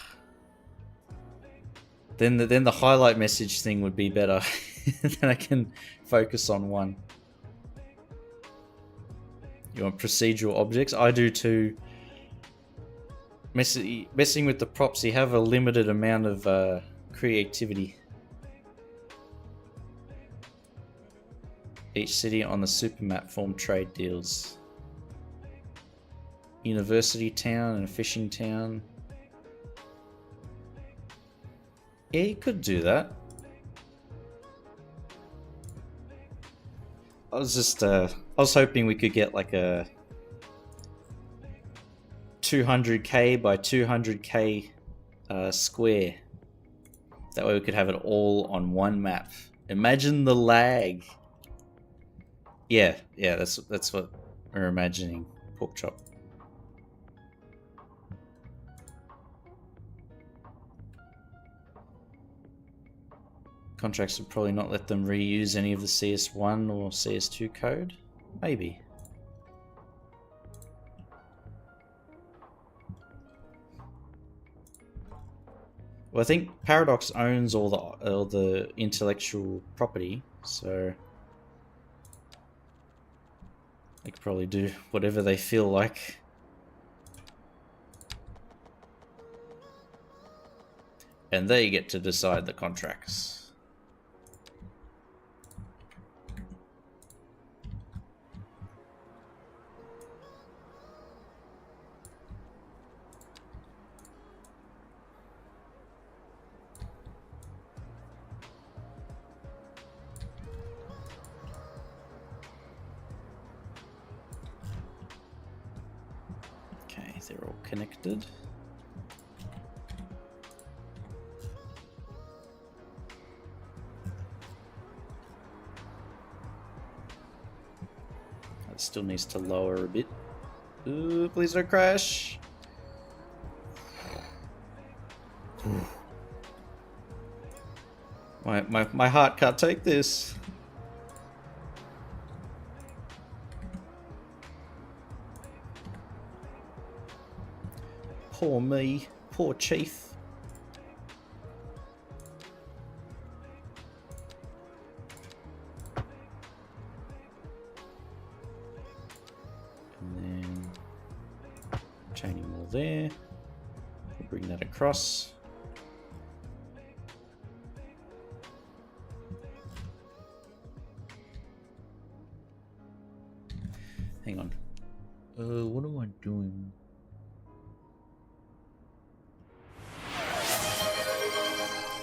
Then the highlight message thing would be better. Then I can focus on one. You want procedural objects? I do too. Messing with the props, you have a limited amount of creativity. Each city on the supermap form trade deals. University town and a fishing town. Yeah, you could do that. I was hoping we could get like a 200k by 200k square. That way we could have it all on one map. Imagine the lag. Yeah, that's what we're imagining. Pork chop. Contracts would probably not let them reuse any of the CS1 or CS2 code. Maybe. Well, I think Paradox owns all the intellectual property, so they could probably do whatever they feel like. And they get to decide the contracts. if they're all connected. It still needs to lower a bit. Ooh, please don't crash. My heart can't take this. Poor me. Poor Chief. And then chaining more there. We'll bring that across. Hang on. What am I doing?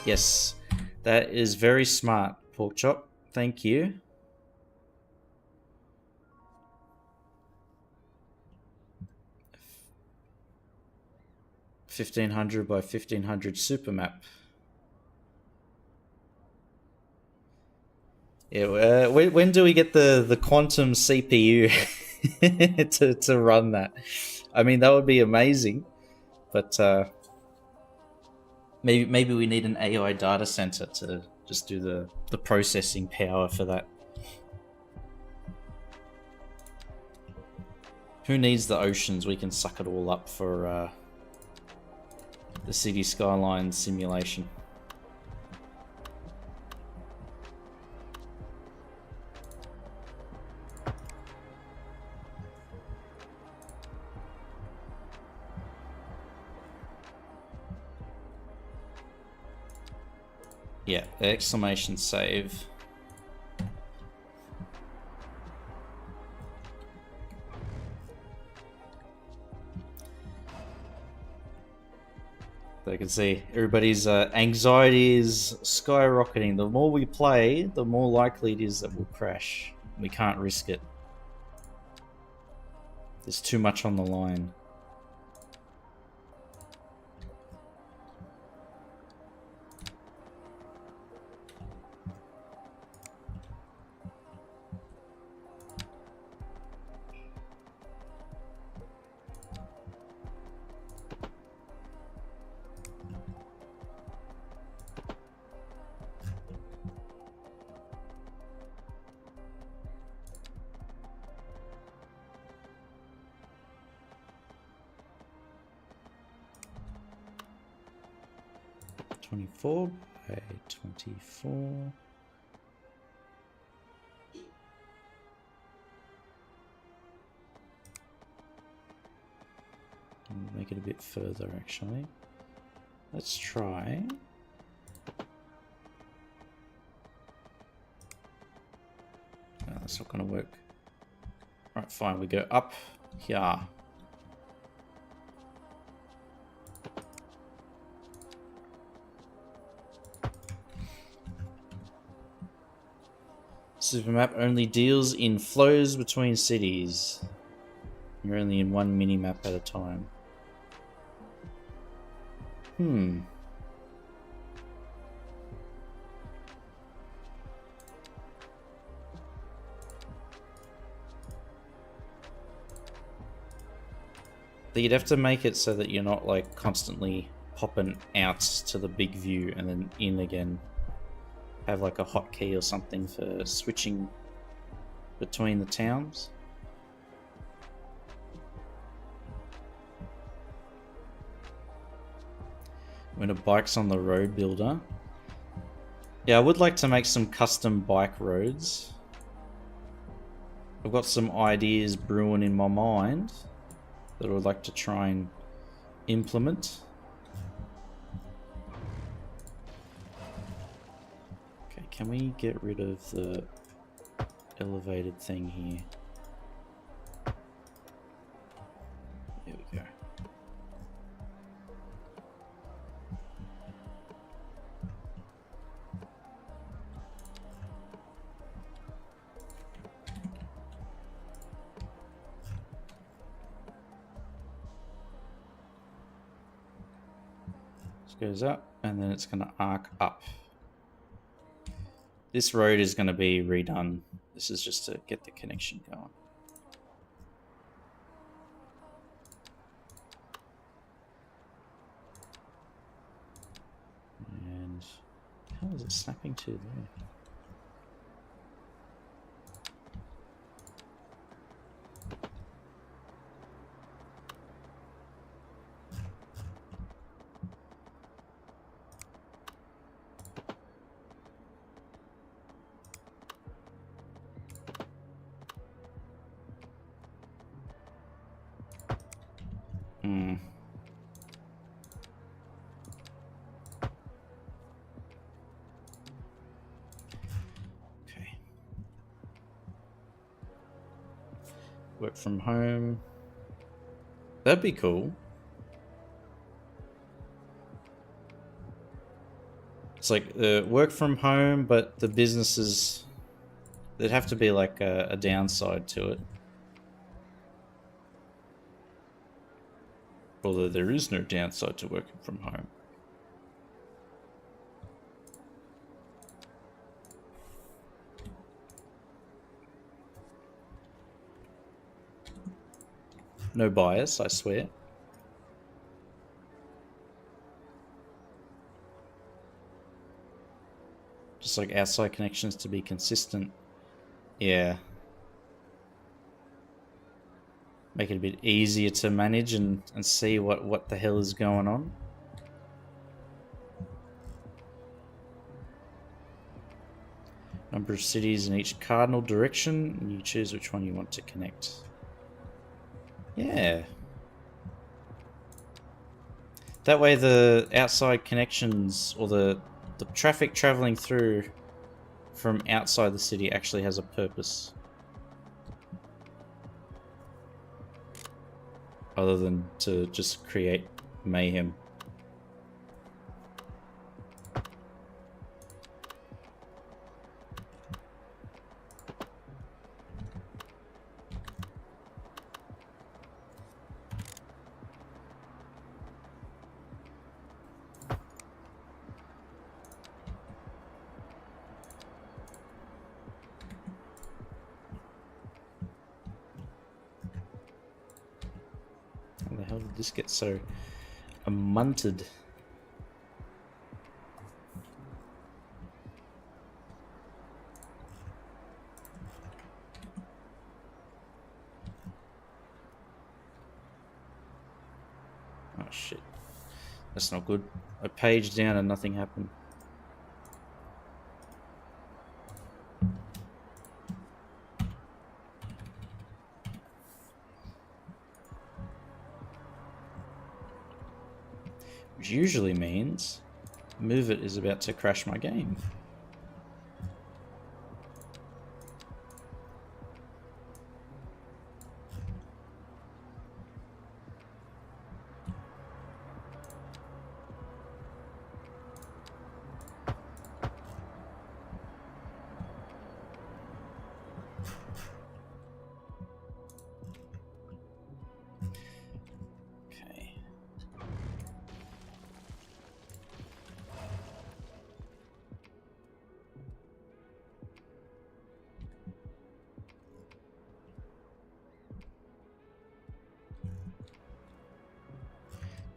Yes, that is very smart, Pork Chop. Thank you. $1,500 by 1,500 super map. Yeah, when do we get the quantum CPU to run that? I mean, that would be amazing, but maybe we need an AI data center to just do the processing power for that. Who needs the oceans? We can suck it all up for the city skyline simulation. Yeah, exclamation save. So you can see everybody's anxiety is skyrocketing. The more we play, the more likely it is that we'll crash. We can't risk it. There's too much on the line. .24 by 24. Make it a bit further, actually. Let's try. No, that's not going to work. Right, fine. We go up here. Supermap only deals in flows between cities. You're only in one mini-map at a time. But you'd have to make it so that you're not like constantly popping out to the big view and then in again. Have like a hotkey or something for switching between the towns. When a bike's on the road builder. Yeah, I would like to make some custom bike roads. I've got some ideas brewing in my mind that I would like to try and implement. Okay, can we get rid of the elevated thing here? There we go. goes up, and then it's going to arc up. This road is going to be redone. This is just to get the connection going. And how is it snapping to there? Hmm. Okay. Work from home. That'd be cool. It's like work from home, but the businesses, there'd have to be like a downside to it. Although there is no downside to working from home. No bias, I swear. Just like outside connections to be consistent. Yeah. Make it a bit easier to manage and see what the hell is going on. Number of cities in each cardinal direction, and you choose which one you want to connect. Yeah. That way the outside connections, or the traffic traveling through from outside the city actually has a purpose. Other than to just create mayhem. How the hell did this get so munted? Oh shit. That's not good. I paged down and nothing happened. Which usually means Move It is about to crash my game.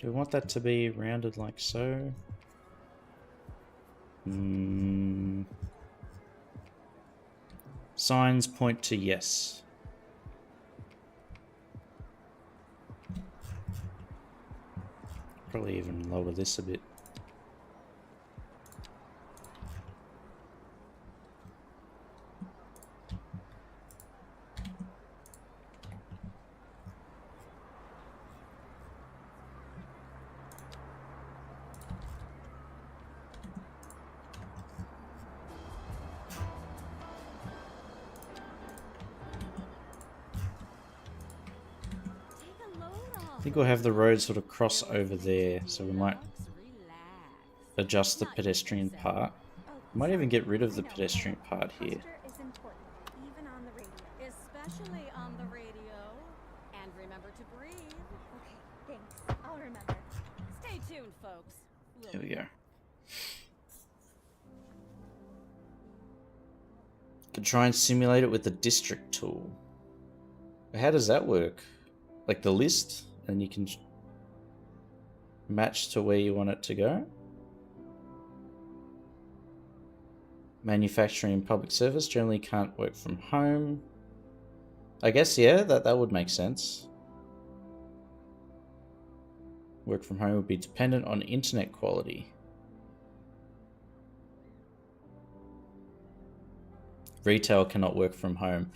Do I want that to be rounded like so? Signs point to yes. Probably even lower this a bit. I think we'll have the road sort of cross over there, so we might adjust the pedestrian part. Might even get rid of the pedestrian part here. Is important, even on the radio. Especially on the radio. And remember to breathe. Okay, thanks. I'll remember. Stay tuned, folks. Here we go. Can try and simulate it with the district tool. How does that work? Like the list, and you can match to where you want it to go? Manufacturing and public service generally can't work from home. I guess, yeah, that would make sense. Work from home would be dependent on internet quality. Retail cannot work from home.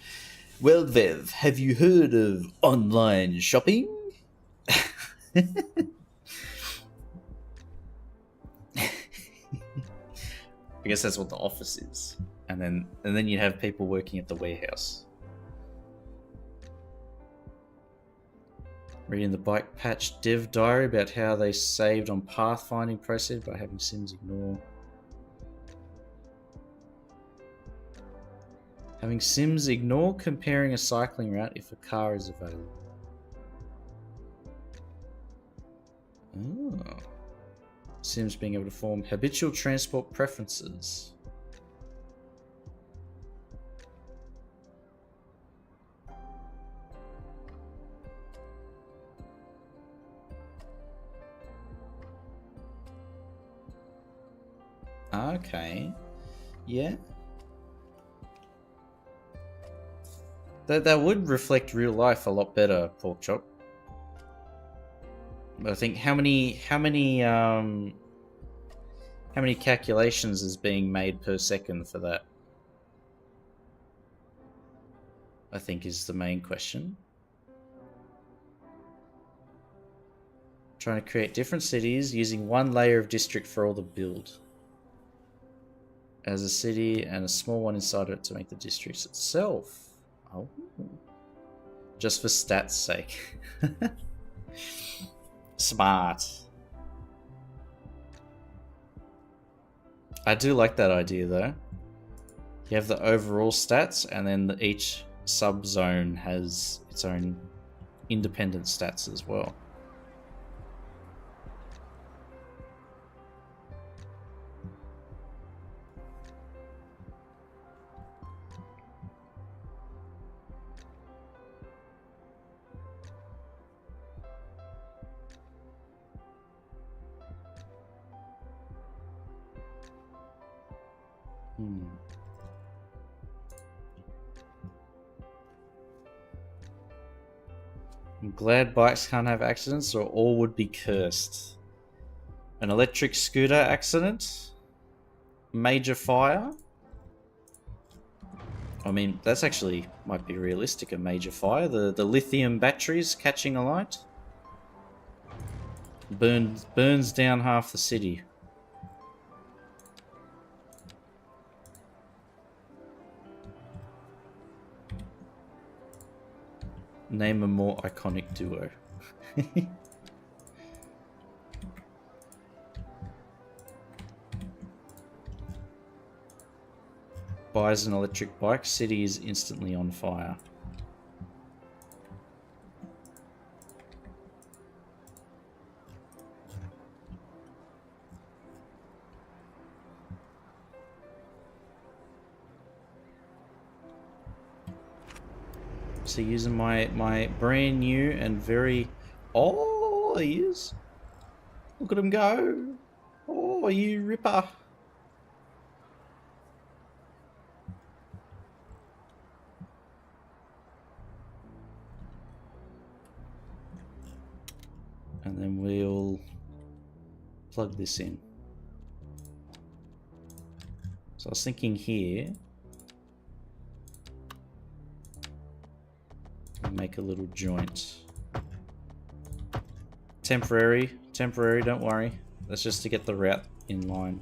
Well, Vev, have you heard of online shopping? I guess that's what the office is. And then you'd have people working at the warehouse. Reading the bike patch dev diary about how they saved on pathfinding process by having Sims ignore. Having Sims ignore comparing a cycling route if a car is available. Oh. Sims being able to form habitual transport preferences. Okay. Yeah. That would reflect real life a lot better, Pork Chop. But I think how many calculations is being made per second for that? I think is the main question. Trying to create different cities using one layer of district for all the build. As a city and a small one inside it to make the districts itself. Oh. Just for stats' sake. Smart. I do like that idea though. You have the overall stats and then each sub-zone has its own independent stats as well. I'm glad bikes can't have accidents or all would be cursed. An electric scooter accident? Major fire? I mean, that's actually might be realistic, a major fire. The lithium batteries catching alight. Burns down half the city. Name a more iconic duo. Buys an electric bike, city is instantly on fire. So using my brand new and very... Oh, he is. Look at him go. Oh, you ripper. And then we'll plug this in. So I was thinking here, make a little joint. Temporary, don't worry. That's just to get the route in line.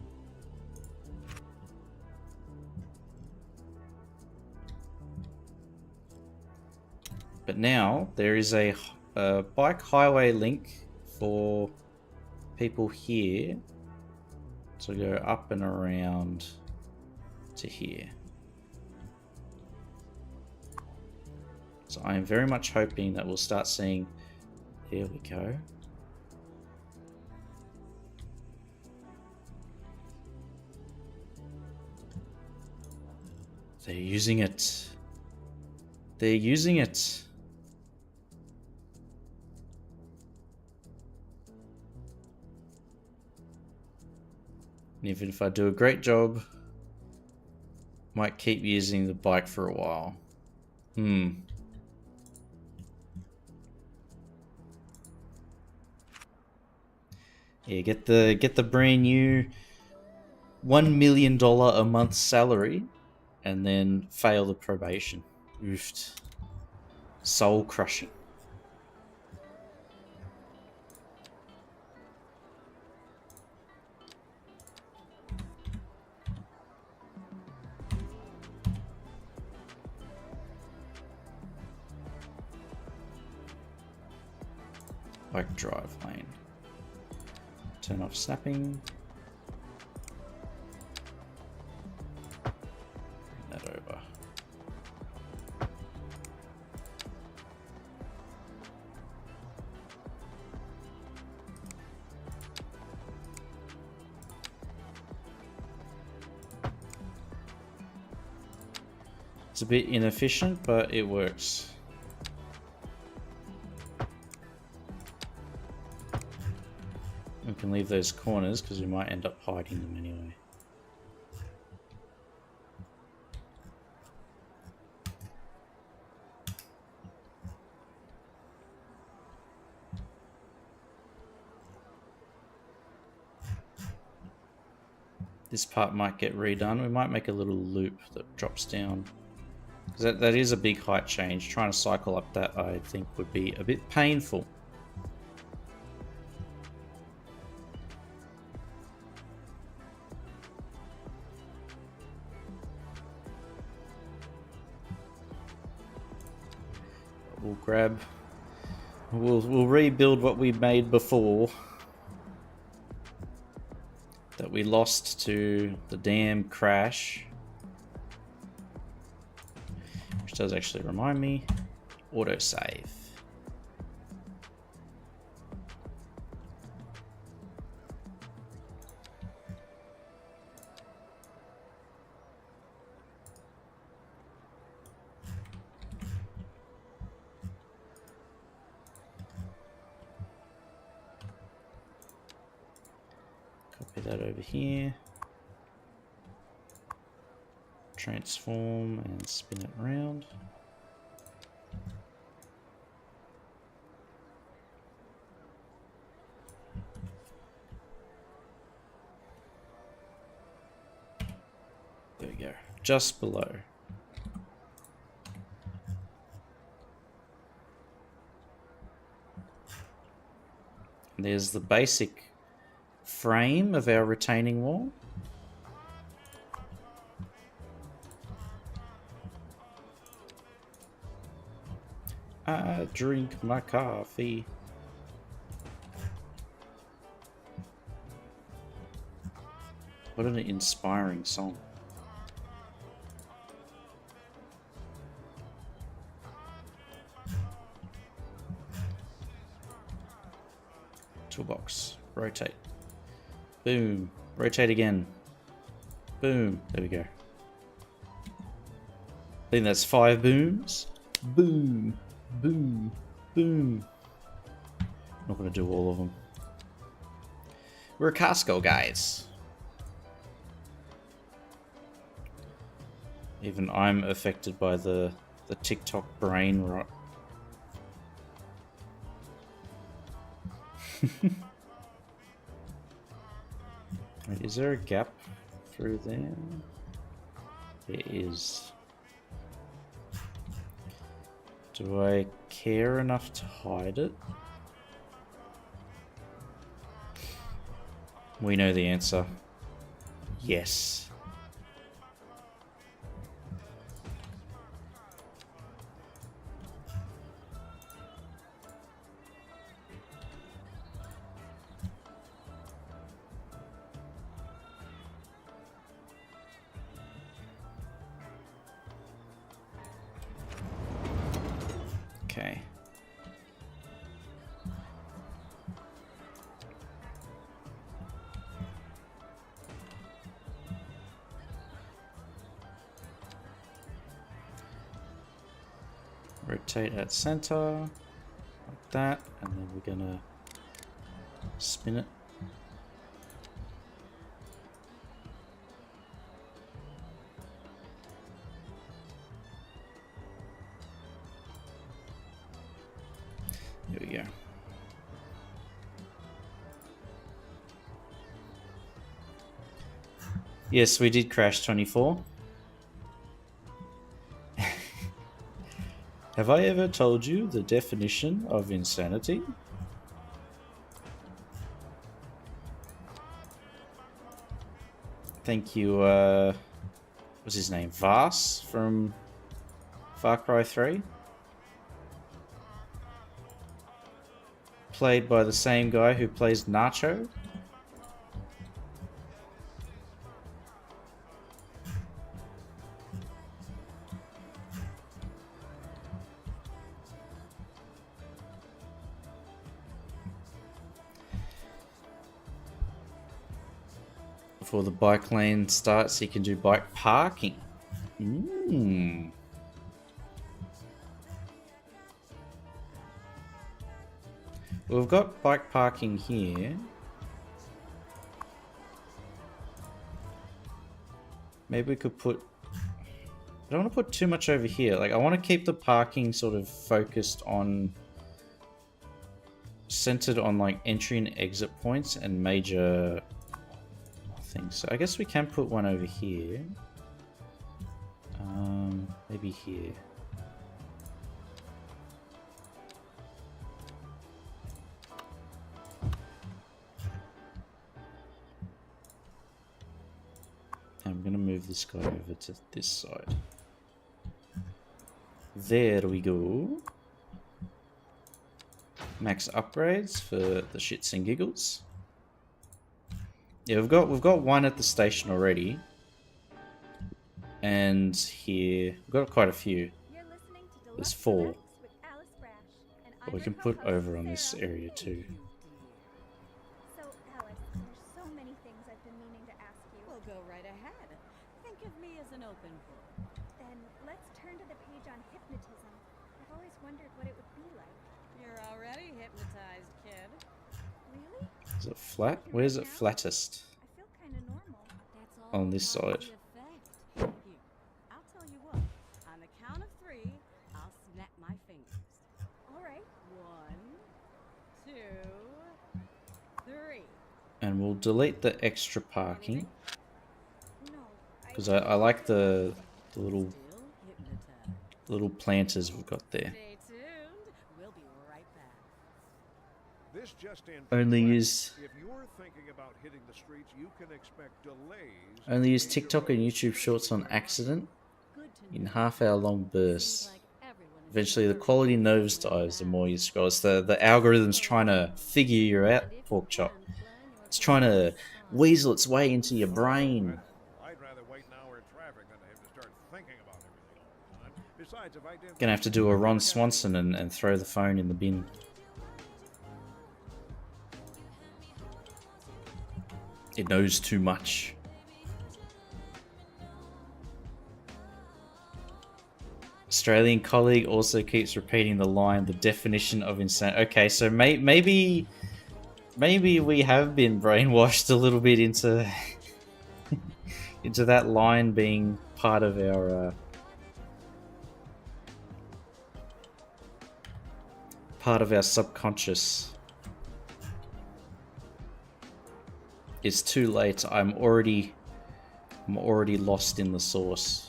But now there is a bike highway link for people here to go up and around to here. So I am very much hoping that we'll start seeing... There we go. They're using it. They're using it. And even if I do a great job, might keep using the bike for a while. Yeah, get the brand new $1 million a month salary and then fail the probation. Oofed. Soul crushing. Bike drive lane. Turn off snapping. Bring that over. It's a bit inefficient, but it works. We can leave those corners because we might end up hiding them anyway. This part might get redone. We might make a little loop that drops down. Because that is a big height change. Trying to cycle up that, I think, would be a bit painful. We'll rebuild what we made before that we lost to the damn crash, which does actually remind me, autosave. Copy that over here. Transform and spin it around. There we go. Just below. And there's the basic frame of our retaining wall. I drink my coffee. What an inspiring song. Toolbox. Rotate. Boom. Rotate again. Boom. There we go. I think that's 5 booms. Boom. Boom. Boom. Not going to do all of them. We're Costco guys. Even I'm affected by the TikTok brain rot. Wait, is there a gap through there? There is. Do I care enough to hide it? We know the answer. Yes. Okay. Rotate at center, like that, and then we're gonna spin it. Here we go. Yes, we did crash 24. Have I ever told you the definition of insanity? Thank you, what's his name? Vas from Far Cry 3? Played by the same guy who plays Nacho. Before the bike lane starts, you can do bike parking. We've got bike parking here. Maybe we could put... I don't want to put too much over here. Like, I want to keep the parking sort of focused on... centered on, like, entry and exit points and major things. So I guess we can put one over here. Maybe here. I'm gonna move this guy over to this side. There we go. Max upgrades for the shits and giggles. Yeah, we've got one at the station already. And here we've got quite a few. There's 4. But we can put over on this area too. So, Alice, there's so many things I've been meaning to ask you. Well, go right ahead. Think of me as an open book. Then let's turn to the page on hypnotism. I've always wondered what it would be like. You're already hypnotized, kid. Really? Is it flat? Where's it flattest? I feel kind of normal. That's all On this part of side. the effect. Here, I'll tell you what. On the count of 3, I'll snap my fingers. All right. 1, 2, 3. And we'll delete the extra parking. No. Because I like the little Still hypnotized. little planters we've got there. Stay tuned. We'll be right back. This just in. Only use If you're thinking about hitting the streets, you can expect delays. only use TikTok and YouTube Shorts on accident Good to in know. half-hour-long bursts. Seems like everyone is Eventually, the very quality busy nosedives the now. more you scroll. It's the algorithm's trying to figure you out, pork chop. It's trying to weasel its way into your brain. I'd rather wait an hour in traffic than to have to start thinking about everything all the time. Besides, if I did Gonna have to do a Ron Swanson and throw the phone in the bin. It knows too much. Australian colleague also keeps repeating the line, the definition of insane. Okay, so maybe we have been brainwashed a little bit into into that line being part of our subconscious. It's too late. I'm already lost in the sauce.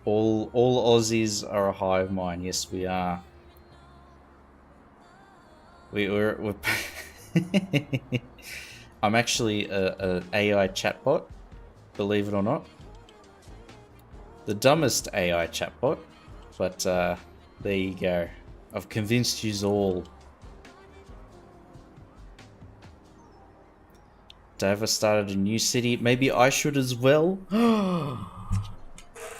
All Aussies are a hive mind. Yes, we are. We're I'm actually a AI chatbot, believe it or not. The dumbest AI chatbot, but there you go. I've convinced yous all. Dava started a new city. Maybe I should as well.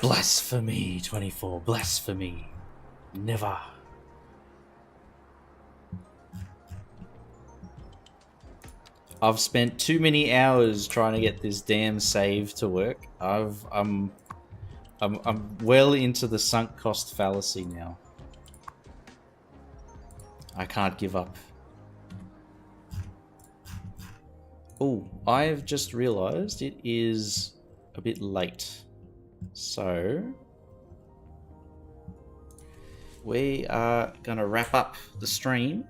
Blasphemy, 24. Blasphemy. Never. I've spent too many hours trying to get this damn save to work. I'm well into the sunk cost fallacy now. I can't give up. Oh, I've just realized it is a bit late. So we are gonna wrap up the stream.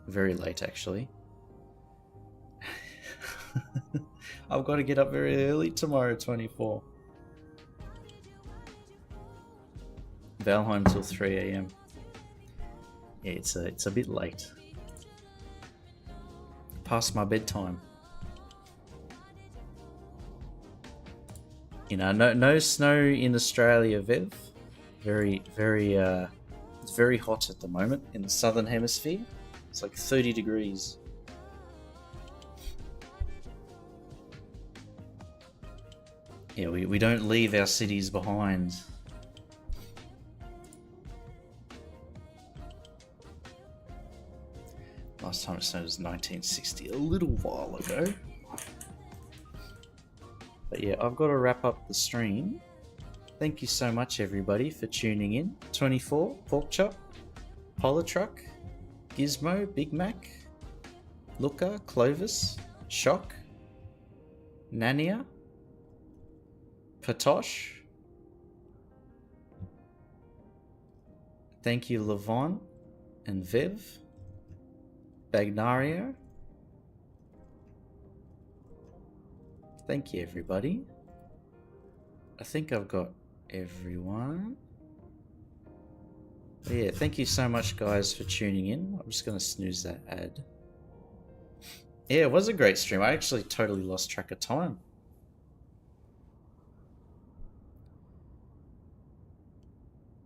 Very late, actually. I've got to get up very early tomorrow, 24. Valheim till 3 a.m. Yeah, it's a bit late. Past my bedtime. You know, no snow in Australia, Viv. It's very hot at the moment in the southern hemisphere. It's like 30 degrees. Yeah, we don't leave our cities behind. Last time it snowed was 1960, a little while ago. But yeah, I've got to wrap up the stream. Thank you so much, everybody, for tuning in. 24, Porkchop, Polytruck, Gizmo, Big Mac, Looker, Clovis, Shock, Nania, Patosh. Thank you, Levon and Viv. Bagnario. Thank you, everybody. I think I've got everyone. But yeah, thank you so much, guys, for tuning in. I'm just going to snooze that ad. Yeah, it was a great stream. I actually totally lost track of time.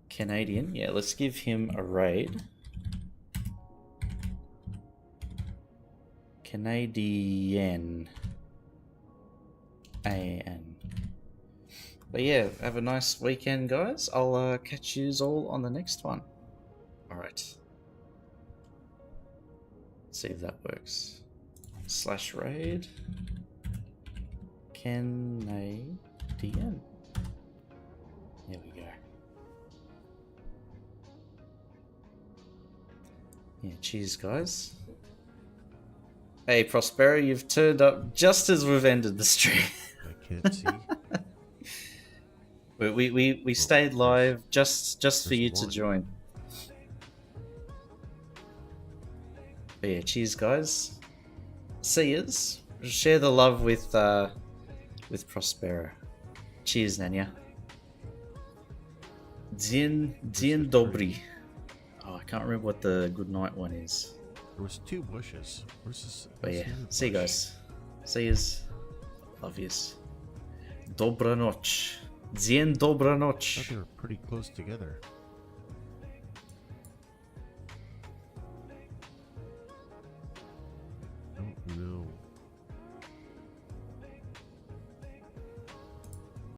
Canadian. Yeah, let's give him a raid. Canadian. A-N. But yeah, have a nice weekend, guys. I'll catch yous all on the next one. Alright. See if that works. /raid. Canadian. There we go. Yeah, cheers, guys. Hey, Prospero, you've turned up just as we've ended the stream. I can't see. we stayed live just for you to join. But yeah, cheers, guys. See yous. Share the love with Prospero. Cheers, Nanya. Dzień dobry. Oh, I can't remember what the good night one is. There was 2 bushes. Where's this? But yeah, the other see you bush? guys. See yous. Love yous. Dobranoc. Dzień I thought dobranoc. they were pretty close together.